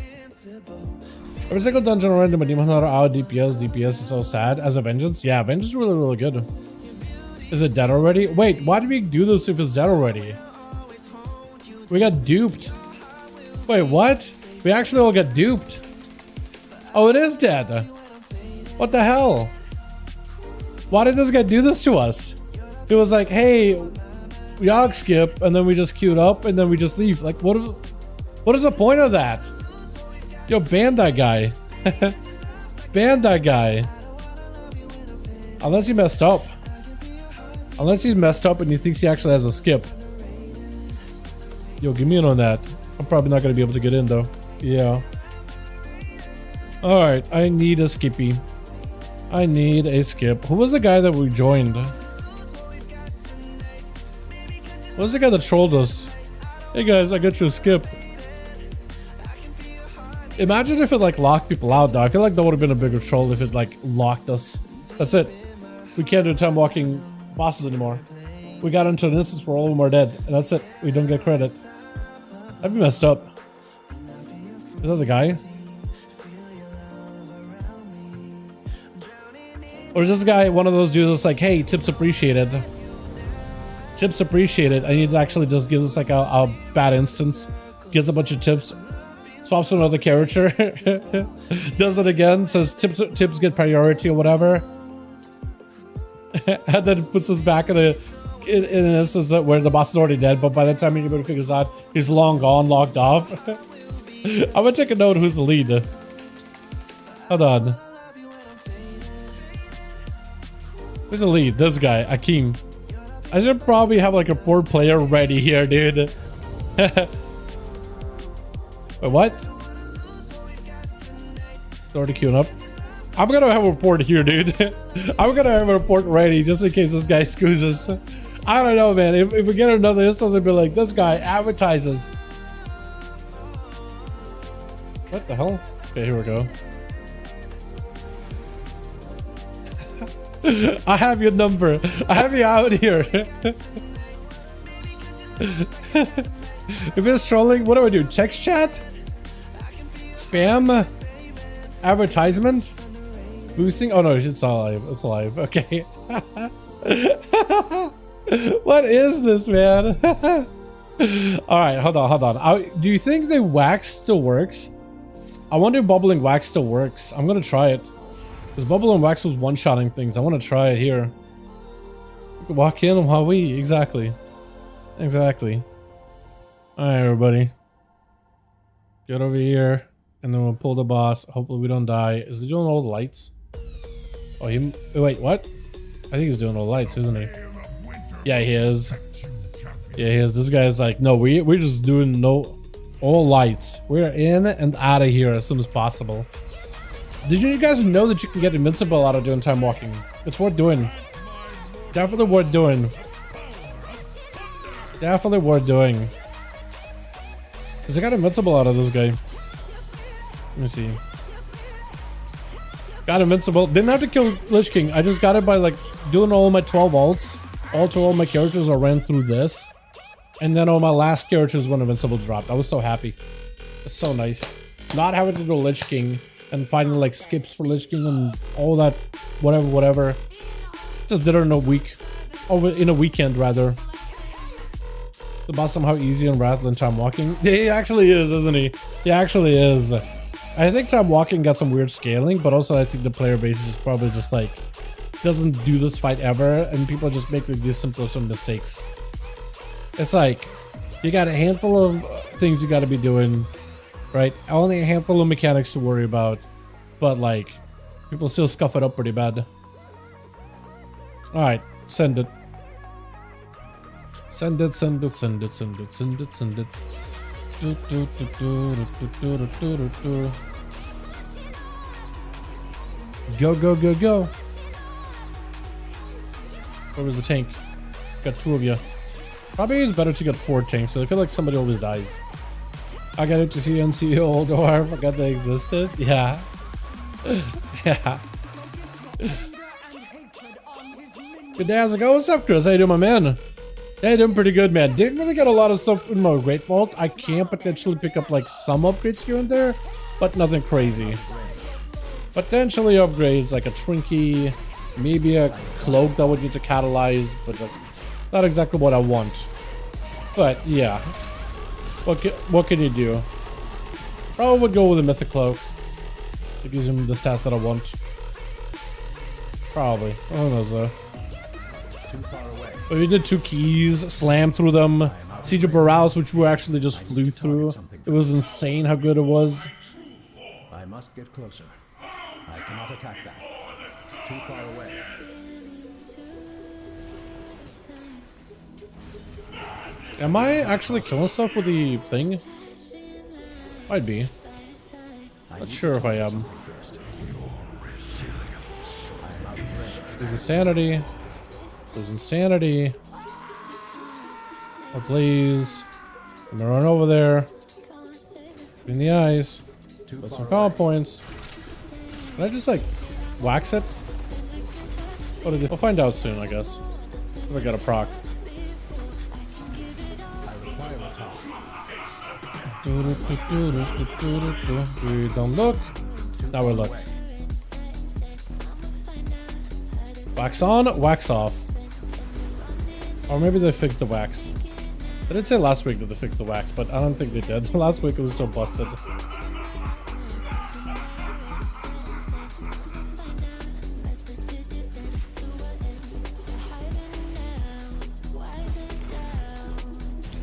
Every single dungeon around the demon hunter out DPS is so sad. As a vengeance? Yeah, vengeance is really good. Is it dead already? Wait, why did we do this if it's dead already? We got duped. Wait, what? We actually all got duped. Oh, it is dead. What the hell? Why did this guy do this to us? It was like, hey, we og skip, and then we just queued up, and then we just leave. Like, what is the point of that? Yo, ban that guy. Ban that guy. Unless he messed up. Unless he messed up and he thinks he actually has a skip. Yo, give me in on that. I'm probably not going to be able to get in, though. Yeah. Alright, I need a skippy. I need a skip. Who was the guy that we joined? What was the guy that trolled us? Hey guys, I got you a skip. Imagine if it like locked people out though. I feel like that would have been a bigger troll if it like locked us. That's it. We can't do time walking bosses anymore. We got into an instance where all of them are dead. And that's it. We don't get credit. That'd be messed up. Is that the guy? Or is this guy one of those dudes that's like, hey, tips appreciated. Tips appreciated. I need to actually just give us like a bad instance. Gets a bunch of tips. Swaps to another character. Does it again. Says tips get priority or whatever. And then puts us back in an instance where the boss is already dead. But by the time anybody figures out, he's long gone, locked off. I'm gonna take a note who's the lead. Hold on. Who's the lead? This guy, Akeem. I should probably have like a poor player ready here, dude. Wait, what? Already queuing up. I'm gonna have a report here, dude. I'm gonna have a report ready just in case this guy screws us. I don't know, man. If we get another instance, I'd be like, this guy advertises. What the hell? Okay, here we go. I have your number. I have you out here. If it's trolling, what do I do? Text chat? Spam? Advertisement? Boosting? Oh no, it's all live. It's live. Okay. What is this, man? Alright, hold on. Do you think the wax still works? I wonder if bubbling wax still works. I'm gonna try it. Because bubbling wax was one-shotting things. I want to try it here. Walk in while we... Exactly. Exactly. Alright, everybody. Get over here. And then we'll pull the boss. Hopefully we don't die. Is he doing all the lights? Oh, he... Wait, what? I think he's doing all the lights, isn't he? Yeah, he is. Yeah, he is. This guy's like, no, we're just doing all lights. We're in and out of here as soon as possible. Did you guys know that you can get invincible out of doing time walking? It's worth doing. Definitely worth doing. Definitely worth doing. Because I got invincible out of this guy. Let me see. Got invincible. Didn't have to kill Lich King. I just got it by like doing all my 12 ults. All 12 my characters I ran through this. And then all my last characters when invincible dropped. I was so happy. It's so nice. Not having to do Lich King. And finding like skips for Lich King and all that, whatever. Just did it in a week, in a weekend rather. The boss somehow easier and rather than time walking. He actually is, isn't he? He actually is. I think time walking got some weird scaling, but also I think the player base is just probably just like doesn't do this fight ever, and people just make like these simpler mistakes. It's like you got a handful of things you got to be doing. Right? Only a handful of mechanics to worry about. But like, people still scuff it up pretty bad. Alright, send it. Send it, send it, send it, send it, send it, send it. Go, go, go, go. Where was the tank? Got 2 of you. Probably it's better to get 4 tanks, so I feel like somebody always dies. I got it to see NCO Old War. I forgot they existed. Yeah. Yeah. Good day, how's it going? What's up, Chris? How you doing, my man? Yeah, doing pretty good, man. Didn't really get a lot of stuff in my Great Vault. I can potentially pick up like some upgrades here and there, but nothing crazy. Potentially upgrades like a Trinky, maybe a cloak that would need to catalyze, but not exactly what I want. But yeah. What can you do? Probably would go with a Mythic Cloak. It gives him the stats that I want. Probably. I don't know though. But we did 2 keys, slammed through them. Siege of Borealis, which we actually just flew through. It was insane how good it was. I must get closer. I cannot attack that. Too far away. Am I actually killing stuff with the thing? Might be. Not sure if I am. There's insanity. There's insanity. Oh, please. I'm gonna run over there. In the eyes. Put some combo points. Can I just like wax it? What did it? We'll find out soon, I guess. If I got a proc. We don't look. Now we look. Wax on, wax off. Or maybe they fixed the wax. I did say last week that they fixed the wax, but I don't think they did. Last week it was still busted.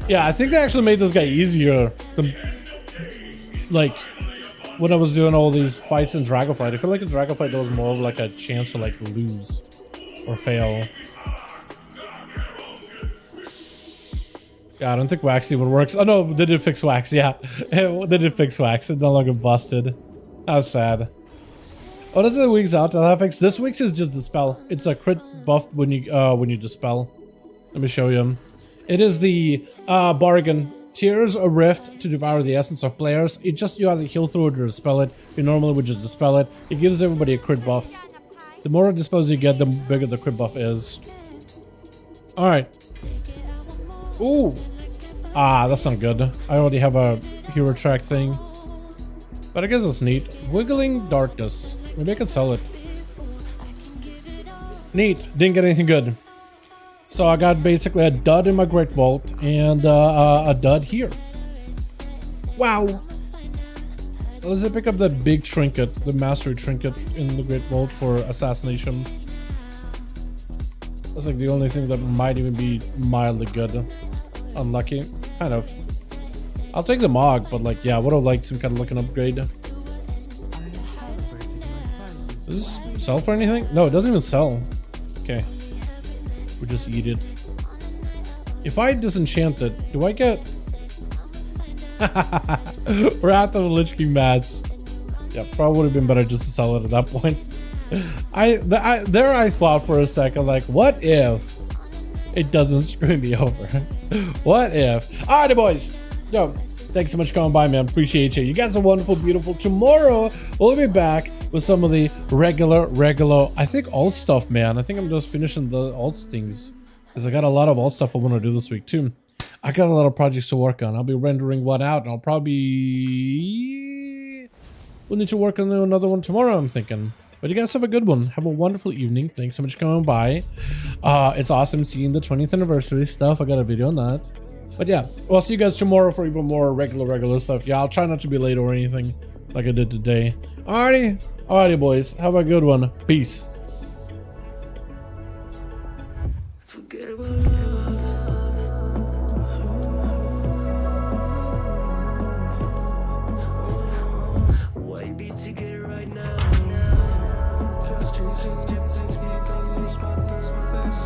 Yeah, I think they actually made this guy easier than, like, when I was doing all these fights in Dragonflight. I feel like in Dragonflight there was more of like a chance to like lose or fail. Yeah, I don't think wax even works. Oh no, they did fix wax, yeah. They did fix wax, it no longer busted. That's sad. What is the week's out to fix? This week's is just Dispel. It's a crit buff when you Dispel. Let me show you. It is the bargain. Tears a rift to devour the essence of players. It just you either heal through it or dispel it. You normally would just dispel it. It gives everybody a crit buff. The more dispels you get, the bigger the crit buff is. Alright. Ooh. Ah, that's not good. I already have a hero track thing. But I guess it's neat. Wiggling Darkness. Maybe I can sell it. Neat. Didn't get anything good. So I got basically a dud in my Great Vault and a dud here. Wow. Let's pick up that big trinket, the mastery trinket in the Great Vault for assassination. That's like the only thing that might even be mildly good. Unlucky, kind of. I'll take the Mog, but like, yeah, I would have liked some kind of like an upgrade. Does this sell for anything? No, it doesn't even sell. Okay. We just eat it. If I disenchant it, do I get... Wrath of the Lich King mats. Yeah, probably would have been better just to sell it at that point. I thought for a second, like, what if it doesn't screw me over? What if? Alrighty, boys. Yo, thanks so much for coming by, man. Appreciate you. You guys are wonderful, beautiful. Tomorrow, we'll be back with some of the regular, I think alt stuff, man. I think I'm just finishing the alt things because I got a lot of alt stuff I want to do this week, too. I got a lot of projects to work on. I'll be rendering one out, and I'll probably... We'll need to work on another one tomorrow, I'm thinking. But you guys have a good one. Have a wonderful evening. Thanks so much for coming by. It's awesome seeing the 20th anniversary stuff. I got a video on that. But yeah, I'll see you guys tomorrow for even more regular stuff. Yeah, I'll try not to be late or anything like I did today. Alrighty, boys. Have a good one. Peace. Forget about love. Why be together right now? Cause chasing different things make I lose my purpose.